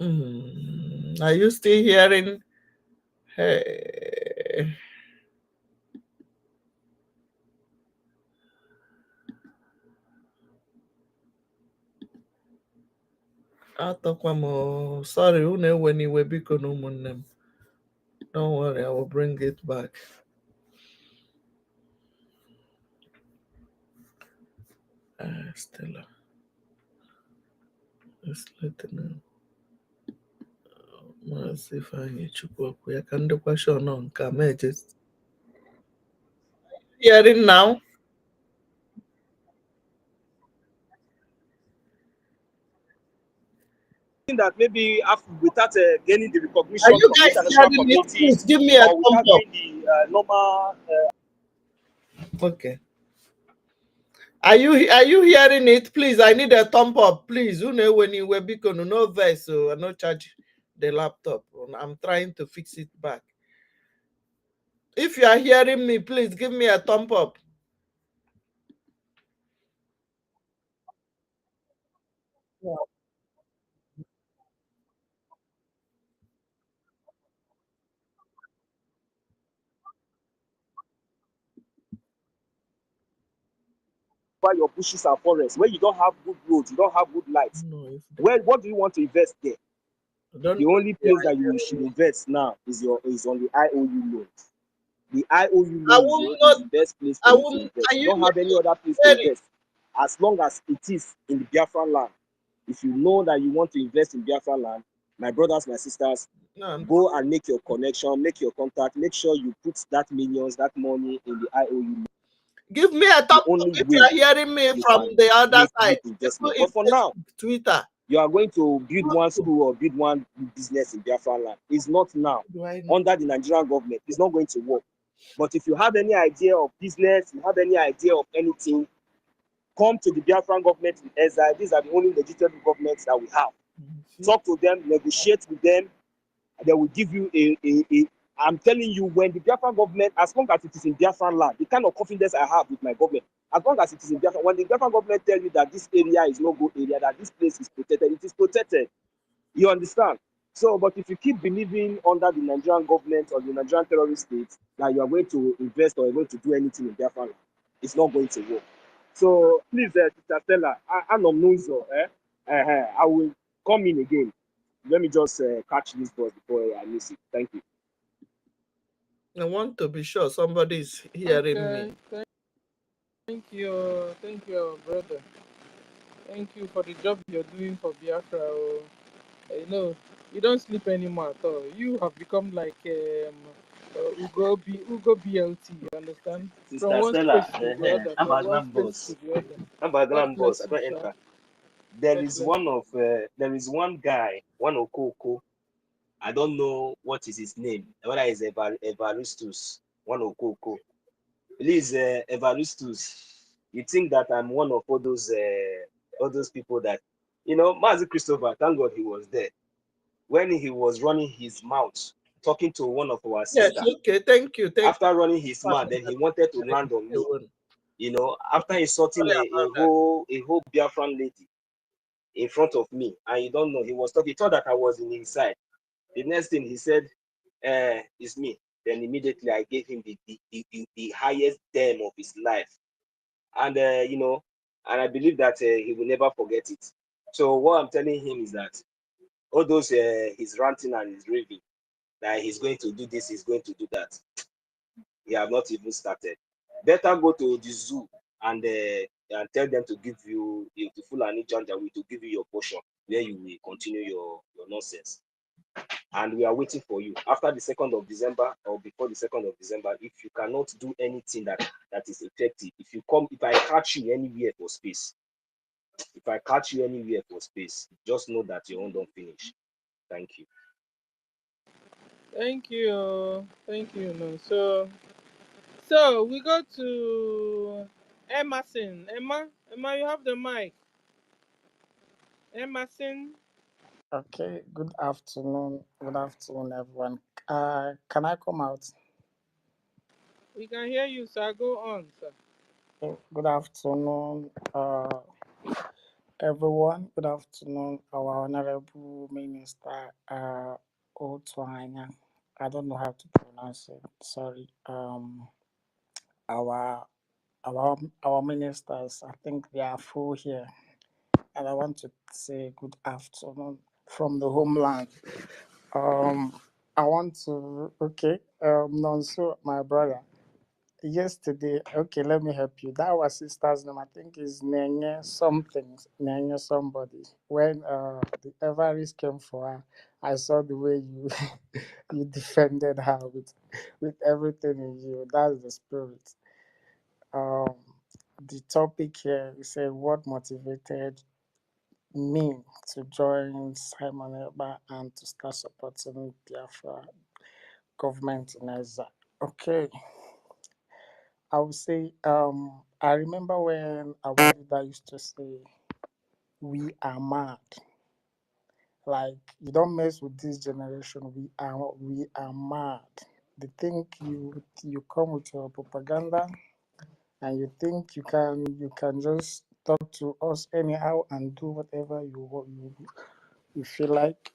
Are you still hearing? Hey. Sorry, when you were big on them. Don't worry, I will bring it back. Stella. Let's let them know. See if I need to go. I can do question on just hearing now. That maybe after, without gaining the Are recognition you from the guys international hearing me? community, Please give me a or thumbs without up. doing the normal. Okay. Are you hearing it? Please, I need a thumb up. Please, when you were big on no verse, so I no charge the laptop. I'm trying to fix it back. If you are hearing me, please give me a thumb up. Yeah. By your bushes and forests, where you don't have good roads, you don't have good lights. What do you want to invest there? The only place that you should invest now is on the IOU loans. The IOU loans is the best place for you to invest. You don't have any other place to invest. As long as it is in the Biafra land. If you know that you want to invest in Biafra land, my brothers, my sisters, go and make your connection, make your contact, make sure you put that millions, that money in the IOU. Give me a thumbs up if you are hearing me from the other side. But for now, Twitter, you are going to build one school or build one business in Biafra land. It's not now. Under the Nigerian government, it's not going to work. But if you have any idea of business, you have any idea of anything, come to the Biafran government in exile. These are the only legitimate governments that we have. Talk to them, negotiate with them, and they will give you I'm telling you, when the Biafran government, as long as it is in Biafran land, the kind of confidence I have with my government, as long as it is in Biafran, when the Biafran government tell you that this area is no good area, that this place is protected, it is protected. You understand? So, but if you keep believing under the Nigerian government or the Nigerian terrorist state that you are going to invest or you're going to do anything in Biafran land, it's not going to work. So please, Sister Stella, I will come in again. Let me just catch this bus before I miss it. Thank you. I want to be sure somebody is hearing me. Thank you, brother. Thank you for the job you're doing for Biafra. You know, you don't sleep anymore at all. You have become like Ugo BLT. You understand? Sister From one Stella, space to the other. I'm From a one grand space boss. to the other. I'm a grand boss. I You, don't sir. enter. There is one guy, one Okoko. I don't know what is his name. Whether it's Evaristus, one Okoko. Please, Evaristus, you think that I'm one of all those people that, Mazi Christopher, thank God he was there. When he was running his mouth, talking to one of our sisters. Yes, okay, thank you. After running his mouth, then he wanted to land on me. After insulting a whole Biafran lady in front of me, and you don't know, he was talking, he thought that I was in his side. The next thing he said, it's me. Then immediately I gave him the highest damn of his life. And, and I believe that he will never forget it. So what I'm telling him is that all those, he's ranting and he's raving, that he's going to do this, he's going to do that. He have not even started. Better go to the zoo and tell them to give you the full and Janjaweed to give you your portion, where you will continue your nonsense. And we are waiting for you after the 2nd of December or before the 2nd of December. If you cannot do anything that is effective, if I catch you anywhere for space, just know that your own don't finish. Thank you. Thank you. Thank you. No. So we go to Emerson. Emma, you have the mic. Emerson. Okay, good afternoon. Good afternoon, everyone. Can I come out? We can hear you, sir. Go on, sir. Good afternoon, everyone. Good afternoon, our Honorable Minister, Otwanya. I don't know how to pronounce it. Sorry. Our our ministers, I think they are full here, and I want to say good afternoon from the homeland. I want to Nonso, my brother. Yesterday, okay, let me help you. That was sister's name. I think is Nenye something, Nenye somebody. When the Everest came for her, I saw the way you you defended her with everything in you. That's the spirit. Um, the topic here is say what motivated me to join Simon Eba and to start supporting Biafra government in Nigeria. Okay, I would say, I remember when our leader used to say, "We are mad. Like you don't mess with this generation. We are mad. They think you come with your propaganda, and you think you can just talk to us anyhow and do whatever you feel like.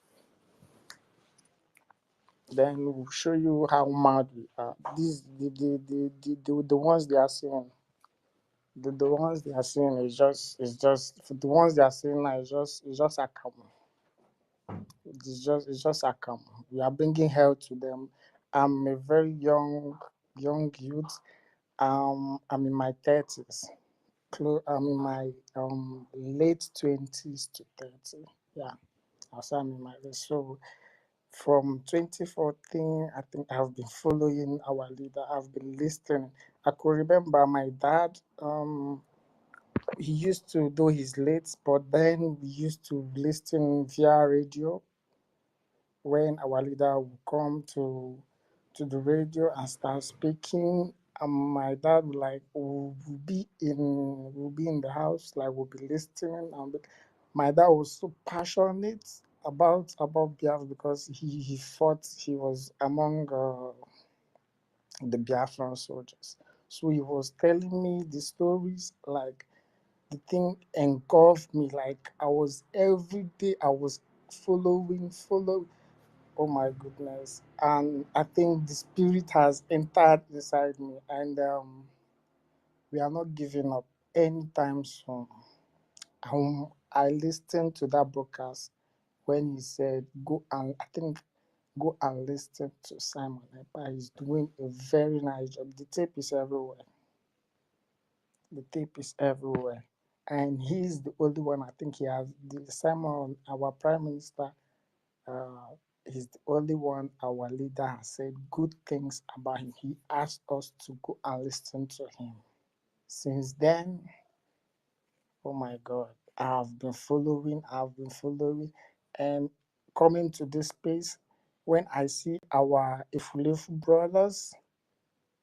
Then we'll show you how mad we are. These the ones they are saying." The ones they are seeing is just for the ones they are seeing now is just a come. It's just a come. We are bringing hell to them. I'm a very young youth. I'm in my 30s. I'm in my late 20s to 30. Yeah, I'll say I'm in my so from 2014, I think I've been following our leader. I've been listening. I could remember my dad. He used to do his late, but then we used to listen via radio when our leader would come to the radio and start speaking. And my dad would like will be in the house, like we'll be listening. My dad was so passionate about Biafra because he fought. He was among the Biafran soldiers, so he was telling me the stories like the thing engulfed me. Like I was every day I was following. Oh my goodness. And I think the spirit has entered inside me, and we are not giving up anytime soon. I listened to that broadcast when he said go and listen to Simon Epa. He's doing a very nice job. The tape is everywhere. The tape is everywhere. And he's the only one. I think he has the Simon, our prime minister. He's the only one our leader has said good things about him. He asked us to go and listen to him. Since then, oh my God, I've been following, and coming to this space, when I see our Ifulefu brothers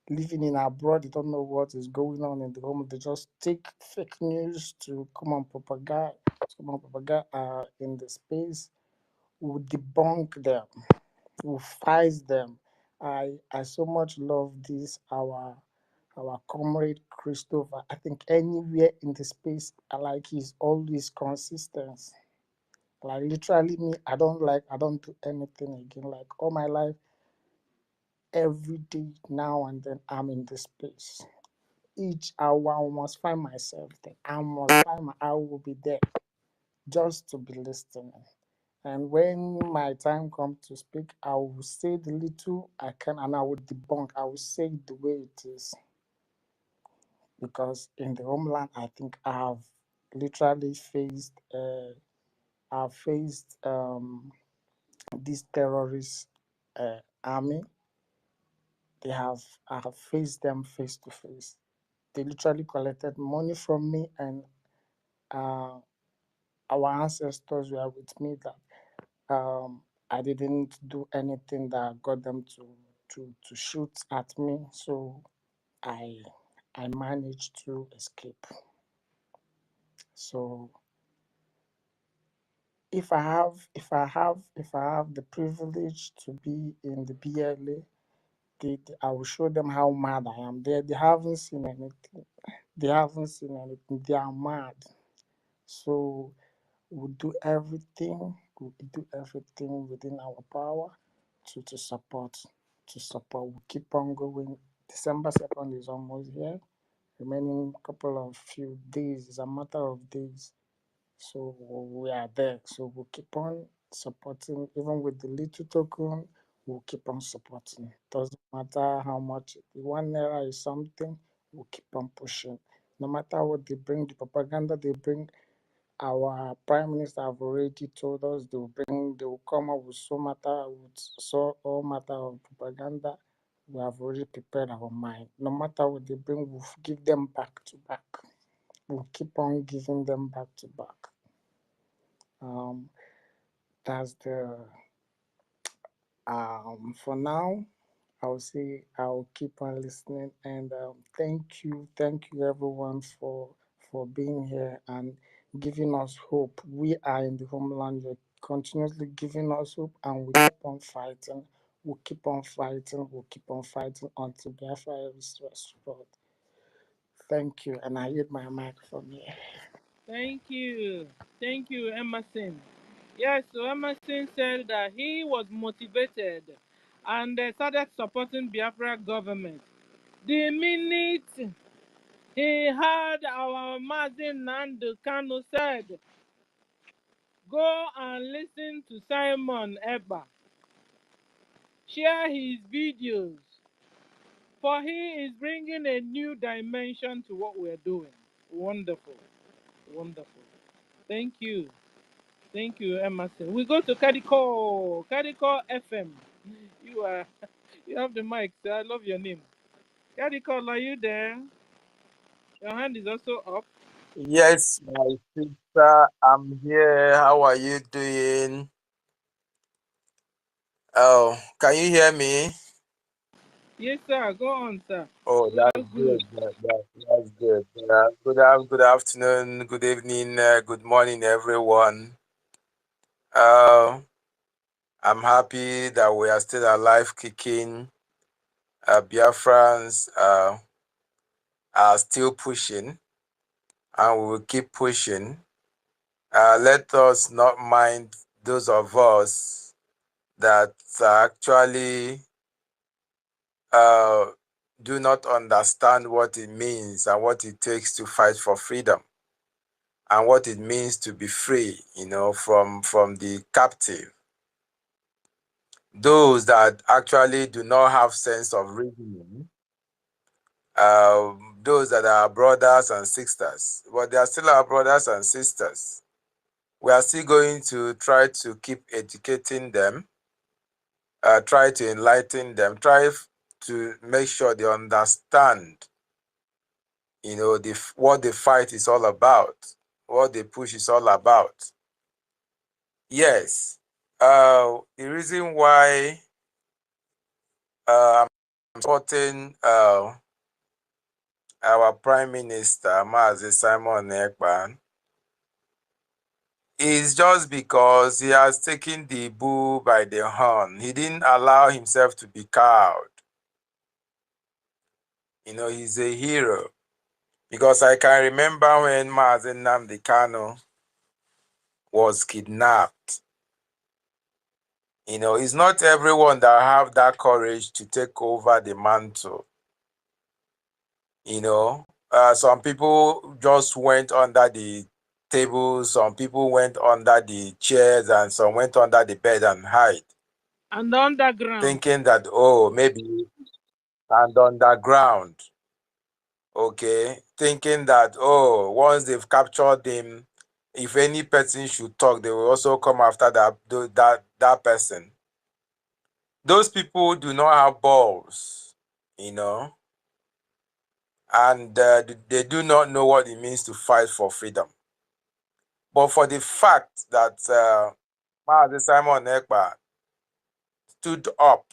living in abroad, they don't know what is going on in the home. They just take fake news to come and propagate in the space. We debunk them. We fight them. I so much love this our comrade Christopher. I think anywhere in the space, I like he's always consistent. Like literally me, I don't do anything again. Like all my life, every day now and then I'm in this space. Each hour I must find myself there. I will be there just to be listening. And when my time comes to speak, I will say the little I can and I will debunk. I will say it the way it is. Because in the homeland, I think I have literally faced this terrorist army. I have faced them face to face. They literally collected money from me, and uh, our ancestors were with me that I didn't do anything that got them to shoot at me. So I I managed to escape. So if I have the privilege to be in the BLA, I will show them how mad I am. They haven't seen anything. They haven't seen anything. They are mad. So we'll do everything. We'll do everything within our power to support. To support. We'll keep on going. December 2nd is almost here. Remaining couple of few days. It's a matter of days. So we are there. So we'll keep on supporting, even with the little token. We'll keep on supporting. Doesn't matter how much. The 1 naira is something. We'll keep on pushing. No matter what they bring, the propaganda they bring. Our prime minister have already told us they will come up with all matter of propaganda. We have already prepared our mind. No matter what they bring, we'll give them back to back. We'll keep on giving them back to back. That's the for now. I'll say I'll keep on listening, and thank you everyone for being here and giving us hope. We are in the homeland. You're continuously giving us hope, and we keep on fighting. We'll keep on fighting. We'll keep on fighting until Biafra is restored. Thank you, and I hit my microphone here. Thank you, Emerson. Yes, so Emerson said that he was motivated and started supporting Biafra government the minute he heard our Mazin Nandu Kanu said, go and listen to Simon Eba, share his videos, for he is bringing a new dimension to what we're doing. Wonderful, wonderful. Thank you, Emerson. We go to Kadiko FM. You have the mic, sir. I love your name. Kadiko, are you there? Your hand is also up. Yes, my sister, I'm here. How are you doing? Oh, can you hear me? Yes, sir. Go on, sir. Oh, that's good. That's good. Good afternoon, good evening, good morning, everyone. I'm happy that we are still alive, kicking. Biafrans are still pushing, and we will keep pushing. Let us not mind those of us that actually do not understand what it means and what it takes to fight for freedom and what it means to be free, from the captive. Those that actually do not have sense of reasoning, those that are brothers and sisters, but they are still our brothers and sisters. We are still going to try to keep educating them, try to enlighten them, try to make sure they understand, what the fight is all about, what the push is all about. Yes, the reason why I'm supporting our Prime Minister, Mazi Simon Ekpan, is just because he has taken the bull by the horn. He didn't allow himself to be cowed. He's a hero. Because I can remember when Mazi Nnamdi Kanu was kidnapped. It's not everyone that have that courage to take over the mantle. Some people just went under the tables, some people went under the chairs, and some went under the bed and hide. And underground. Thinking that, maybe, and underground. Okay. Thinking that, once they've captured him, if any person should talk, they will also come after that person. Those people do not have balls, and they do not know what it means to fight for freedom. But for the fact that Mazi Simon Ekpa stood up,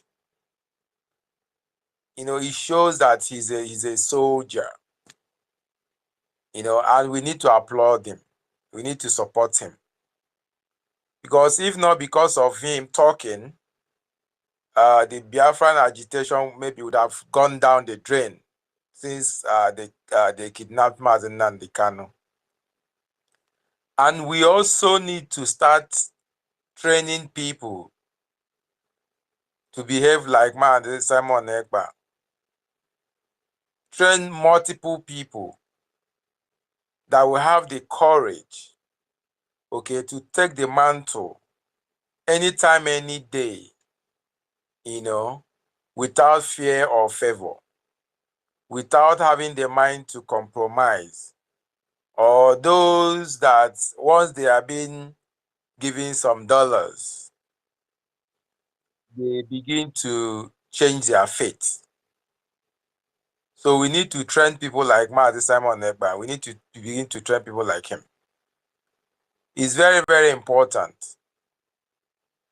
it shows that he's a soldier, and we need to applaud him. We need to support him. Because if not because of him talking, the Biafran agitation maybe would have gone down the drain since they kidnapped Mazen Nnamdi Kanu. And we also need to start training people to behave like Simon Ekpa. Train multiple people that will have the courage, okay, to take the mantle anytime, any day, you know, without fear or favor, without having the mind to compromise, or those that once they are being given some dollars, they begin to change their fate. So we need to train people like Mazi Simon Ekpa. We need to begin to train people like him. It's very, very important.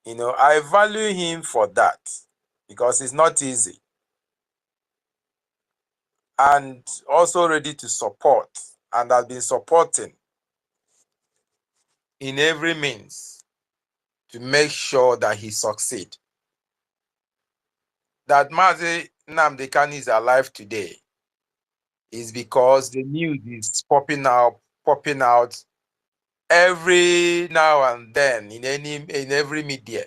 You know, I value him for that because it's not easy. And also ready to support and has been supporting in every means to make sure that he succeeds. That Mazi Nnamdi Kanu is alive today is because the news is popping out every now and then in every media.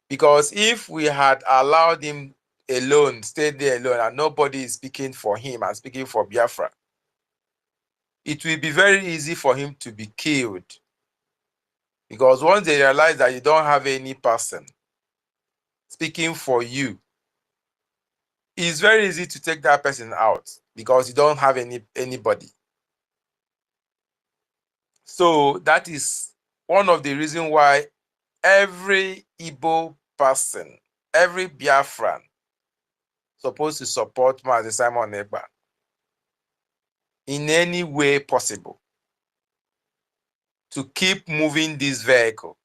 Because if we had allowed him alone, stayed there alone, and nobody is speaking for him and speaking for Biafra, it will be very easy for him to be killed. Because once they realize that you don't have any person speaking for you, it's very easy to take that person out because you don't have anybody. So that is one of the reasons why every Igbo person, every Biafran, supposed to support Mazi Simon Ekpa in any way possible to keep moving this vehicle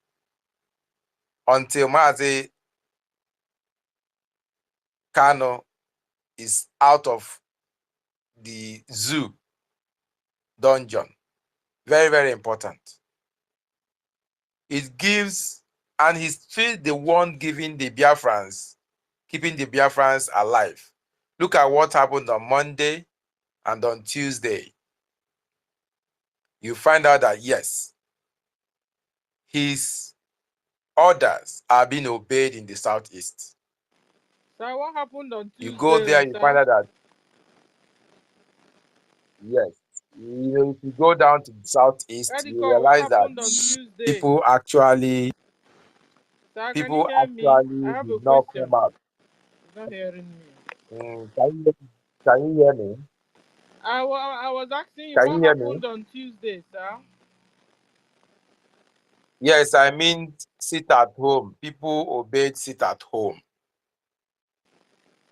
until Mazi Kanu is out of the zoo dungeon. Very, very important. It gives, and he's still the one giving the Biafrans, keeping the Biafrans alive. Look at what happened on Monday and on Tuesday. You find out that yes, his orders are being obeyed in the southeast. Sir, what happened on You go there, Tuesday, you find sir? out that yes, you know, if you go down to the southeast, you Edico, what realize that happened on Tuesday? people actually Sir, can you hear me? I have a did not question. come out. He's not hearing me. Can you hear me? I was asking you Can you what hear me? happened on Tuesday, sir. Yes, I mean sit at home. People obeyed sit at home.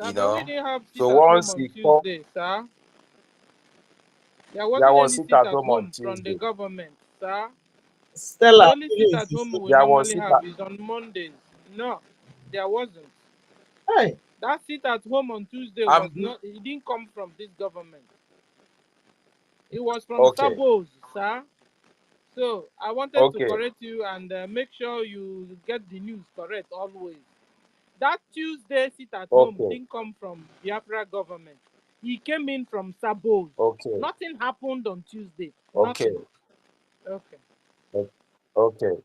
Sir, You but we know. didn't have sit So at home once on he called, Tuesday, sir. There there wasn't was any sit sit at at home on home from the Tuesday. government, sir. The Stella, only sit please. at home we There was normally sit have at is on Mondays. No, there wasn't. Hey, That sit at home on Tuesday was I'm not, it didn't come from this government. It was from okay. Sabos, sir. So I wanted to Okay. correct you and make sure you get the news correct always. That Tuesday sit at home Okay. didn't come from Biafra government. He came in from Sabos. Okay. Nothing happened on Tuesday. Okay. Nothing. Okay. Okay.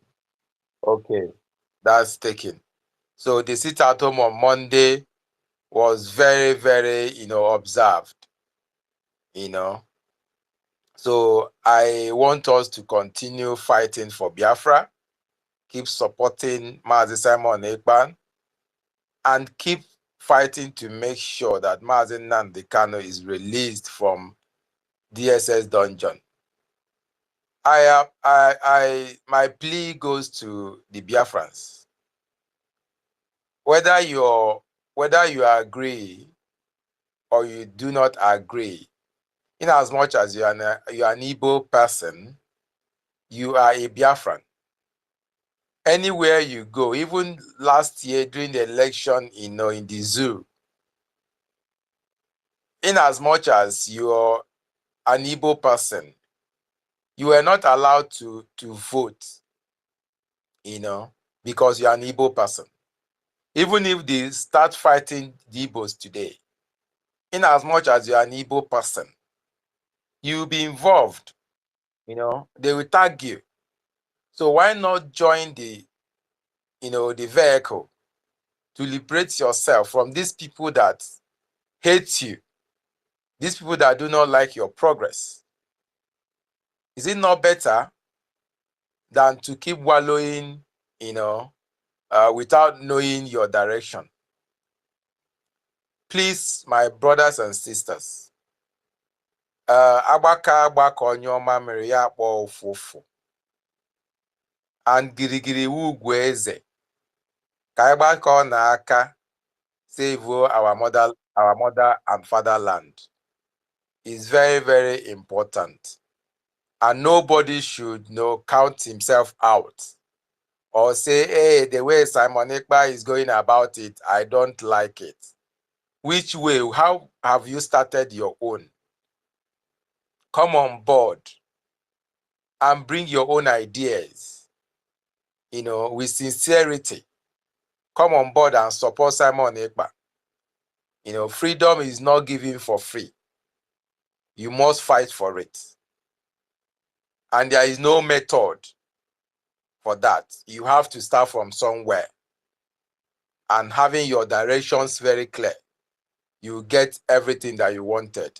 Okay. That's taken. So the sit at home on Monday was very, very, observed, you know. So I want us to continue fighting for Biafra, keep supporting Mazi Simon Ekpan, and keep fighting to make sure that Mazi Nnamdi Kanu is released from DSS dungeon. My plea goes to the Biafrans. Whether you agree or you do not agree, in as much as you are an Igbo person, you are a Biafran. Anywhere you go, even last year during the election, in the zoo, in as much as you're an Igbo person, you were not allowed to vote, because you're an Igbo person. Even if they start fighting the Igbos today, in as much as you are an Igbo person, you'll be involved, you know, they will tag you. So why not join the, you know, the vehicle to liberate yourself from these people that hate you, these people that do not like your progress? Is it not better than to keep wallowing, you know, without knowing your direction? Please, my brothers and sisters, agbaka agbaka onye ọma mere ya akpọ ụfụfụ, and girigiri ugwu eze ka anyị gbakọọ n'aka save our mother and fatherland. Is very, very important, and nobody should count himself out or say, hey, the way Simon Ekpa is going about it, I don't like it. Which way? How have you started your own? Come on board and bring your own ideas, you know, with sincerity. Come on board and support Simon Ekpa. You know, freedom is not given for free. You must fight for it. And there is no method for that. You have to start from somewhere. And having your directions very clear, you get everything that you wanted.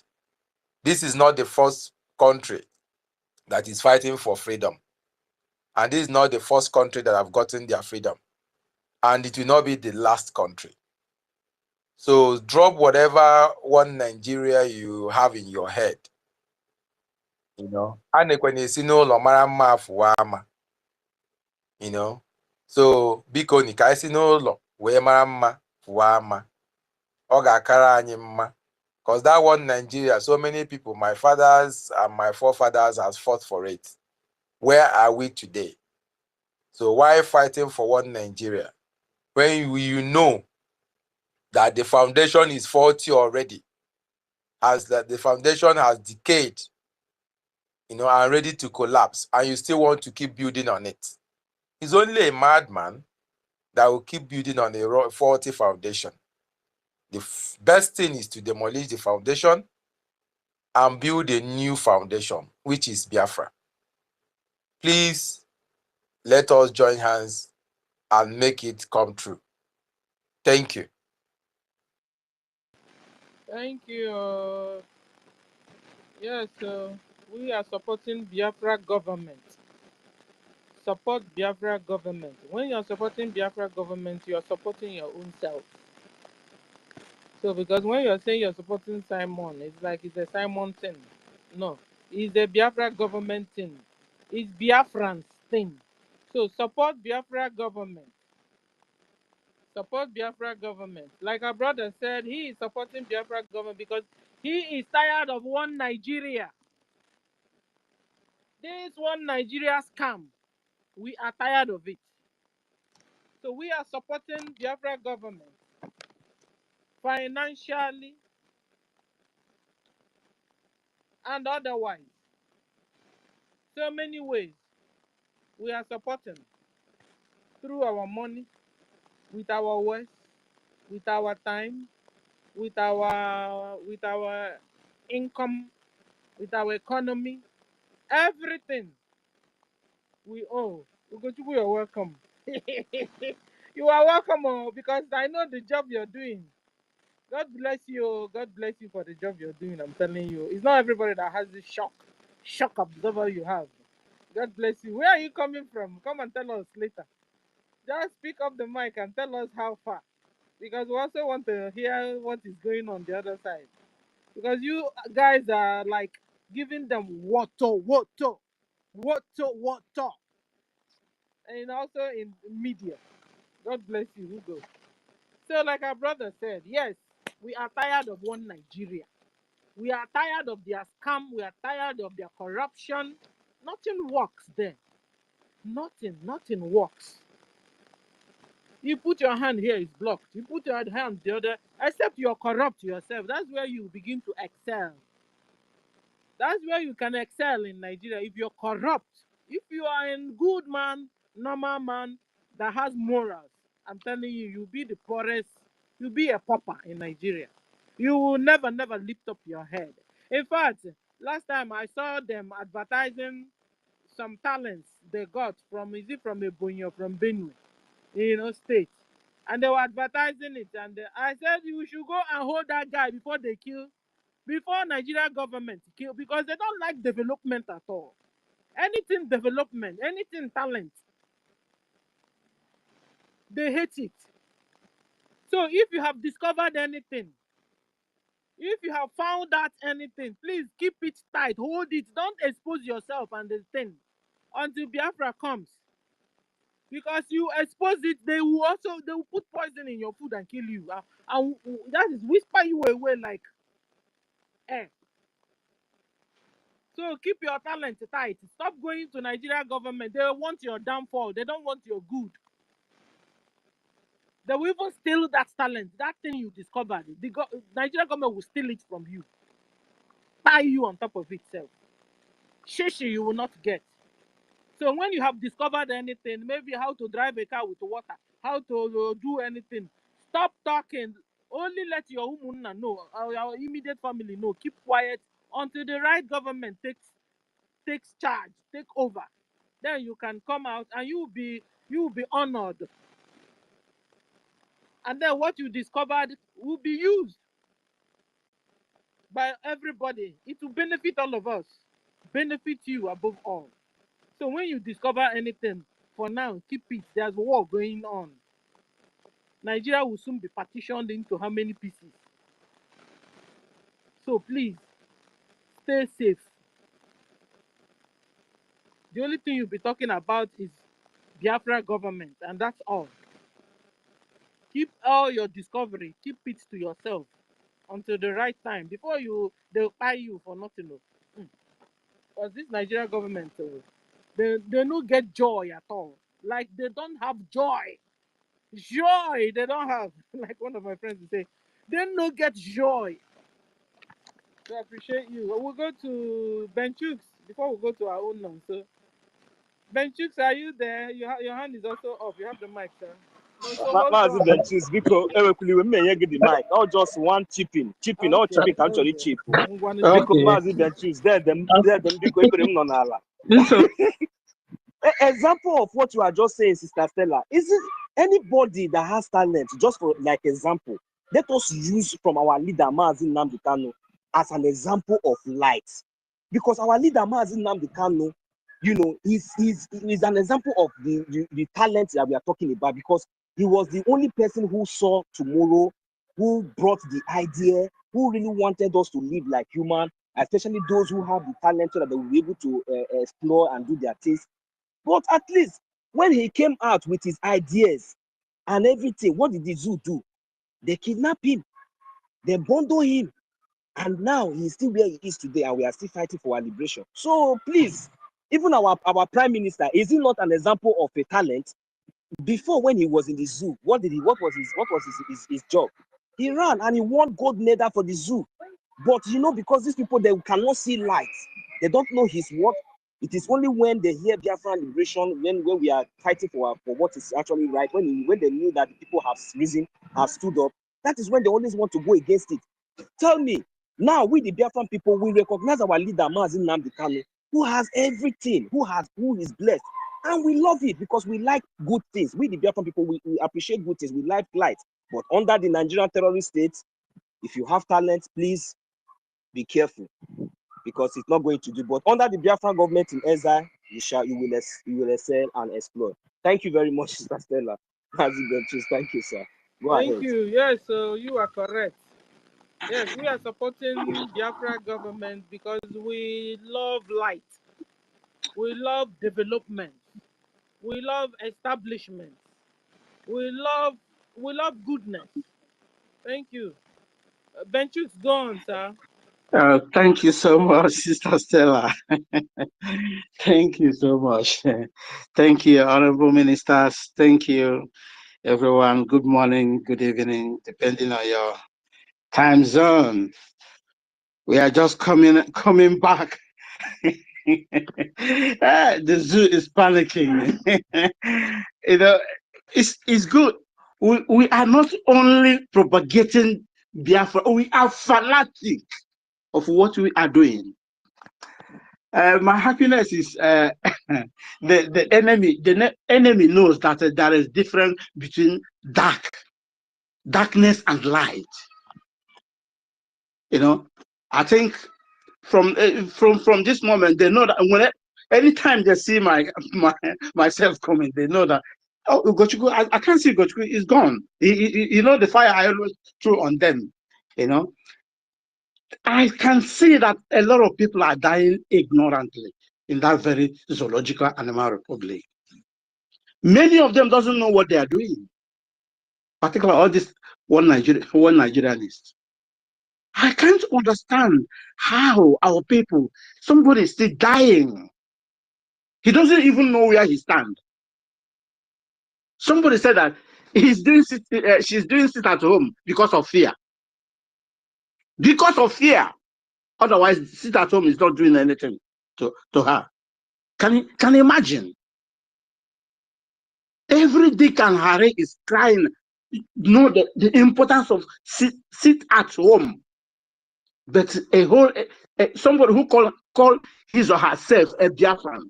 This is not the first country that is fighting for freedom. And this is not the first country that have gotten their freedom. And it will not be the last country. So drop whatever one Nigeria you have in your head. You know, you know, so biko ni ka isi n'ụlọ wee mara mma fụwa ama. Ọ ga-akara anyị mma. Because that one Nigeria, so many people, my fathers and my forefathers has fought for it. Where are we today? So why fighting for one Nigeria when you know that the foundation is faulty already, as that the foundation has decayed, you know, and ready to collapse, and you still want to keep building on it? It's only a madman that will keep building on a faulty foundation. The best thing is to demolish the foundation and build a new foundation, which is Biafra. Please let us join hands and make it come true. Thank you. Thank you. Yes, we are supporting Biafra government. Support Biafra government. When you're supporting Biafra government, you're supporting your own self. So because when you're saying you're supporting Simon, it's like it's a Simon thing. No, it's a Biafra government thing. It's Biafrans thing. So support Biafra government. Support Biafra government. Like our brother said, he is supporting Biafra government because he is tired of one Nigeria. This one Nigeria scam. We are tired of it. So we are supporting Biafra government financially and otherwise. So many ways we are supporting through our money, with our words, with our time, with our income, with our economy, everything we owe. Ugochukwu, you're welcome. You are welcome, because I know the job you're doing. God bless you. God bless you for the job you're doing. I'm telling you, it's not everybody that has this shock absorber you have. God bless you. Where are you coming from? Come and tell us later. Just pick up the mic and tell us how far, because we also want to hear what is going on the other side. Because you guys are like giving them water, and also in media. God bless you, Hugo. So, like our brother said, yes, we are tired of one Nigeria. We are tired of their scam. We are tired of their corruption. Nothing works there. Nothing works. You put your hand here, it's blocked. You put your hand the other, except you're corrupt yourself. That's where you begin to excel. That's where you can excel in Nigeria. If you're corrupt, if you are a good man, normal man that has morals, I'm telling you, you'll be the poorest, you'll be a pauper in Nigeria. You will never lift up your head. In fact, last time I saw them advertising some talents they got from, is it from Ebonyi or from Benue, state. And they were advertising it. And I said, you should go and hold that guy before Nigeria government kill, because they don't like development at all. Anything development, anything talent, they hate it. So if you have discovered anything, if you have found out anything, please keep it tight, hold it, don't expose yourself and the thing until Biafra comes. Because you expose it, they will put poison in your food and kill you. And that is whisper you away like air. So keep your talent tight. Stop going to Nigeria government. They want your downfall. They don't want your good. They will even steal that talent, that thing you discovered. The Nigeria government will steal it from you, tie you on top of itself. Shishi you will not get. So when you have discovered anything, maybe how to drive a car with water, how to do anything, stop talking. Only let your umunna know, or your immediate family know. Keep quiet until the right government takes charge, take over. Then you can come out and you will be honored. And then what you discovered will be used by everybody. It will benefit all of us, benefit you above all. So when you discover anything, for now, keep it. There's war going on. Nigeria will soon be partitioned into how many pieces? So please, stay safe. The only thing you'll be talking about is Biafra government, and that's all. Keep all your discovery, keep it to yourself until the right time. Before they'll buy you for nothing. Because this Nigeria government, they don't get joy at all. Like they don't have joy. Joy they don't have. Like one of my friends would say, they don't get joy. So I appreciate you. We'll go to Benchooks before we go to our own now. So Benchooks, are you there? Your hand is also off. You have the mic, sir. No, so hold Mazi on. Benchus, because we may get the mic. Or just one chipping, or chipping actually cheap. Because Mazi Benchus, them because him non ala. Example of what you are just saying, Sister Stella, is it anybody that has talent, just for like example, let us use from our leader Mazi Nnamdi Kanu as an example of light. Because our leader Mazi Nnamdi Kanu, he's an example of the talent that we are talking about, because he was the only person who saw tomorrow, who brought the idea, who really wanted us to live like human, especially those who have the talent so that they will be able to explore and do their things. But at least when he came out with his ideas and everything, what did the zoo do? They kidnapped him, they bundle him, and now he's still where he is today, and we are still fighting for our liberation. So please, even our prime minister, is he not an example of a talent? Before, when he was in the zoo, what was his job? He ran and he won gold medal for the zoo. But because these people, they cannot see light, they don't know his work. It is only when they hear Biafran liberation, when we are fighting for what is actually right, when they knew that the people have risen, have stood up, that is when they always want to go against it. Tell me, now we the Biafran people, we recognize our leader, Mazi Nnamdi Kanu, who has everything, who is blessed. And we love it because we like good things. We the Biafran people, we appreciate good things, we like light. But under the Nigerian terrorist state, if you have talent, please be careful, because it's not going to do. But under the Biafran government in exile, you will excel and explore. Thank you very much, Sister Stella. Thank you, sir. Go ahead. Thank you. Yes, so you are correct. Yes, we are supporting Biafra government because we love light. We love development. We love establishment. We love goodness. Thank you. Benchooks, go on, sir. Thank you so much, Sister Stella. Thank you so much. Thank you, honorable ministers. Thank you, everyone. Good morning, good evening, depending on your time zone. We are just coming back. The zoo is panicking. It's good. We are not only propagating Biafra. We are fanatic of what we are doing. My happiness is the enemy. The enemy knows that there is difference between darkness and light. You know, I think from this moment they know that anytime they see myself coming, they know that, oh, Ugochukwu, I can't see Ugochukwu, is gone. You know, the fire I always threw on them. You know, I can see that a lot of people are dying ignorantly in that very zoological animal republic. Many of them doesn't know what they are doing, particularly all this one Nigerianist. I can't understand how our people, somebody is still dying. He doesn't even know where he stands. Somebody said that she's doing sit at home because of fear. Because of fear. Otherwise, sit at home is not doing anything to her. Can you imagine? Every Dick and Harry is crying. Know the importance of sit at home. But somebody who call his or herself a Biafran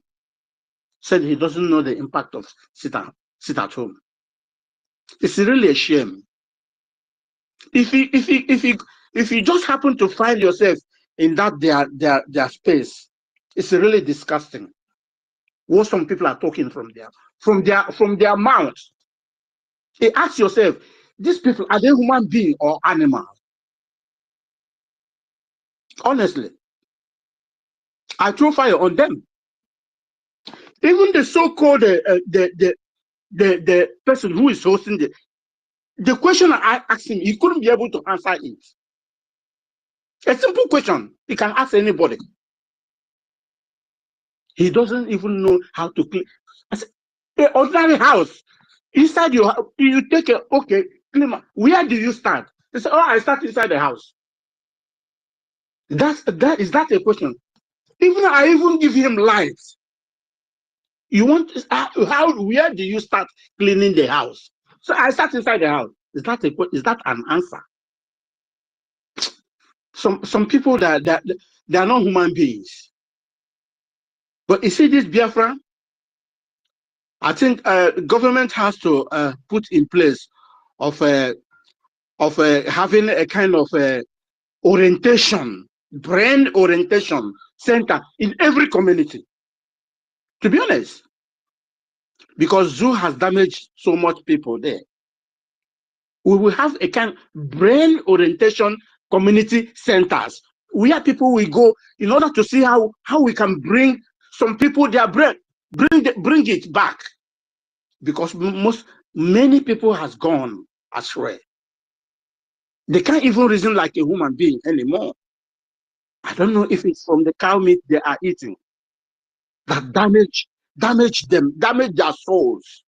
said he doesn't know the impact of sit at home. It's really a shame. If you just happen to find yourself in that their space, it's really disgusting. What some people are talking from their mouth. You ask yourself, these people, are they human beings or animals? Honestly, I throw fire on them. Even the so-called the person who is hosting the question I asked him, he couldn't be able to answer it. A simple question, he can ask anybody. He doesn't even know how to clean. An ordinary house, inside your house, you take a clean. Where do you start? They say, oh, I start inside the house. Is that a question? I even give him light. You want where do you start cleaning the house? So I start inside the house. Is that an answer? Some people that they are not human beings. But you see this Biafra, I think government has to put in place of having a kind of orientation, brand orientation center in every community. To be honest, because zoo has damaged so much people there. We will have a kind of brain orientation community centers where people will go in order to see how we can bring some people their brain, bring it back, because many people has gone astray. They can't even reason like a human being anymore. I don't know if it's from the cow meat they are eating that damage them, damage their souls.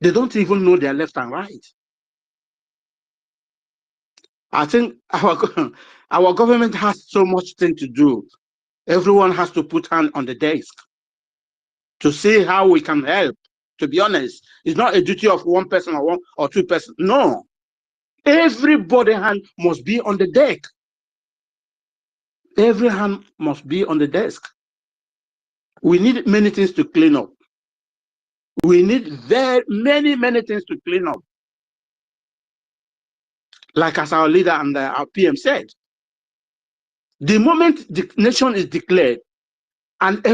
They don't even know their left and right. I think our government has so much thing to do. Everyone has to put hand on the desk to see how we can help. To be honest, it's not a duty of one person or one or two persons. No, everybody hand must be on the deck. Every hand must be on the desk. We need many things to clean up. We need very many things to clean up. Like as our leader and our PM said, the moment the nation is declared and we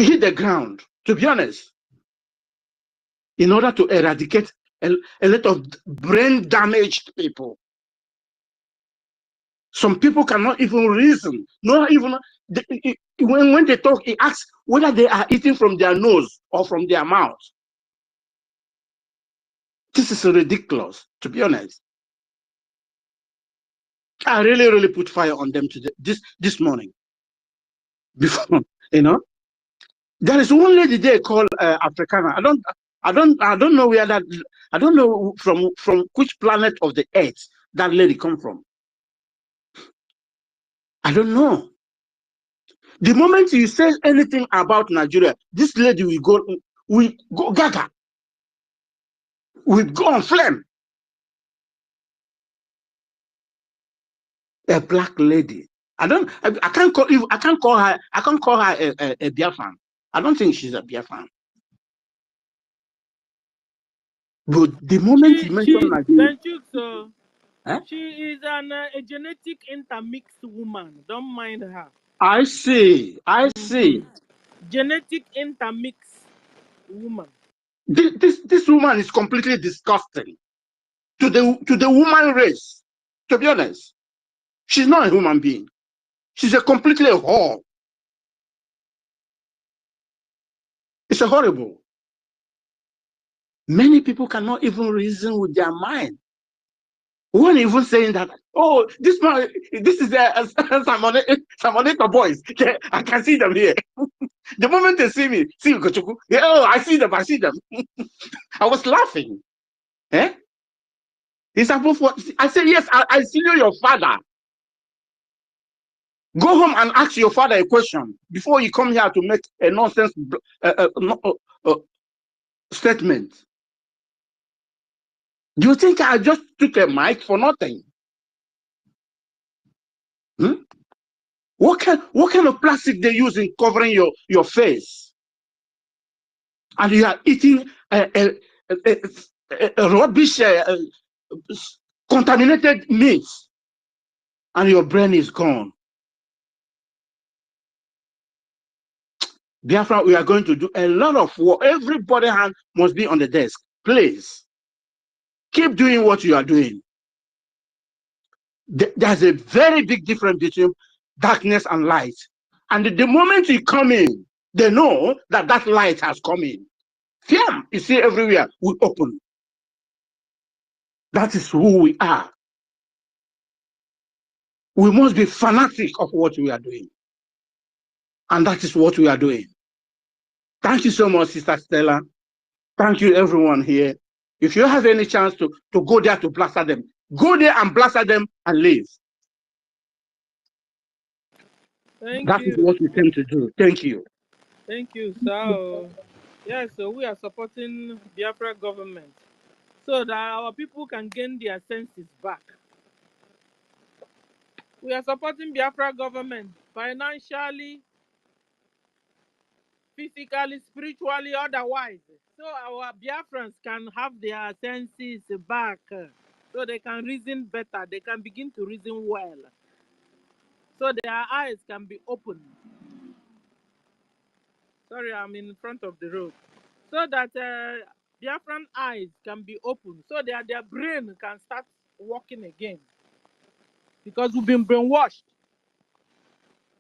hit the ground, to be honest, in order to eradicate a lot of brain damaged people. Some people cannot even reason, not even when they talk, he asks whether they are eating from their nose or from their mouth. This is ridiculous, to be honest. I really put fire on them today, this morning. Before, you know, there is one lady there called Africana. I don't know where that. I don't know from which planet of the earth that lady come from. I don't know. The moment you say anything about Nigeria, this lady will go gaga. will go on flame. A black lady. I can't call her a Biafran. I don't think she's a Biafran. But the moment you mention Nigeria, so eh? she is a genetic intermixed woman. Don't mind her. I see. Genetic intermixed woman. This woman is completely disgusting to the woman race. To be honest, she's not a human being. She's a completely whore. It's a horrible. Many people cannot even reason with their mind. One even saying that, oh, this is a Samoneta boys. I can see them here. The moment they see me, see Gochuku, oh, I see them. I was laughing. Eh? It's above what I said, yes, I see your father. Go home and ask your father a question before you come here to make a nonsense statement. Do you think I just took a mic for nothing? Hmm? What kind of plastic they use in covering your face? And you are eating a rubbish, contaminated meat, and your brain is gone. Biafra, we are going to do a lot of work. Everybody hand must be on the desk. Please, keep doing what you are doing. There's a very big difference between darkness and light. And the moment you come in, they know that light has come in. Fiam, you see everywhere, we open. That is who we are. We must be fanatic of what we are doing. And that is what we are doing. Thank you so much, Sister Stella. Thank you, everyone here. If you have any chance to go there to blaster them, go there and blaster them and leave. Thank That is you. what we came to do. Thank you. Thank you, sir. Yeah, so we are supporting Biafra government so that our people can gain their senses back. We are supporting Biafra government financially, physically, spiritually, otherwise. So our Biafrans can have their senses back. So they can reason better. They can begin to reason well. So their eyes can be opened. Sorry, I'm in front of the road. So that Biafran eyes can be opened. So that their brain can start working again. Because we've been brainwashed.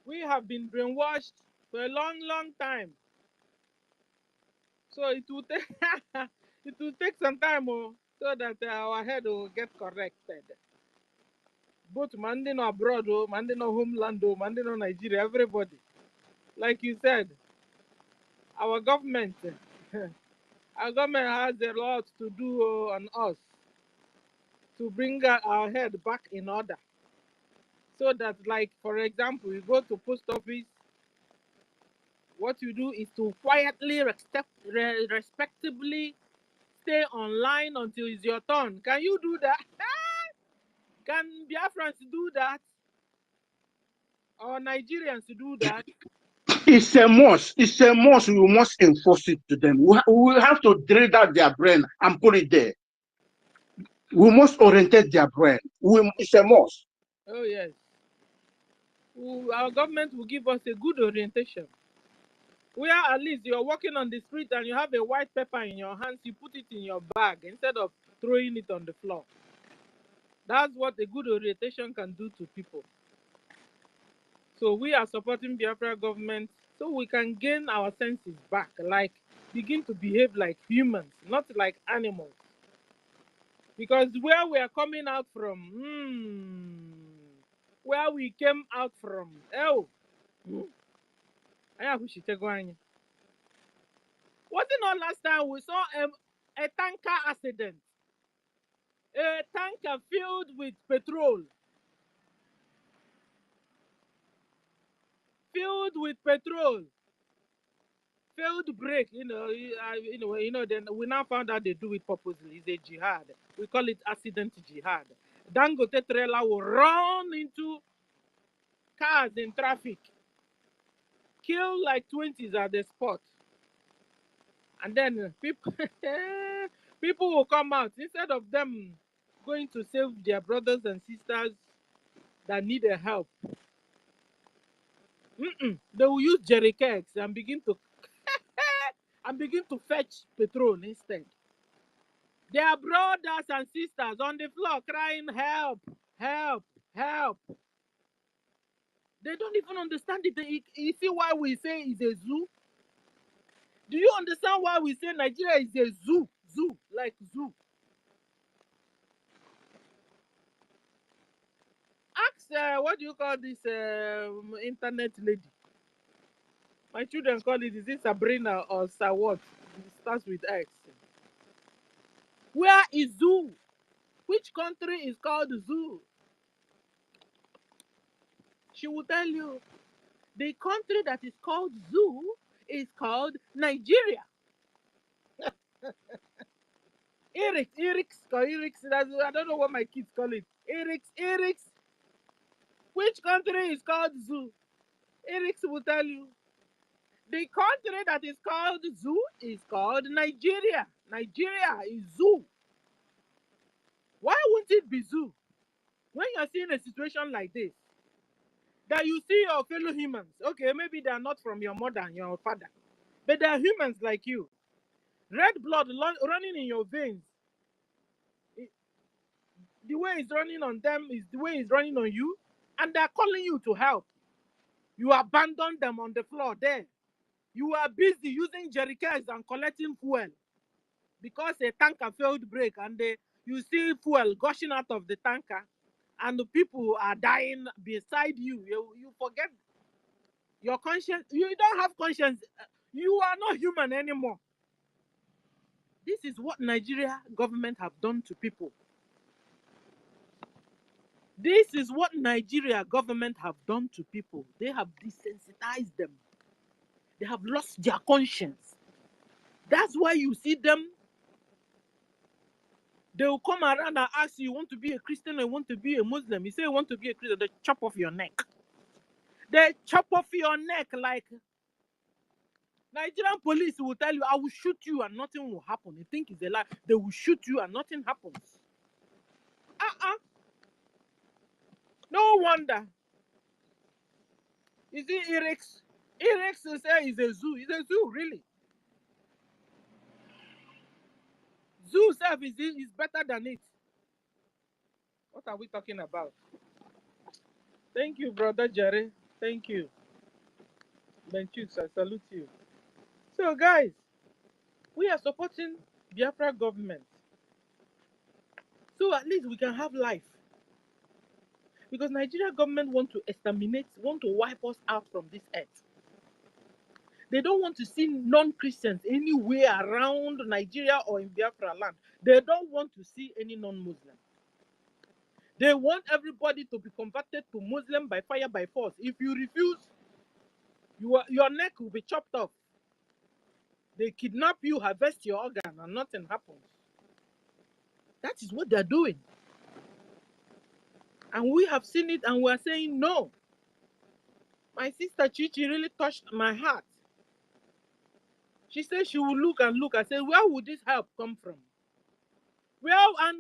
We have been brainwashed for a long, long time. So it will take it will take some time so that our head will get corrected. Both Mandin abroad, Mandin homeland, Mandin Nigeria, everybody. Like you said, our government, our government has a lot to do on us to bring our head back in order. So that, like, for example, you go to post office, what you do is to quietly, respectably stay online until it's your turn. Can you do that? Can Biafrans do that? Or Nigerians do that? It's a must. It's a must. We must enforce it to them. We have to drill out their brain and put it there. We must orientate their brain. It's a must. Oh, yes. Our government will give us a good orientation. Where at least you're walking on the street and you have a white pepper in your hands, you put it in your bag instead of throwing it on the floor. That's what a good orientation can do to people. So we are supporting Biafra government so we can gain our senses back, like begin to behave like humans, not like animals. Because where we are coming out from, where we came out from, was it not last time we saw a tanker accident? A tanker filled with petrol. Filled with petrol. failed break, then we now found out they do it purposely. It's a jihad. We call it accident jihad. Dangote trailer will run into cars in traffic, kill like 20s at the spot. And then people will come out. Instead of them going to save their brothers and sisters that need a help, they will use jerry kegs and begin to fetch petrol instead. Their brothers and sisters on the floor crying, help, help, help. They don't even understand it. You see why we say it's a zoo? Do you understand why we say Nigeria is a zoo? Zoo, like zoo. Ask, what do you call this internet lady? My children call it, is it Sabrina or Sawat? It starts with X. Where is zoo? Which country is called zoo? She will tell you. The country that is called zoo is called Nigeria. Eric's. I don't know what my kids call it. Eric's. Which country is called zoo? Eric's will tell you. The country that is called zoo is called Nigeria. Nigeria is zoo. Why won't it be zoo? When you're seeing a situation like this, that you see your fellow humans, okay, maybe they are not from your mother and your father, but they are humans like you. Red blood running in your veins. The way it's running on them is the way it's running on you, and they're calling you to help. You abandon them on the floor there. You are busy using jerry cans and collecting fuel because a tanker failed brake, and you see fuel gushing out of the tanker, and the people are dying beside you. You forget your conscience. You don't have conscience. You are not human anymore. This is what Nigeria government have done to people. This is what Nigeria government have done to people. They have desensitized them. They have lost their conscience. That's why you see them. They will come around and ask you want to be a Christian or you want to be a Muslim. You say you want to be a Christian, they chop off your neck. They chop off your neck like Nigerian police will tell you, I will shoot you and nothing will happen. You think it's a lie. They will shoot you and nothing happens. No wonder. You see, Eric's say it's a zoo. It's a zoo, really. Zoo service is better than it. What are we talking about? Thank you, brother Jerry. Thank you. Benchux, I salute you. So, guys, we are supporting Biafra government. So at least we can have life. Because Nigeria government want to wipe us out from this earth. They don't want to see non-Christians anywhere around Nigeria or in Biafra land. They don't want to see any non-Muslim. They want everybody to be converted to Muslim by fire, by force. If you refuse, your neck will be chopped off. They kidnap you, harvest your organ, and nothing happens. That is what they're doing. And we have seen it, and we're saying no. My sister Chichi really touched my heart. She said she will look and look. I said, where would this help come from? Well, and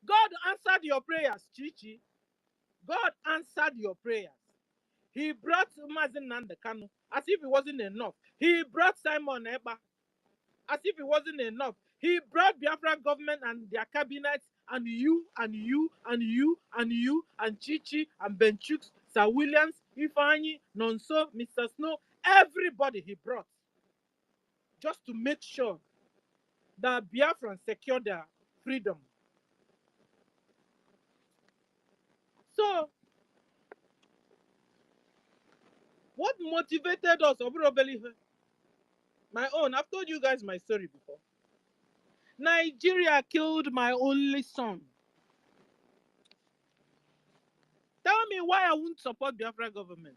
God answered your prayers, Chichi. God answered your prayers. He brought Mazen Nandekano as if it wasn't enough. He brought Simon Eba as if it wasn't enough. He brought Biafra government and their cabinets and you and you and you and you and Chichi and Benchux, Sir Williams, Ifeanyi, Nonso, Mr. Snow, everybody he brought just to make sure that Biafrans secure their freedom. So, what motivated us? My own, I've told you guys my story before. Nigeria killed my only son. Tell me why I won't support Biafra government.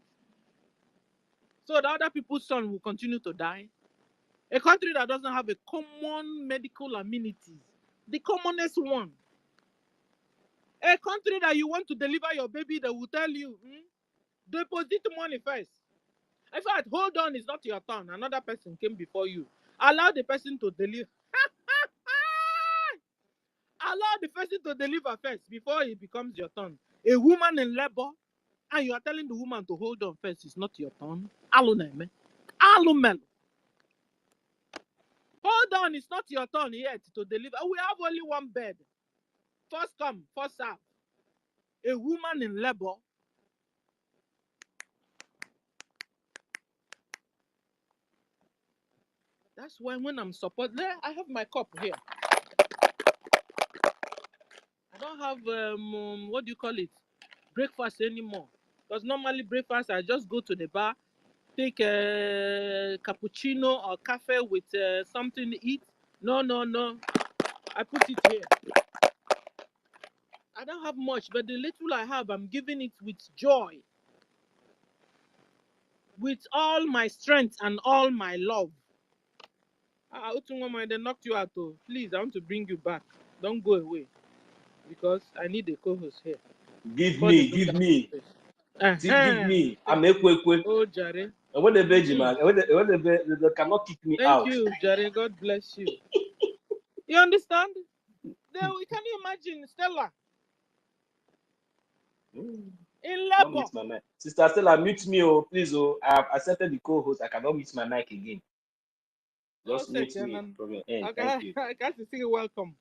So the other people's son will continue to die. A country that doesn't have a common medical amenities, the commonest one. A country that you want to deliver your baby, they will tell you, deposit money first. In fact, hold on, it's not your turn. Another person came before you. Allow the person to deliver. Allow the person to deliver first before it becomes your turn. A woman in labor, and you are telling the woman to hold on first, it's not your turn. Aluneme. Alumel. Hold on, it's not your turn yet to deliver. We have only one bed. First come, first serve. A woman in labor. That's why when I'm supported, I have my cup here. I don't have what do you call it? Breakfast anymore. Because normally breakfast, I just go to the bar, take a cappuccino or cafe with something to eat. No. I put it here. I don't have much, but the little I have, I'm giving it with joy, with all my strength and all my love. They knocked you out, though. Please, I want to bring you back. Don't go away, because I need a co-host here. Give me. Give me. I'm Ekwe. Oh, Jare. When the veggie man, when they cannot kick me out. Thank you, Jare. God bless you. You understand? Can you imagine Stella in labor? My mic. Sister Stella, mute me, please. I have accepted the co-host. I cannot mute my mic again. Just mute me from your end. Okay, Thank you. I got to say welcome.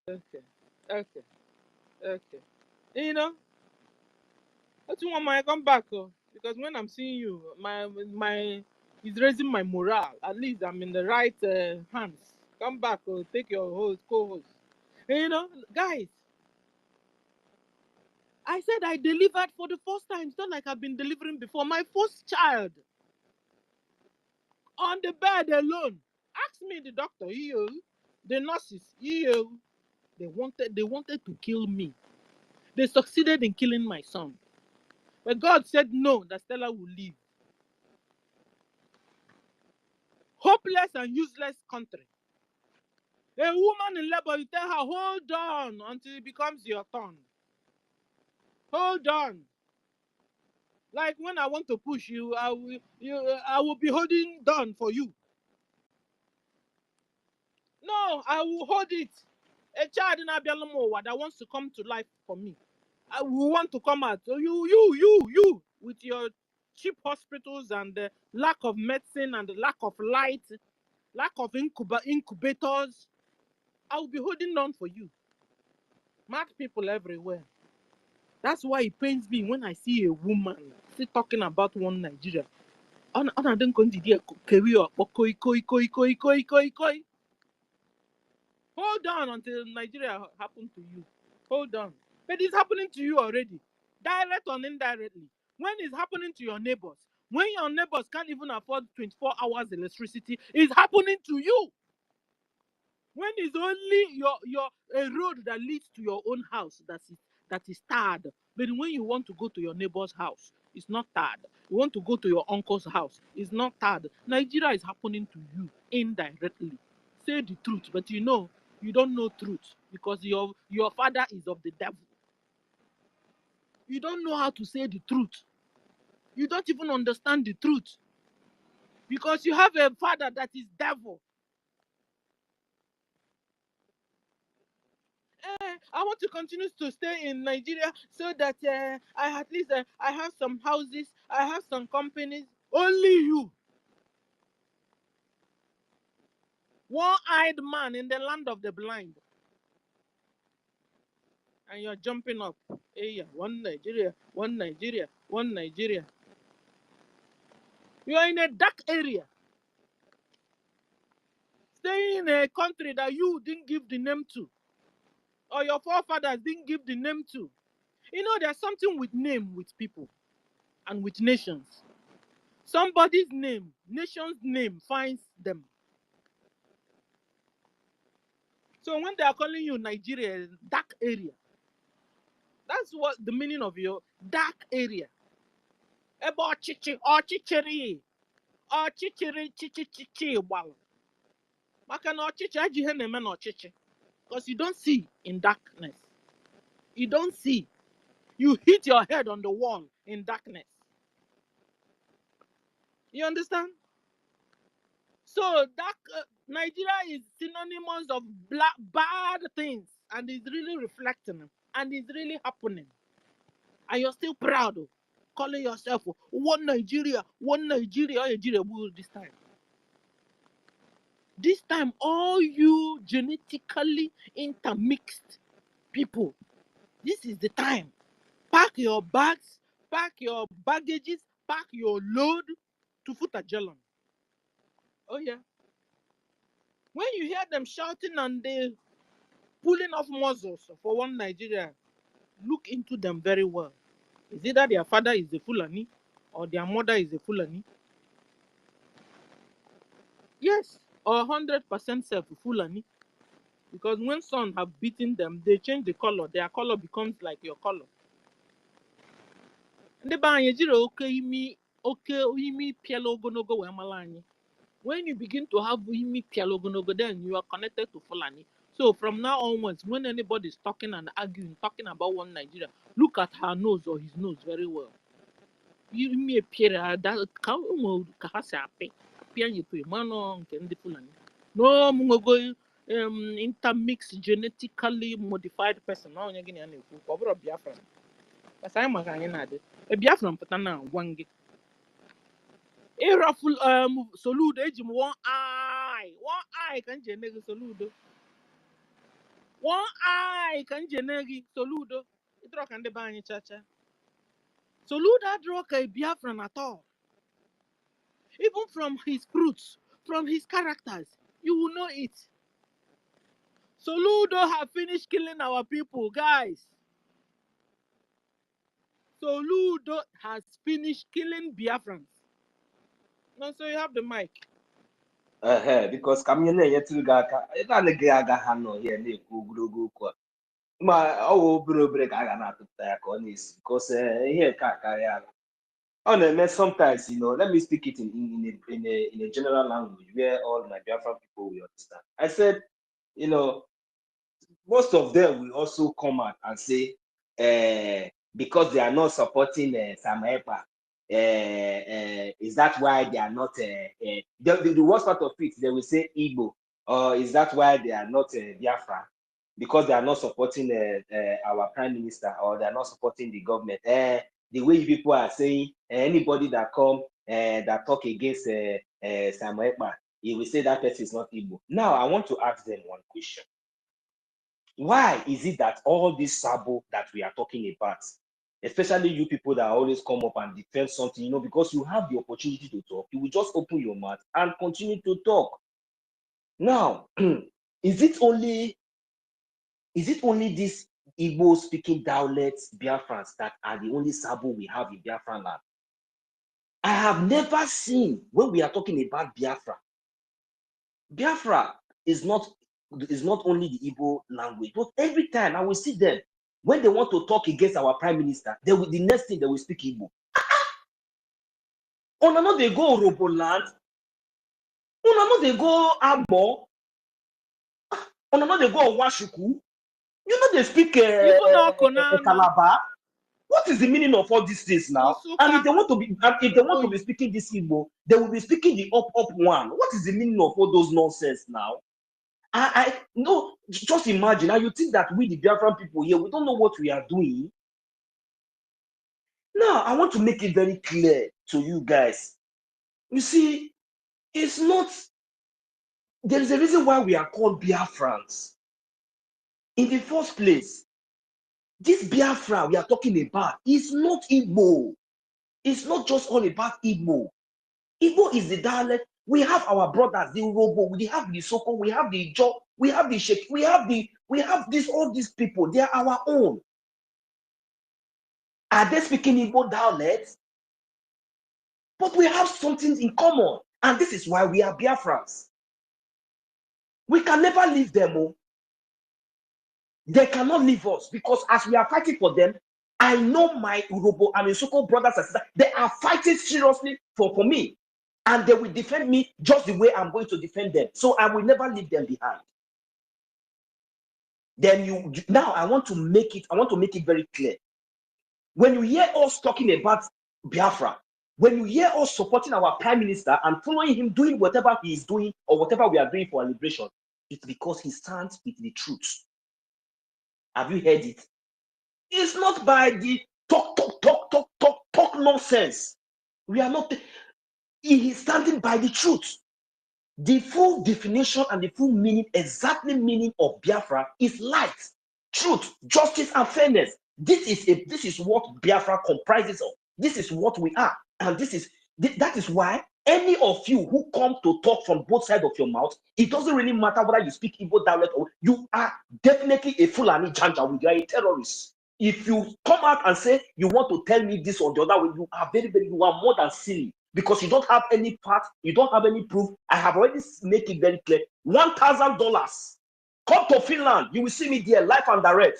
Okay. You know, that's why I come back, because when I'm seeing you, it's raising my morale. At least I'm in the right hands. Come back, take your co-host. You know, guys, I said I delivered for the first time. It's not like I've been delivering before. My first child on the bed alone. Ask me the doctor, the nurses, they wanted to kill me. They succeeded in killing my son. But God said no, that Stella will live. Hopeless and useless country. A woman in labor, you tell her, hold on until it becomes your turn. Hold on. Like when I want to push you, I will be holding down for you. No, I will hold it. A child in Abialamowa that wants to come to life for me. I will want to come out. So you, with your cheap hospitals and the lack of medicine and the lack of light, lack of incubators, I will be holding on for you. Mad people everywhere. That's why it pains me when I see a woman still talking about one Nigeria. Hold on until Nigeria happens to you. Hold on. But it's happening to you already. Direct or indirectly. When it's happening to your neighbors, when your neighbors can't even afford 24 hours electricity, it's happening to you. When it's only a road that leads to your own house that is tarred. But when you want to go to your neighbor's house, it's not tarred. You want to go to your uncle's house, it's not tarred. Nigeria is happening to you indirectly. Say the truth, but you don't know truth because your father is of the devil. You don't know how to say the truth. You don't even understand the truth because you have a father that is devil. I want to continue to stay in Nigeria so that I have some houses, I have some companies. Only you, one-eyed man in the land of the blind, and you're jumping up. Hey, one Nigeria, one Nigeria, one Nigeria. You are in a dark area, staying in a country that you didn't give the name to, or your forefathers didn't give the name to. You know, there's something with name with people and with nations. Somebody's name, nation's name finds them. So when they are calling you Nigeria, dark area, that's what the meaning of your dark area. Ebo chichi or chichiri. ọchịchịrị chichichichi gbalụ maka na ọchịchị ajị ihe na-eme n'ọchịchị because you don't see in darkness. You don't see. You hit your head on the wall in darkness. You understand? So that Nigeria is synonymous of bad things, and it's really reflecting, and it's really happening. And you're still proud of calling yourself one Nigeria, Nigeria this time. This time, all you genetically intermixed people, this is the time. Pack your bags, pack your baggages, pack your load to Futajalon. Oh yeah. When you hear them shouting and they pulling off muzzles for one Nigeria, look into them very well. Is either their father is a Fulani or their mother is a Fulani? Yes, or 100% self Fulani. Because when sun have beaten them, they change the color. Their color becomes like your color. When you begin to have then you are connected to Fulani. So from now onwards, when anybody is talking and arguing, talking about one Nigeria, look at her nose or his nose very well. You me appear that no going intermix genetically modified person. Now you're getting a Biafran. That's I'm a Biafran, but now one gig. Era full salute age one eye can jenegi salute one eye can jenegi salute it rock and the bany chacha salute that rock a Biafran at all. Even from his fruits, from his characters, you will know it. Soludo have finished killing our people, guys. Soludo has finished killing Biafrans. No, so you have the mic. Because Kamine Yetugaka, Gaga no here, Gugu. Oh, break I got to take on this because here Kakaya. Oh, sometimes, let me speak it in a general language where all my Biafran people will understand. I said, most of them will also come out and say, because they are not supporting Sam Ekpa, is that why they are not, the worst part of it, they will say Igbo, or is that why they are not Biafra? Because they are not supporting our prime minister, or they are not supporting the government. The way people are saying, anybody that come that talk against Sam Ekpa, you will say that person is not Igbo. Now, I want to ask them one question. Why is it that all this sabo that we are talking about, especially you people that always come up and defend something, because you have the opportunity to talk, you will just open your mouth and continue to talk. Now, is it only these Igbo speaking dialects Biafrans that are the only sabo we have in Biafran land? I have never seen, when we are talking about Biafra is not only the Igbo language, but every time I will see them, when they want to talk against our prime minister, the next thing they will speak Igbo. On another they go Roboland, on another they go Abo, on another they go Washuku. They speak Calabar. What is the meaning of all these things now? And if they want to be speaking this Igbo, they will be speaking the up one. What is the meaning of all those nonsense now? I no, just imagine. Now you think that we, the Biafran people here, we don't know what we are doing. Now, I want to make it very clear to you guys. You see, it's not, there is a reason why we are called Biafrans. In the first place, this Biafra we are talking about is not Igbo. It's not just all about Igbo. Igbo is the dialect. We have our brothers, the Urobo, we have the Soko, we have the Jo, we have the Sheikh, we have all these people. They are our own. Are they speaking Igbo dialects? But we have something in common, and this is why we are Biafrans. We can never leave them. Oh. They cannot leave us, because as we are fighting for them, I know my Urobo and Soko brothers and sisters, they are fighting seriously for me. And they will defend me just the way I'm going to defend them. So I will never leave them behind. Then now I want to make it very clear. When you hear us talking about Biafra, when you hear us supporting our prime minister and following him doing whatever he is doing or whatever we are doing for our liberation, it's because he stands with the truth. Have you heard it? It's not by the talk nonsense. We are not. He is standing by the truth. The full definition and the full meaning, exactly meaning of Biafra is light, truth, justice, and fairness. This is what Biafra comprises of. This is what we are, and that is why any of you who come to talk from both sides of your mouth, it doesn't really matter whether you speak Igbo dialect or you are definitely a Fulani Janjaweed, you are a terrorist. If you come out and say you want to tell me this or the other way, you are more than silly. Because you don't have any part, you don't have any proof. I have already made it very clear. $1,000. Come to Finland. You will see me there, live and direct.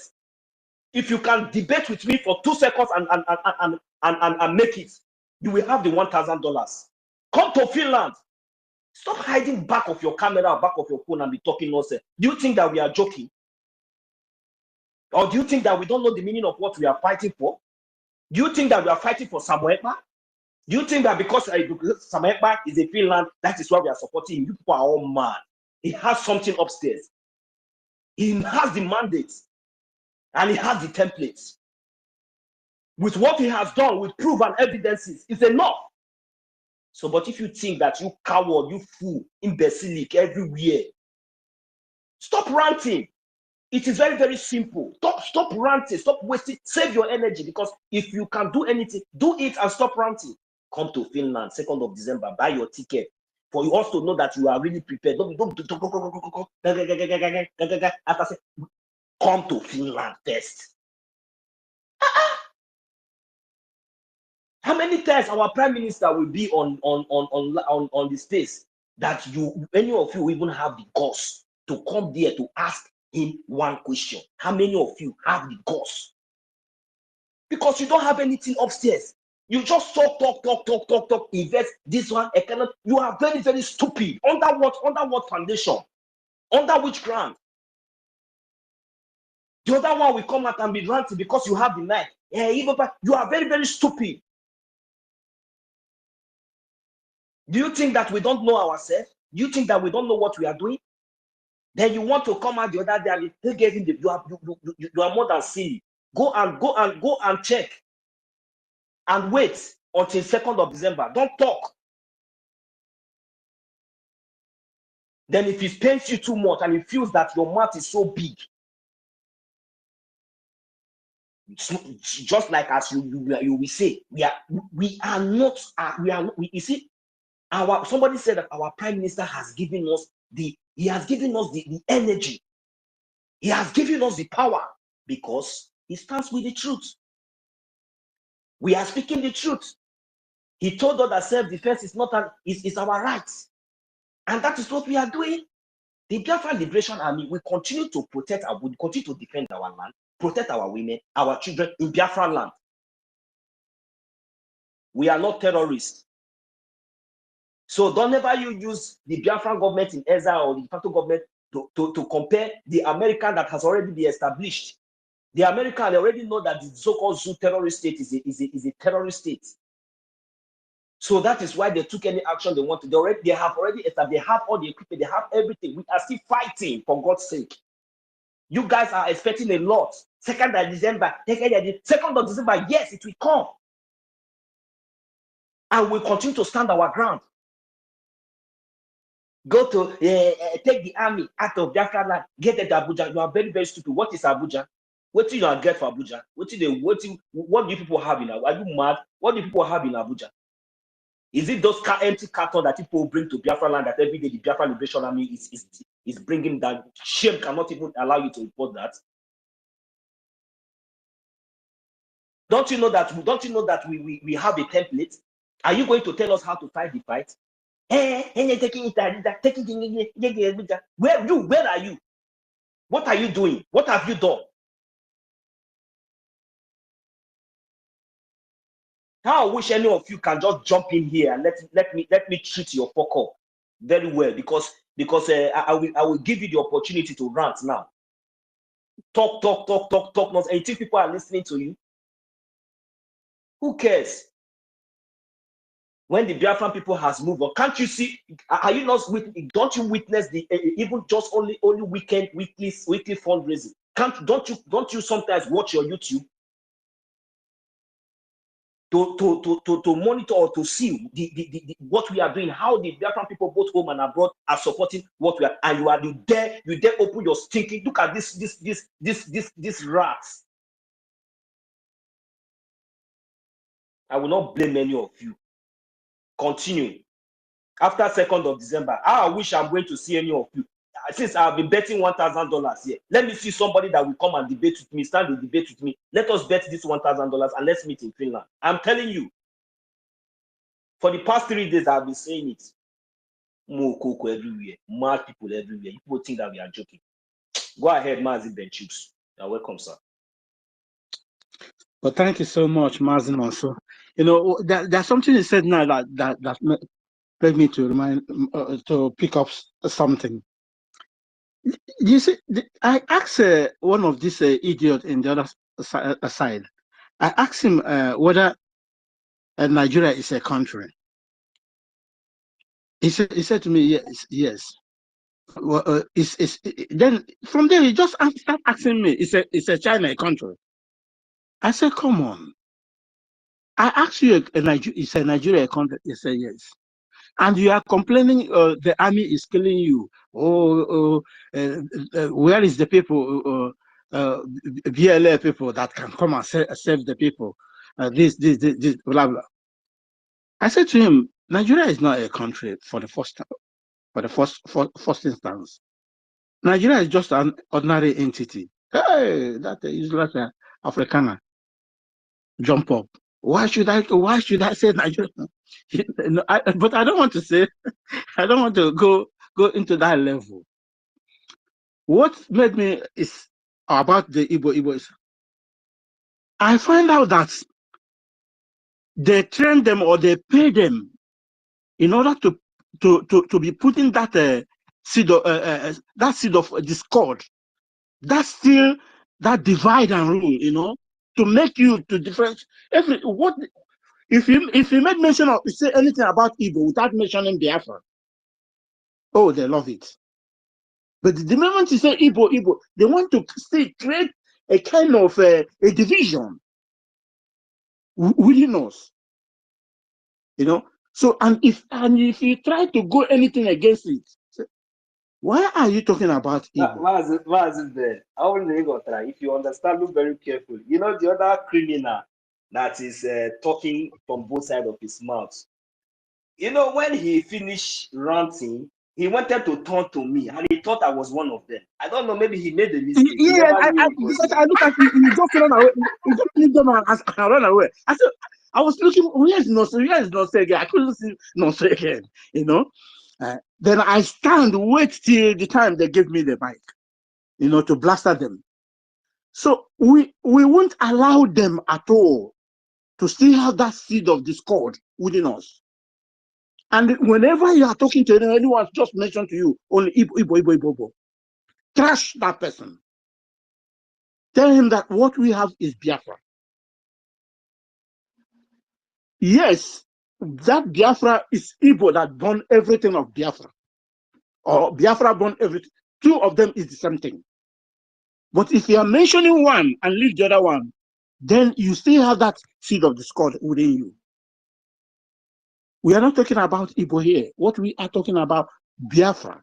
If you can debate with me for 2 seconds and make it, you will have the $1,000. Come to Finland. Stop hiding back of your camera or back of your phone and be talking nonsense. Do you think that we are joking? Or do you think that we don't know the meaning of what we are fighting for? Do you think that we are fighting for Samoeba? Do you think that because Samoeba is in Finland, that is why we are supporting him? You people are all mad. He has something upstairs. He has the mandates and he has the templates. With what he has done, with proof and evidences, it's enough. So, but if you think that you coward, you fool, imbecilic everywhere, stop ranting. It is very, very simple. Stop ranting, stop wasting, save your energy, because if you can do anything, do it and stop ranting. Come to Finland, 2nd of December, buy your ticket. For you also know that you are really prepared. After say, come to Finland first. How many times our prime minister will be on the space that any of you even have the guts to come there to ask him one question? How many of you have the guts? Because you don't have anything upstairs. You just talk, invest this one, economic. You are very, very stupid. Under what foundation? Under which ground? The other one will come out and be ranting because you have the knife. You are very, very stupid. Do you think that we don't know ourselves? Do you think that we don't know what we are doing? Then you want to come out the other day and you gave him you are more than silly. Go and check. And wait until 2nd of December. Don't talk. Then if it pains you too much and it feels that your mouth is so big, just like as you will say, you see, somebody said that our prime minister has given us the energy. He has given us the power because he stands with the truth. We are speaking the truth. He told us that self-defense is our right. And that is what we are doing. The Biafra Liberation Army will continue to continue to defend our land, protect our women, our children in Biafra land. We are not terrorists. So don't ever you use the Biafran government in exile or the de facto government to compare the American that has already been established. The American already know that the so-called Zoo terrorist state is a terrorist state. So that is why they took any action they want to. They have all the equipment, they have everything. We are still fighting, for God's sake. You guys are expecting a lot. 2nd of December, 2nd of December, yes, it will come. And we'll continue to stand our ground. Go to take the army out of Biafra land, get it to Abuja. You are very, very stupid. What is Abuja? What do you get for Abuja? What do you people have in Abuja? Are you mad? What do people have in Abuja? Is it those empty cartons that people bring to Biafra land that every day the Biafra Liberation Army is bringing that? Shame cannot even allow you to report that. Don't you know that we have a template? Are you going to tell us how to fight the fight? Where are you? What are you doing? What have you done? How I wish any of you can just jump in here and let me treat your fuck up very well, because I will give you the opportunity to rant now. Talk nonsense. And you think people are listening to you? Who cares? When the Biafran people has moved on, can't you see? Are you not? Don't you witness the even just only weekly fundraising? Don't you sometimes watch your YouTube to monitor or to see the what we are doing, how the Biafran people both home and abroad are supporting what we are, and you dare open your stinking, look at this rats. I will not blame any of you. Continue. After 2nd of December, I wish I'm going to see any of you. Since I've been betting $1,000 here, let me see somebody that will come and debate with me, stand and debate with me. Let us bet this $1,000 and let's meet in Finland. I'm telling you, for the past 3 days, I've been saying it. More cocoa everywhere, mad people everywhere. People think that we are joking. Go ahead, Mazi Benchus. You're welcome, sir. Well, thank you so much, Mazin. Also, you know, there's something you said now that made me to remind to pick up something. You see, I asked one of these idiots in the other side. I asked him whether Nigeria is a country. He said to me, yes. Well, then from there he just start asking me, it's a China a country? I said, come on. I asked you, is a Nigeria a country? He said, yes. And you are complaining the army is killing you. Where is the people, BLA people that can come and save the people? This, blah, blah. I said to him, Nigeria is not a country for the first instance. Nigeria is just an ordinary entity. Hey, that is like an Afrikaner. Jump up. Why should I say Nigeria? But I don't want to say. I don't want to go into that level. What made me is about the Igbo. I find out that they train them or they pay them in order to be putting that seed of discord. That's still that divide and rule, you know, to make you to different. If you make mention of say anything about Igbo without mentioning Biafra, oh, they love it. But the moment you say Igbo, they want to still create a kind of a division within us, you know. So and if you try to go anything against it, why are you talking about Igbo? Why is it there? I will try. If you understand, look very carefully. You know the other criminal that is talking from both sides of his mouth. You know, when he finished ranting, he wanted to turn to me, and he thought I was one of them. I don't know, maybe he made a mistake. Yeah, because I look at you, you just run away. You just leave them and run away. I said, I was looking, where is Nonso again? I couldn't see Nonso again, you know. Then I wait till the time they give me the mic, you know, to blaster them. So we won't allow them at all to still have that seed of discord within us. And whenever you are talking to anyone, just mention to you only Igbo. Trash that person. Tell him that what we have is Biafra. Yes, that Biafra is Igbo that born everything of Biafra. Or Biafra born everything. Two of them is the same thing. But if you are mentioning one and leave the other one, then you still have that seed of discord within you. We are not talking about Igbo here. What we are talking about, Biafra.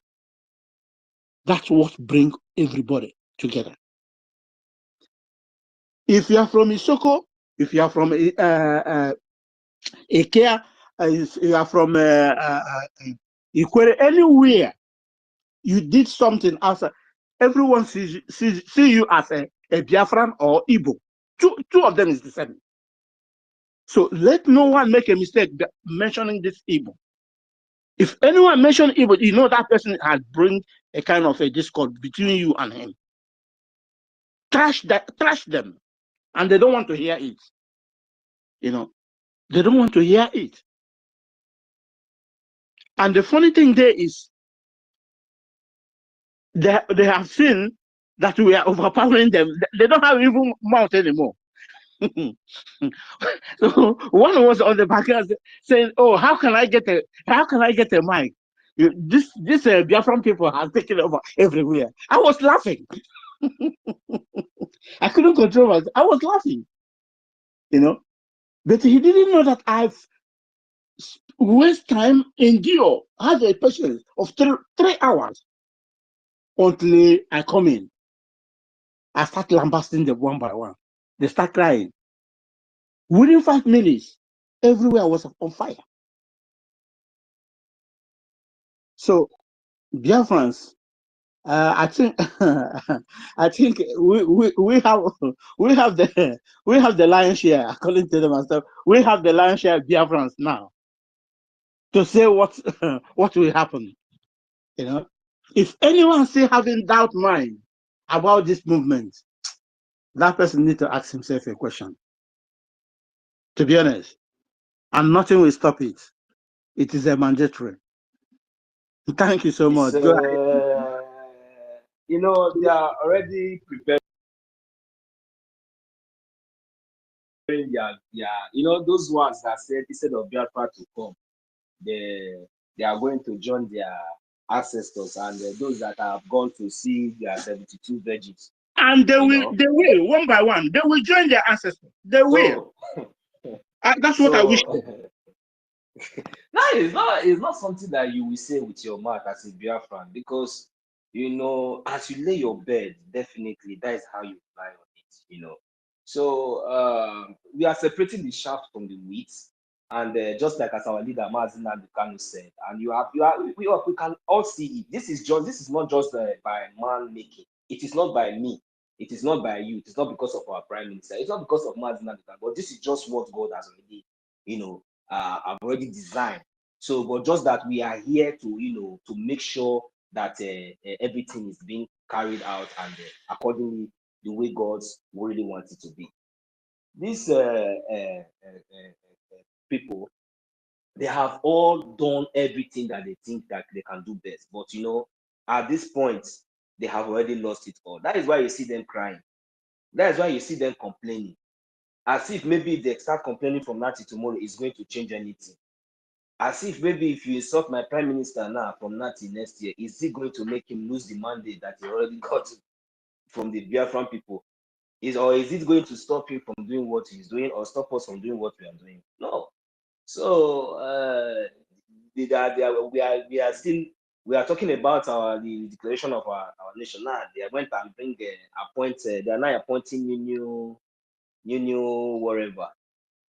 That's what brings everybody together. If you are from Isoko, if you are from Ikea, if you are from Ikwere, anywhere you did something outside, everyone see you as a Biafran or Igbo. Two of them is the same. So let no one make a mistake mentioning this Igbo. If anyone mention Igbo, you know that person has bring a kind of a discord between you and him. Trash them, and they don't want to hear it. You know. They don't want to hear it. And the funny thing there is, they have seen that we are overpowering them. They don't have even mouth anymore. So one was on the backyard saying, "Oh, how can I get a mic? This Biafran people have taken over everywhere." I was laughing. I couldn't control myself. I was laughing, But he didn't know that I've waste time, endure, had a patience of 3 hours until I come in. I start lambasting them one by one. They start crying. Within 5 minutes, everywhere was on fire. So, Biafrans, I think I think we have the lion's share, according to them and stuff. We have the lion's share of Biafrans now to say what what will happen. If anyone still having doubt mind about this movement, that person needs to ask himself a question. To be honest, and nothing will stop it. It is a mandatory. Thank you so much. Go ahead. They are already preparing those ones that said instead of Biafra to come, they are going to join their ancestors, and those that have gone to see their 72 virgins. And they will, one by one, they will join their ancestors. They will. That's what I wish for. That is not something that you will say with your mouth as a Biafran, because as you lay your bed, definitely that is how you lie on it. So we are separating the shaft from the wheat, and just like as our leader Mazin Kanu said, and we can all see it. This is not just by man making. It is not by me. It is not by you. It is not because of our prime minister. It's not because of Mazin Kanu, but this is just what God has already, I've already designed. So, but just that we are here to, to make sure that everything is being carried out and accordingly the way God's really wants it to be. These people, they have all done everything that they think that they can do best. But at this point, they have already lost it all. That is why you see them crying. That is why you see them complaining. As if maybe if they start complaining from now till tomorrow, it's going to change anything. As if maybe if you insult my prime minister now from now till next year, is it going to make him lose the mandate that he already got from the Biafran people? Or is it going to stop him from doing what he's doing, or stop us from doing what we are doing? No. So we are talking about the declaration of our nation now. They went and they are now appointing new whatever.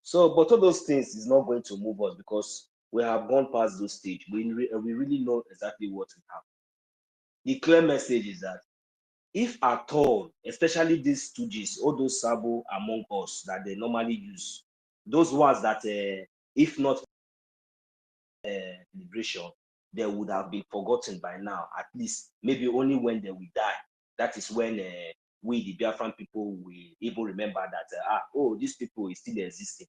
So, but all those things is not going to move us, because we have gone past those stage. We really know exactly what we have. The clear message is that if at all, especially these stooges, all those sabo among us that they normally use, those ones that if not liberation, they would have been forgotten by now. At least maybe only when they will die. That is when we, the Biafran people, will even remember that these people is still existing.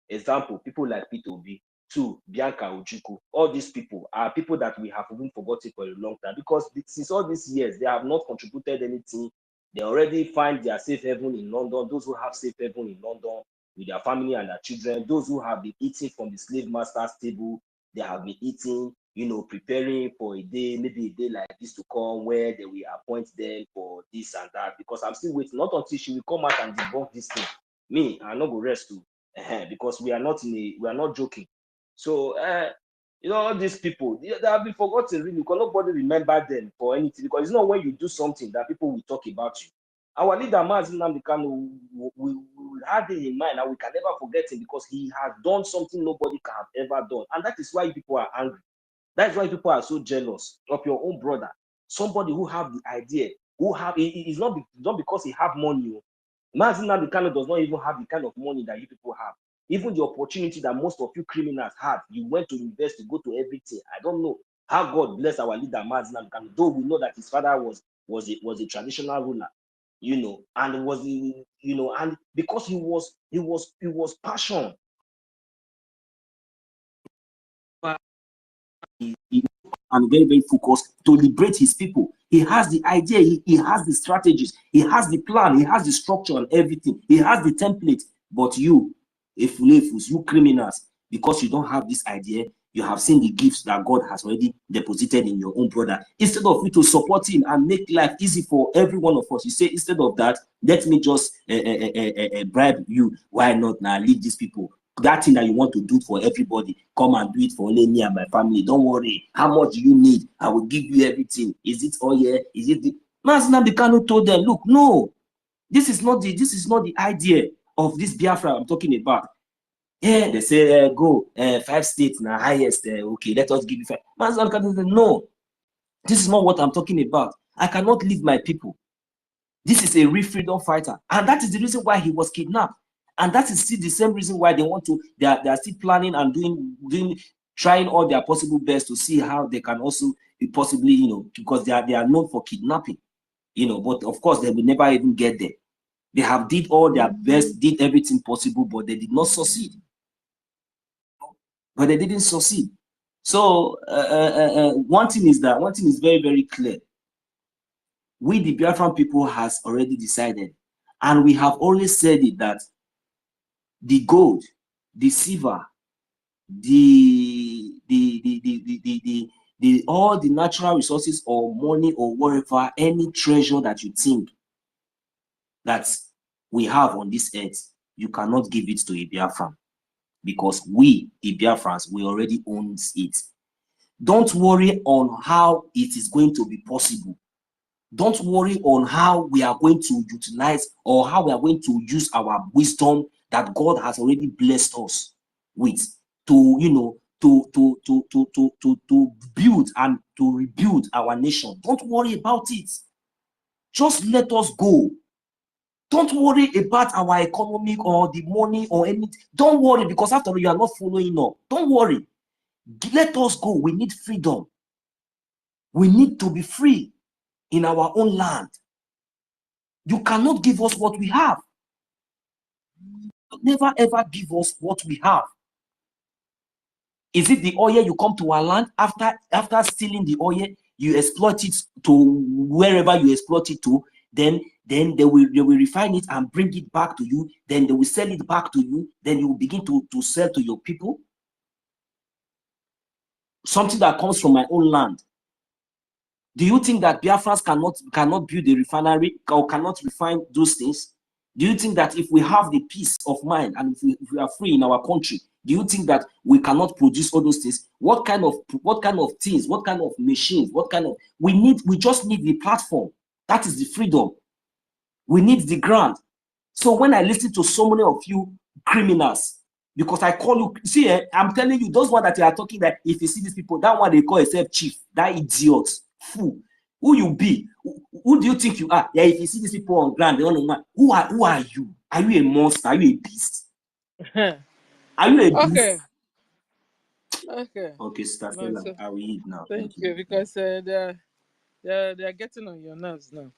Example, people like Peter Obi, Bianca Ojukwu, all these people are people that we have even forgotten for a long time, because since all these years they have not contributed anything. They already find their safe haven in London. Those who have safe haven in London with their family and their children, those who have been eating from the slave master's table, they have been eating, preparing for a day, maybe a day like this to come, where they will appoint them for this and that. Because I'm still waiting, not until she will come out and debunk this thing. Me, I'm not going to rest too. Because we are not joking. So all these people, they have been forgotten really, because nobody remember them for anything. Because it's not when you do something that people will talk about you. Our leader Mazin Kanu, we had it in mind, and we can never forget him, because he has done something nobody can have ever done. And that is why people are angry. That is why people are so jealous of your own brother. Somebody who have the idea, it's not because he have money. Mazin Kanu does not even have the kind of money that you people have. Even the opportunity that most of you criminals had, you went to invest to go to everything. I don't know how God bless our leader Mazin Kanu, though we know that his father was a traditional ruler, and was and because he was passion. and very, very focused to liberate his people. He has the idea, he has the strategies, he has the plan, he has the structure and everything. He has the template. But you, Efulefus, you criminals, because you don't have this idea, you have seen the gifts that God has already deposited in your own brother. Instead of you to support him and make life easy for every one of us, you say, instead of that, let me just bribe you. Why not now? Leave these people. That thing that you want to do for everybody, come and do it for only me and my family. Don't worry. How much do you need? I will give you everything. Is it all yeah? Is it the Mazinam Bikano told them, look, no, this is not the idea of this Biafra I'm talking about. Yeah, they say go 5 states now highest. Okay, let us give you 5. Mazinam Bikano said, no, this is not what I'm talking about. I cannot leave my people. This is a real freedom fighter, and that is the reason why he was kidnapped. And that is still the same reason why they want to, they are still planning and trying all their possible best to see how they can also possibly, because they are known for kidnapping, but of course they will never even get there. They have did all their best, did everything possible, but they did not succeed. But they didn't succeed. So one thing is very, very clear. We, the Biafran people, has already decided, and we have always said it, that the gold, the silver, all the natural resources or money or whatever, any treasure that you think that we have on this earth, you cannot give it to a Biafran, because we, the Biafrans, we already own it. Don't worry on how it is going to be possible. Don't worry on how we are going to utilize or how we are going to use our wisdom that God has already blessed us with to build and to rebuild our nation. Don't worry about it. Just let us go. Don't worry about our economic or the money or anything. Don't worry, because after all, you are not following up. Don't worry. Let us go. We need freedom. We need to be free in our own land. You cannot give us what we have. Never ever give us what we have. Is it the oil you come to our land after stealing the oil, you exploit it to wherever you exploit it to, then they will refine it and bring it back to you, then they will sell it back to you, then you will begin to sell to your people? Something that comes from my own land. Do you think that Biafrans cannot build a refinery or cannot refine those things? Do you think that if we have the peace of mind and if we are free in our country, do you think that we cannot produce all those things? What kind of things, what kind of machines, we just need the platform. That is the freedom. We need the grant. So when I listen to so many of you criminals, because I call you, see, I'm telling you, those ones that you are talking, that if you see these people, that one they call yourself chief, that idiot, fool. Who you be? Who do you think you are? Yeah, if you see these people on ground, they don't know who are you? Are you a monster? Are you a beast? Are you a beast? Okay. Okay. Okay, Sister Stella, No, so, I will eat now. thank you, because they're getting on your nerves now.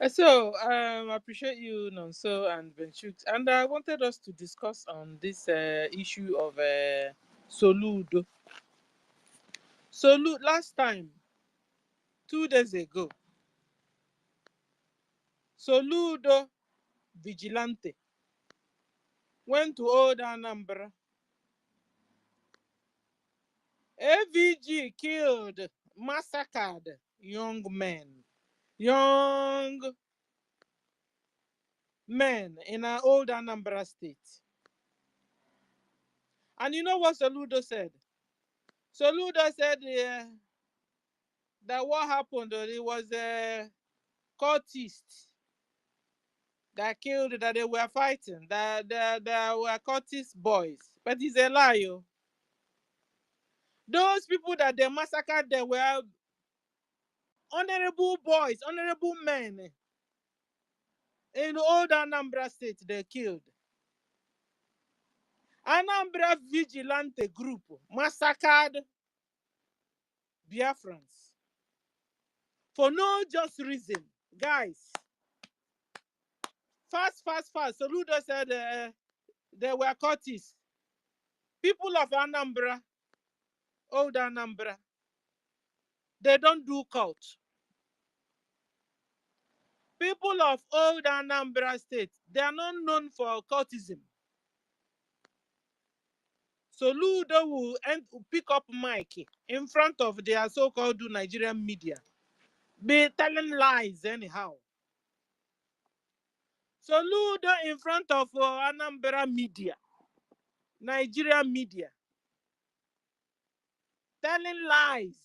So I appreciate you, Nonso and Benchut, and I wanted us to discuss on this issue of Soludo. Last time, 2 days ago, Soludo vigilante went to Old Anambra. AVG killed, massacred young men in our Old Anambra state. And you know what Soludo said? Soludo said that what happened, it was a cultist that killed, that they were fighting, that were cultist boys. But it's a lie. Those people that they massacred, they were honorable boys, honorable men in Old Anambra state. They killed. Anambra vigilante group massacred Biafrans for no just reason. Guys, fast. Soludo said they were cultists. People of Anambra, Old Anambra. They don't do cult. People of old Anambra State, they are not known for cultism. So Ludo will pick up Mike in front of their so-called Nigerian media, be telling lies anyhow. So Ludo in front of Anambra media, Nigerian media, telling lies,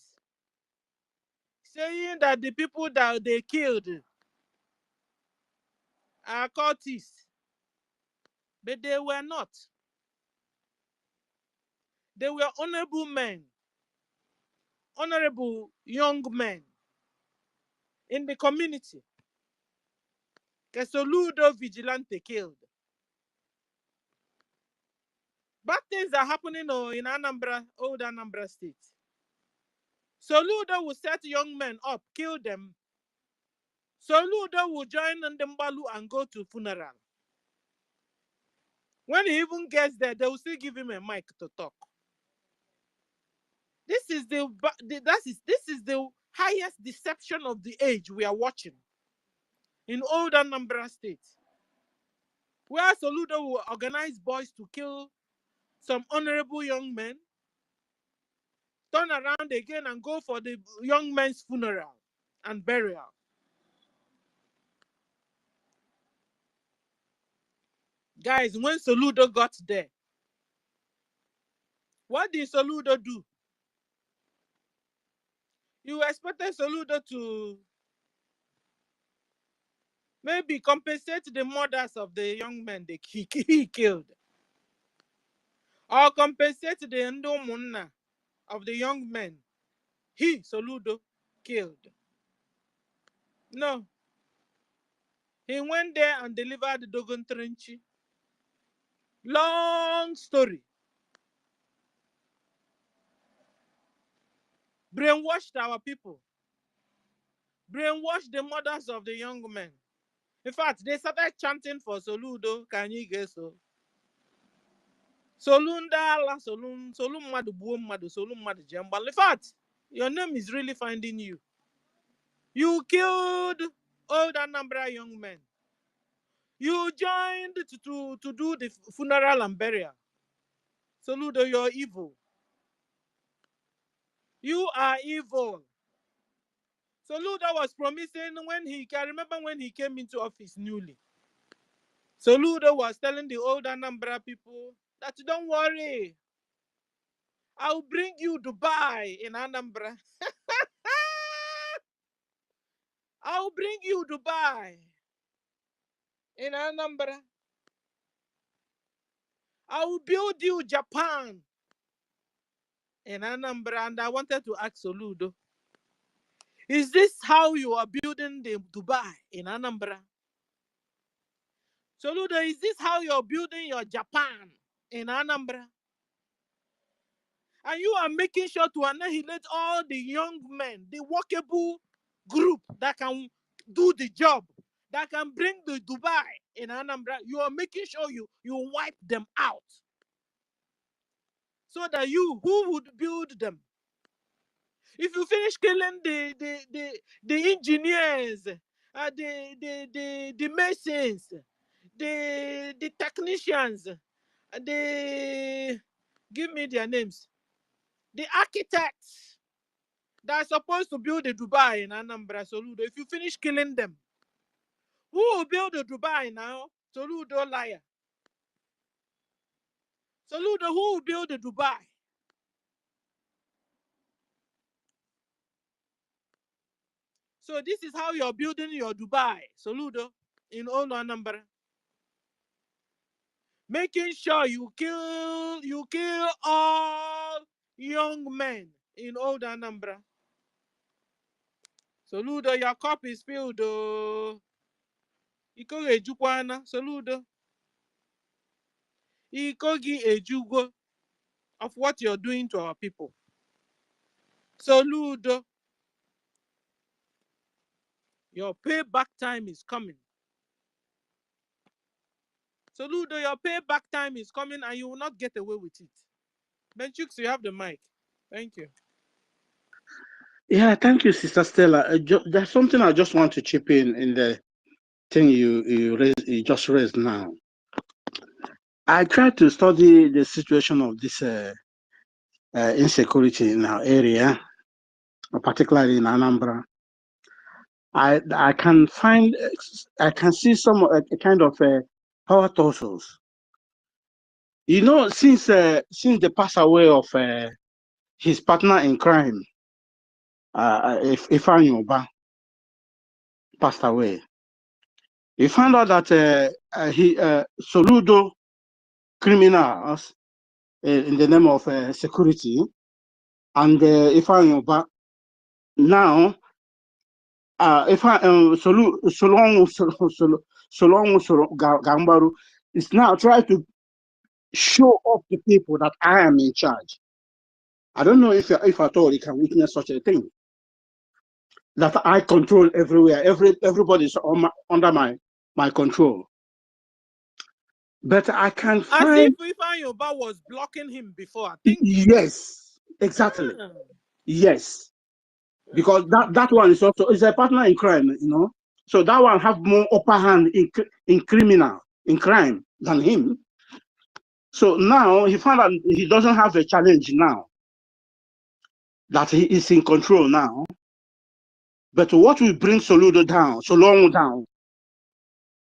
saying that the people that they killed are cultists, but they were not. They were honorable men, honorable young men in the community. Kesoludo vigilante killed. Bad things are happening in Anambra, old Anambra State. Soludo will set young men up, kill them. Soludo will join Ndembalu and go to funeral. When he even gets there, they will still give him a mic to talk. This is the highest deception of the age we are watching in old Anambra State, where Soludo will organize boys to kill some honorable young men, turn around again and go for the young men's funeral and burial. Guys, when Soludo got there, what did Soludo do? You expected Soludo to maybe compensate the mothers of the young men he killed, or compensate the Ndomunna of the young men Soludo, killed. No. He went there and delivered the Dogon Trenchi. Long story. Brainwashed our people. Brainwashed the mothers of the young men. In fact, they started chanting for Soludo, Kanyigeso. Solunda la Solum, Solum Madu Buom Madu, Solum Madu Jambal. In fact, your name is really finding you. You killed old Anambra young men. You joined to do the funeral and burial. Soludo, you're evil. You are evil. Soludo was promising I remember when he came into office newly. Soludo was telling the old Anambra people that don't worry, I'll bring you Dubai in Anambra. I'll bring you Dubai in Anambra. I will build you Japan in Anambra. And I wanted to ask Soludo, is this how you are building the Dubai in Anambra? Soludo, is this how you're building your Japan in Anambra? And you are making sure to annihilate all the young men, the workable group that can do the job, that can bring the Dubai in Anambra. You are making sure you wipe them out. So that who would build them? If you finish killing the engineers, the masons, the technicians, give me their names, the architects that are supposed to build the Dubai in Anambra, Soludo, if you finish killing them, who will build the Dubai now? Soludo, liar. Soludo, who will build the Dubai? So this is how you're building your Dubai, Soludo, in old Anambra. Making sure you kill all young men in old Anambra. Soludo, your cup is filled. Ikogi ejukwana, Soludo. Ikogi ejugo of what you're doing to our people. Soludo, your payback time is coming. Soludo, your payback time is coming and you will not get away with it. Benchux, you have the mic. Thank you. Yeah, thank you, Sister Stella. There's something I just want to chip in the thing you just raised now. I tried to study the situation of this insecurity in our area, particularly in Anambra. I can see some kind of power tussles. You know, since the pass away of his partner in crime, Ifeanyi Uba, passed away, he found out that he Soludo criminals in the name of security, and Ifeanyi Uba now Gambaru is now trying to show off to people that I am in charge. I don't know if at all you can witness such a thing. That I control everywhere. Everybody is under my control. But I can find. As if Ifeanyi Uba was blocking him before. I think. Yes, exactly. Yes, because that one is also a partner in crime, you know. So that one have more upper hand in crime than him. So now he found out he doesn't have a challenge now. That he is in control now. But what will bring Solong down,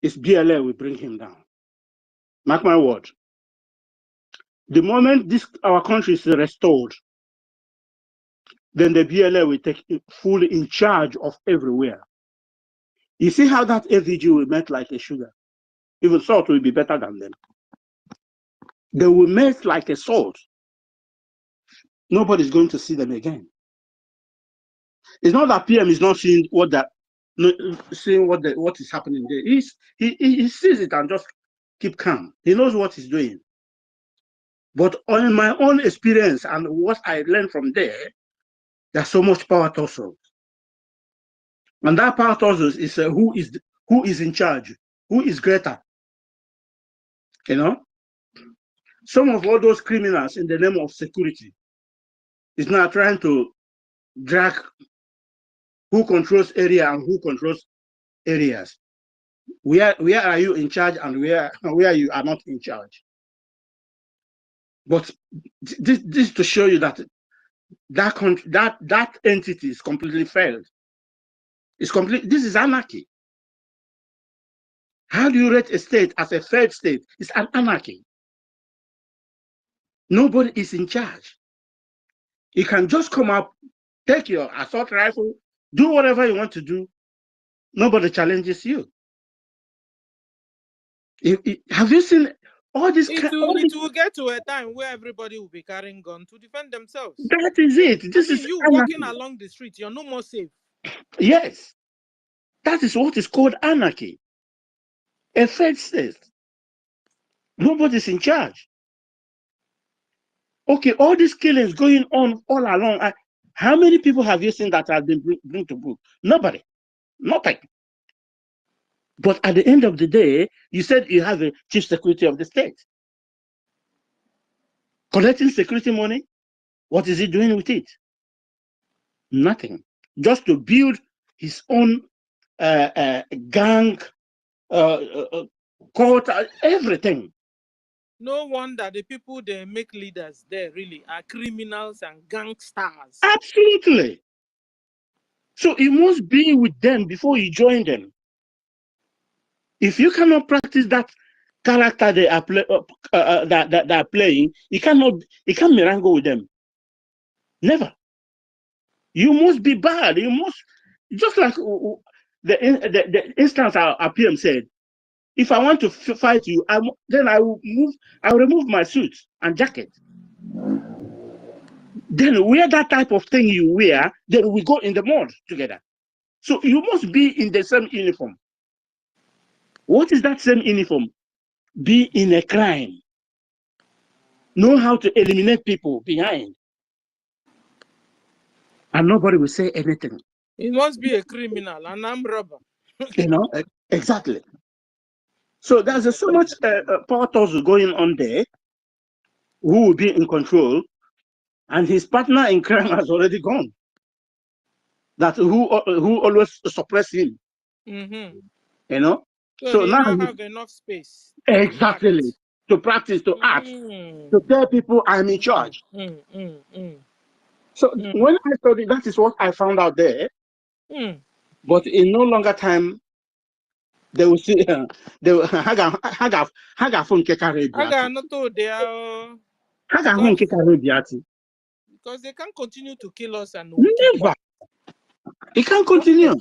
is BLA will bring him down. Mark my word. The moment our country is restored, then the BLA will take fully in charge of everywhere. You see how that AVG will make like a sugar? Even salt will be better than them. They will make like a salt. Nobody's going to see them again. It's not that PM is not seeing what is happening there. He sees it and just keep calm. He knows what he's doing. But on my own experience and what I learned from there, there's so much power tussle. And that power tussle is who is in charge, who is greater. You know, some of all those criminals in the name of security is now trying to drag who controls area and who controls areas. Where are you in charge and where you are not in charge? But this to show you that that entity is completely failed. It's complete. This is anarchy. How do you rate a state as a failed state? It's an anarchy. Nobody is in charge. You can just come up, take your assault rifle, do whatever you want to do. Nobody challenges you. Have you seen all this? It will get to a time where everybody will be carrying guns to defend themselves. That is it. This is you anarchy. walking along the street, you're no more safe. Yes. That is what is called anarchy. A failed state. Nobody's in charge. Okay, all these killings going on all along. How many people have you seen that have been brought to book? Nobody. Nothing. But at the end of the day, you said you have a chief security of the state. Collecting security money, what is he doing with it? Nothing. Just to build his own gang, court, everything. No wonder the people they make leaders there really are criminals and gangsters. Absolutely. So you must be with them before you join them. If you cannot practice that character they are that are playing, you can't mirango with them. Never. You must be bad. You must, just like the instance our PM said. If I want to fight you, then I will remove my suit and jacket. Then wear that type of thing you wear. Then we go in the mud together. So you must be in the same uniform. What is that same uniform? Be in a crime. Know how to eliminate people behind. And nobody will say anything. He must be a criminal, an armed robber. You know, exactly. So there's so much power tussle going on there. Who will be in control? and his partner in crime has already gone. That who always suppress him, Mm-hmm. you know. So So he now now have enough space to exactly act. to practice, to act, Mm. to tell people I'm in Mm, charge. mm, mm, mm, So mm, when I studied, that is what I found out there. mm. But in no longer time, they will see they will haga phone kekare I got biati. not told they are Haga phone because kekare biati. they can't continue to kill us and we'll keep Never. quiet. It can't Okay. continue.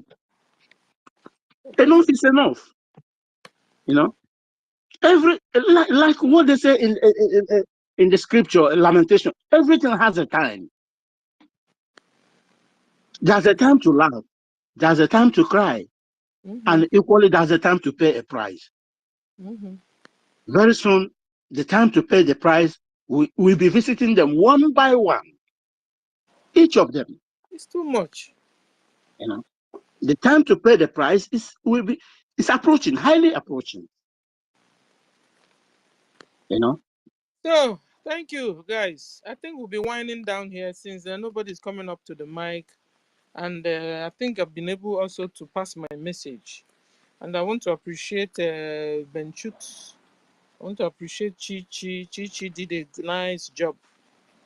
Okay. Enough is enough. You know. Every like what they say in the scripture, lamentation. Everything has a time. There's a time to laugh. There's a time to cry, Mm-hmm. and equally there's a time to pay a price. Mm-hmm. Very soon, the time to pay the price, we'll be visiting them one by one, each of them. It's too much. You know, the time to pay the price is approaching, highly approaching. You know. So thank you guys. I think we'll be winding down here since nobody's coming up to the mic. And I think I've been able also to pass my message. And I want to appreciate Benchut. I want to appreciate Chi Chi. Chi Chi did a nice job.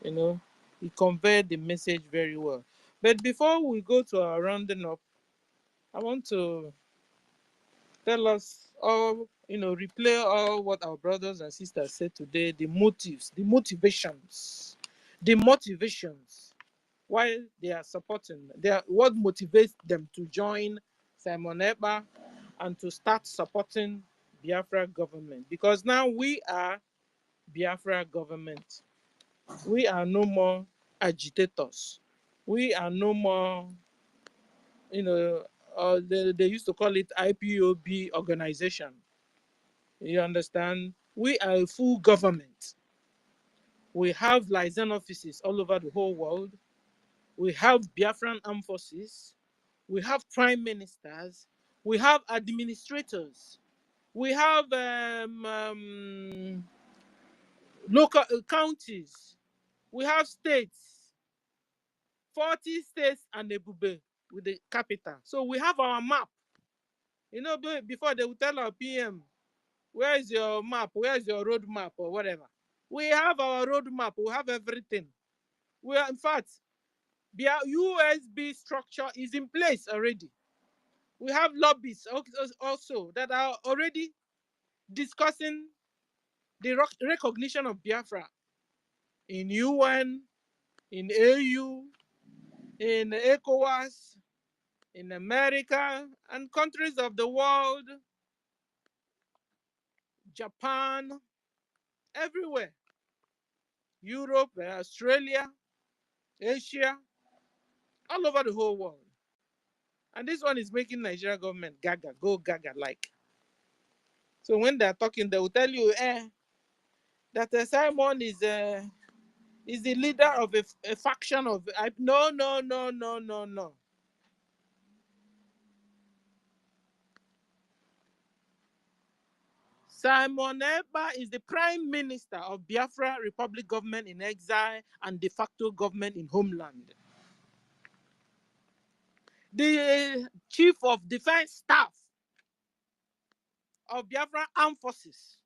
You know, he conveyed the message very well. But before we go to our rounding up, I want to tell us all, replay all what our brothers and sisters said today, the motives, the motivations, why they are supporting, what motivates them to join Simon Ekpa and to start supporting Biafra government. Because now we are Biafra government. We are no more agitators. We are no more, they used to call it IPOB organization. You understand? We are a full government. We have liaison offices all over the whole world. We have Biafran armed forces. We have prime ministers. We have administrators. We have local counties. We have states, 40 states and Ebube with the capital. So we have our map. Before they would tell our PM, where is your map? Where is your road map or whatever? We have our road map. We have everything. We are, in fact, the USB structure is in place already. We have lobbies also that are already discussing the recognition of Biafra in UN, in AU, in ECOWAS, in America, and countries of the world, Japan, everywhere, Europe, Australia, Asia, all over the whole world. And this one is making Nigeria government gaga, go gaga like. So when they're talking, they will tell you, that Simon is the leader of a faction of. No, no, no, no, no, no. Simon Ekpa is the prime minister of Biafra Republic government in exile and de facto government in homeland. The chief of defense staff of Biafra armed forces.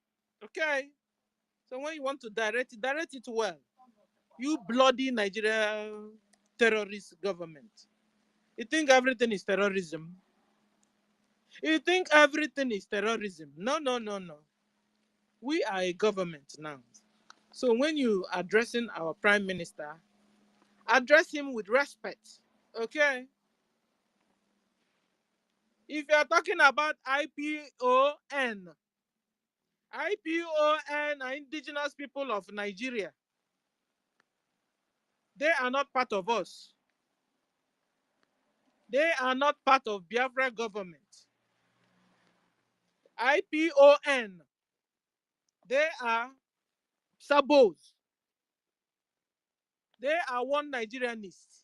Okay? So when you want to direct it well. You bloody Nigeria terrorist government. You think everything is terrorism? You think everything is terrorism? No, no, no, no. We are a government now. So when you addressing our prime minister, address him with respect. Okay? If you are talking about IPON are indigenous people of Nigeria. They are not part of us. They are not part of Biafra government. IPON, they are sabos. They are one Nigerianists.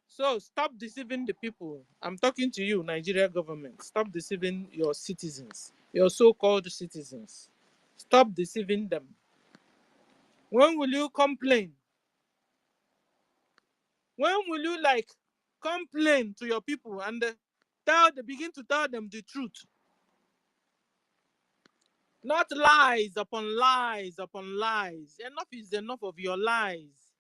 So stop deceiving the people. I'm talking to you, Nigeria government. Stop deceiving your citizens, your so-called citizens. Stop deceiving them. When will you complain When will you like complain to your people and begin to tell them the truth? Not lies upon lies upon lies. Enough is enough of your lies.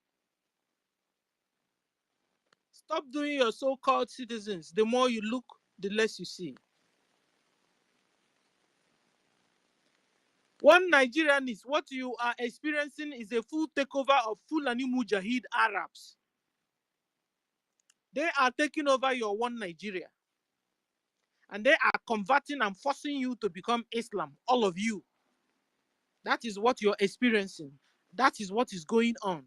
Stop doing your so-called citizens. The more you look, the less you see. One Nigerian is what you are experiencing is a full takeover of Fulani Mujahid Arabs. They are taking over your one Nigeria. And they are converting and forcing you to become Islam, all of you. That is what you're experiencing. That is what is going on.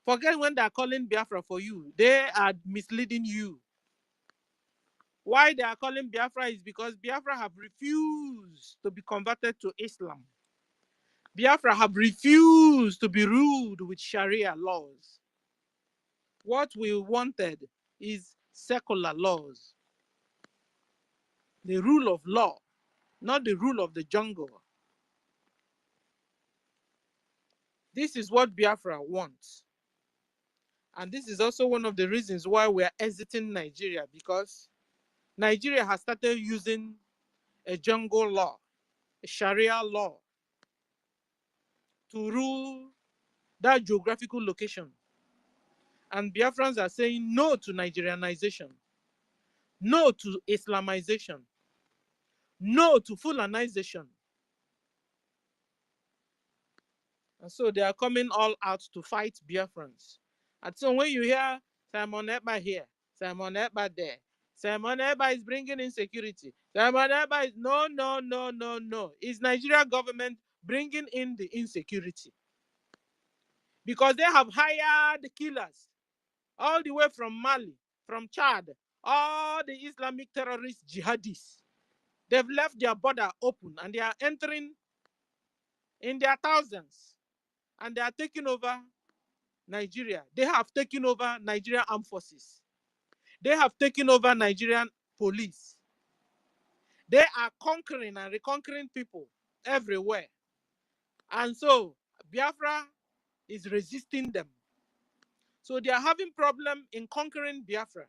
Forget when they are calling Biafra for you. They are misleading you. Why they are calling Biafra is because Biafra have refused to be converted to Islam. Biafra have refused to be ruled with Sharia laws. What we wanted is secular laws. The rule of law, not the rule of the jungle. This is what Biafra wants. And this is also one of the reasons why we are exiting Nigeria, because Nigeria has started using a jungle law, a Sharia law, to rule that geographical location. And Biafrans are saying no to Nigerianization, no to Islamization, no to Fulanization. And so they are coming all out to fight Biafrans. And so when you hear Simon Ekpa here, Simon Ekpa there, Simon Ekpa is bringing insecurity. Simon Ekpa is no, no, no, no, no. It's Nigeria government bringing in the insecurity. Because they have hired killers all the way from Mali, from Chad, all the Islamic terrorist jihadists. They've left their border open and they are entering in their thousands and they are taking over Nigeria. They have taken over Nigerian armed forces. They have taken over Nigerian police. They are conquering and reconquering people everywhere. And so Biafra is resisting them. So they are having problem in conquering Biafra.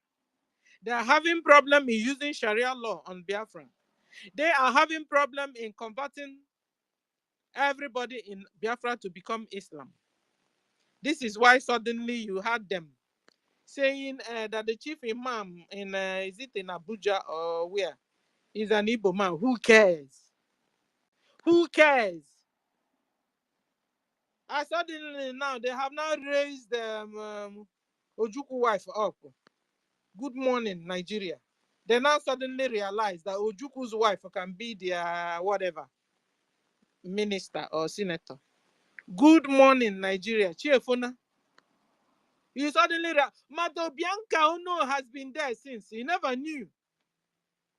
They are having problem in using Sharia law on Biafra. They are having problem in converting everybody in Biafra to become Islam. This is why suddenly you had them saying that the chief imam in, is it in Abuja or where, is an Igbo man. Who cares? Who cares? And suddenly now they have now raised Ojukwu wife up. Good morning, Nigeria. They now suddenly realize that Ojukwu's wife can be their whatever, minister or senator. Good morning, Nigeria. Chiefuna. You suddenly Mato Bianca Ono has been there since. He never knew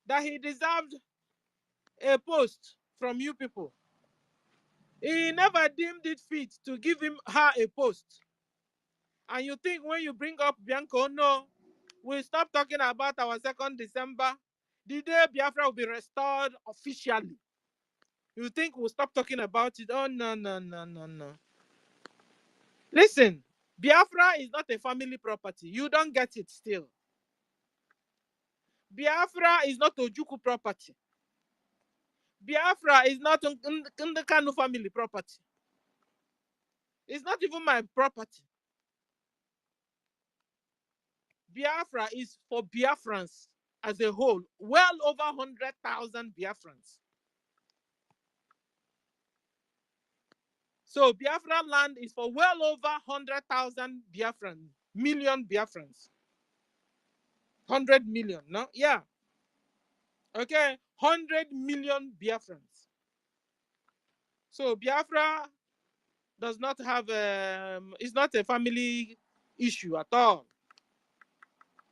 that he deserved a post from you people. He never deemed it fit to give her a post. And you think when you bring up Bianca Ono, we'll stop talking about our 2nd December, the day Biafra will be restored officially. You think we'll stop talking about it? Oh, no, no, no, no, no. Listen, Biafra is not a family property. You don't get it still. Biafra is not Ojukwu property. Biafra is not Ndekanu family property. It's not even my property. Biafra is for Biafrans as a whole. Well over 100,000 Biafrans. So Biafra land is for well over 100,000 Biafrans. Million Biafrans. 100 million, no? Yeah. Okay, 100 million Biafrans. So Biafra does not have it's not a family issue at all.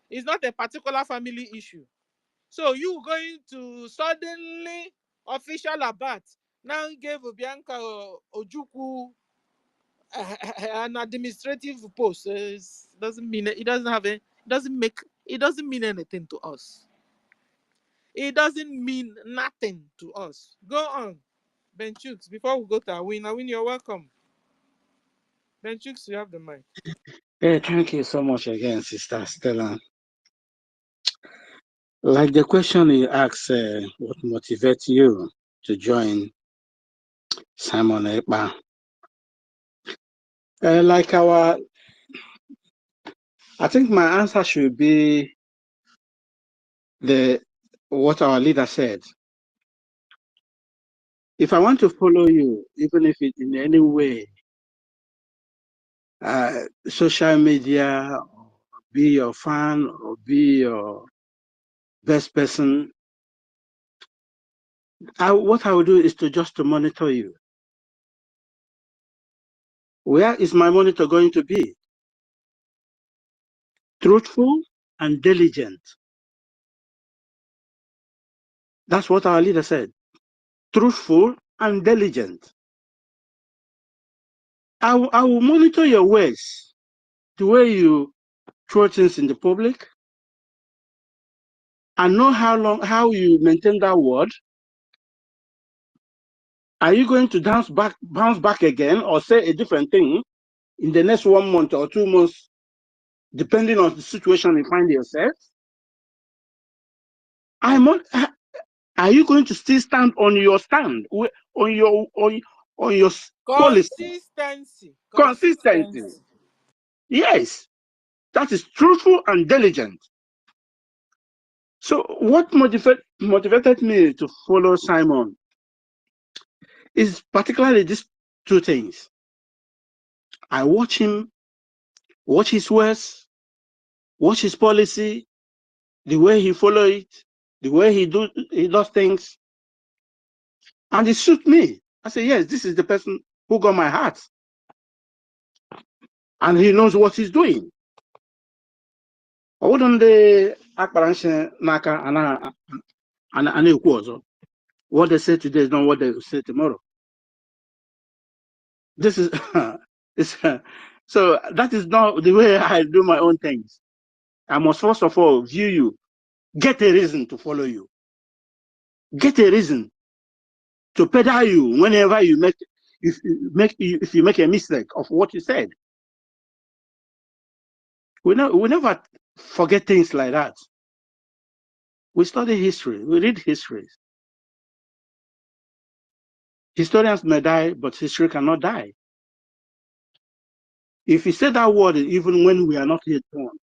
It's not a particular family issue. So you going to suddenly official abat now gave Bianca Ojukwu an administrative post. Doesn't mean it doesn't have it doesn't mean anything to us. It doesn't mean nothing to us. Go on, Ben Chooks, before we go to Awin. Awin, you're welcome. Benchix, you have the mic. Hey, thank you so much again, Sister Stella. Like the question you asked, what motivates you to join Simon Ekpa? I think my answer should be what our leader said. If I want to follow you, even if it in any way, social media, be your fan or be your best person, what I will do is to monitor you. Where is my monitor going to be? Truthful and diligent. That's what our leader said. Truthful and diligent. I will monitor your ways, the way you throw things in the public, and know how you maintain that word. Are you going to bounce back again, or say a different thing in the next 1 month or 2 months, depending on the situation you find yourself? Are you going to still stand on your stand, on your policy? Consistency. Yes, that is truthful and diligent. So what motivated me to follow Simon is particularly these two things. I watch him, watch his words, watch his policy, the way he follow it, the way he does things, and it suits me. I say, yes, this is the person who got my heart, and he knows what he's doing. What they say today is not what they say tomorrow. This is so that is not the way I do my own things. I must first of all view you, get a reason to follow you, get a reason to pedal you whenever you if you make a mistake of what you said. We never forget things like that. We study history, we read histories. Historians may die, but history cannot die. If you say that word, even when we are not yet born,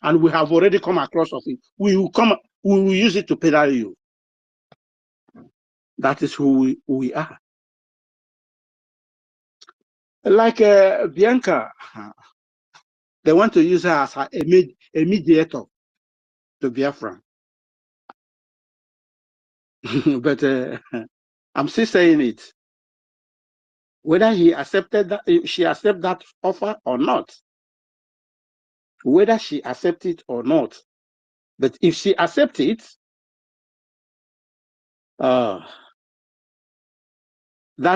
and we have already come across of it, we will use it to pedal you. That is who we are. Like Bianca, they want to use her as a mediator to Biafra. But I'm still saying it. Whether she accepted that offer or not, whether she accepts it or not, but if she accepts it, that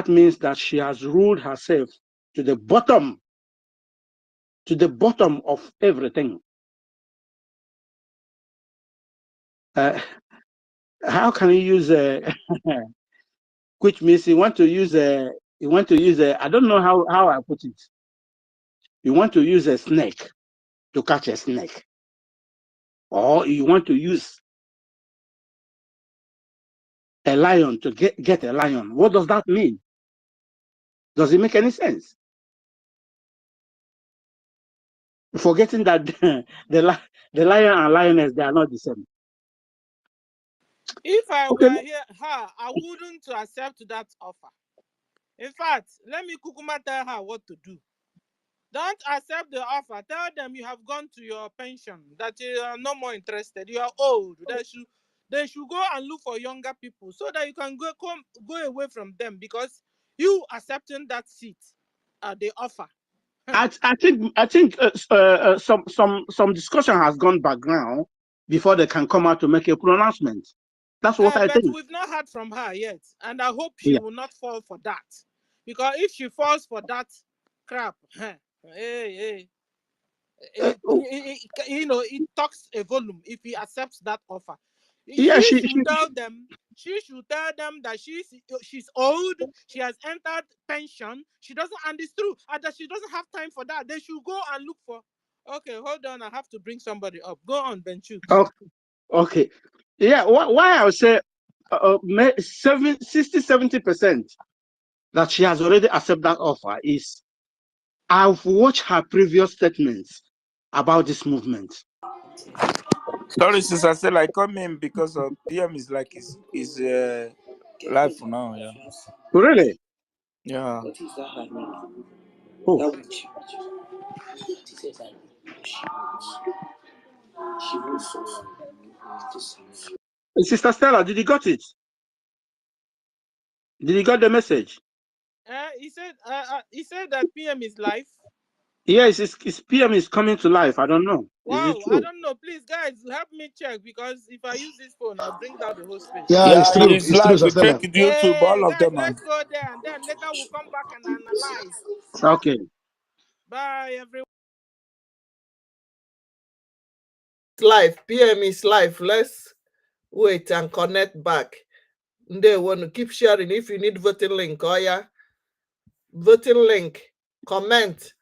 means that she has ruled herself to the bottom of everything. How can you use which means you want to use I don't know how I put it. You want to use a snake to catch a snake, or you want to use a lion to get a lion. What does that mean? Does it make any sense? Forgetting that the lion and lioness, they are not the same. If I were here, I wouldn't accept that offer. In fact, let me kukuma tell her what to do. Don't accept the offer. Tell them you have gone to your pension, that you are no more interested. You are old. They should go and look for younger people so that you can go away from them, because you accepting that seat, the offer. I think some discussion has gone background before they can come out to make a pronouncement. That's what I think. But we've not heard from her yet, and I hope she will not fall for that, because if she falls for that crap, it talks a volume if he accepts that offer. Yeah, She should tell them. She should tell them that she's old. She has entered pension. She doesn't, and it's true, and that she doesn't have time for that. They should go and look for. Okay, hold on. I have to bring somebody up. Go on, Benchut. Okay. Yeah. Why I would say 60-70% that she has already accepted that offer is I've watched her previous statements about this movement. Sorry, Sister Stella, I come in because of PM is like his life for now. Yeah. Really? Yeah. Oh. Sister Stella, did you got it? Did you got the message? He said that PM is live. Yes, his PM is coming to life. I don't know. Wow, Is it true? I don't know. Please, guys, help me check, because if I use this phone, I'll bring down the whole space. Yeah, it's true. it's It's true, live with Sister. Fake YouTube, Hey, all of guys, them. let's go there, and then later we'll come back and analyze. Okay. Bye, everyone. Live. PM is live. Let's wait and connect back. They want to keep sharing. If you need voting link, voting link, comment.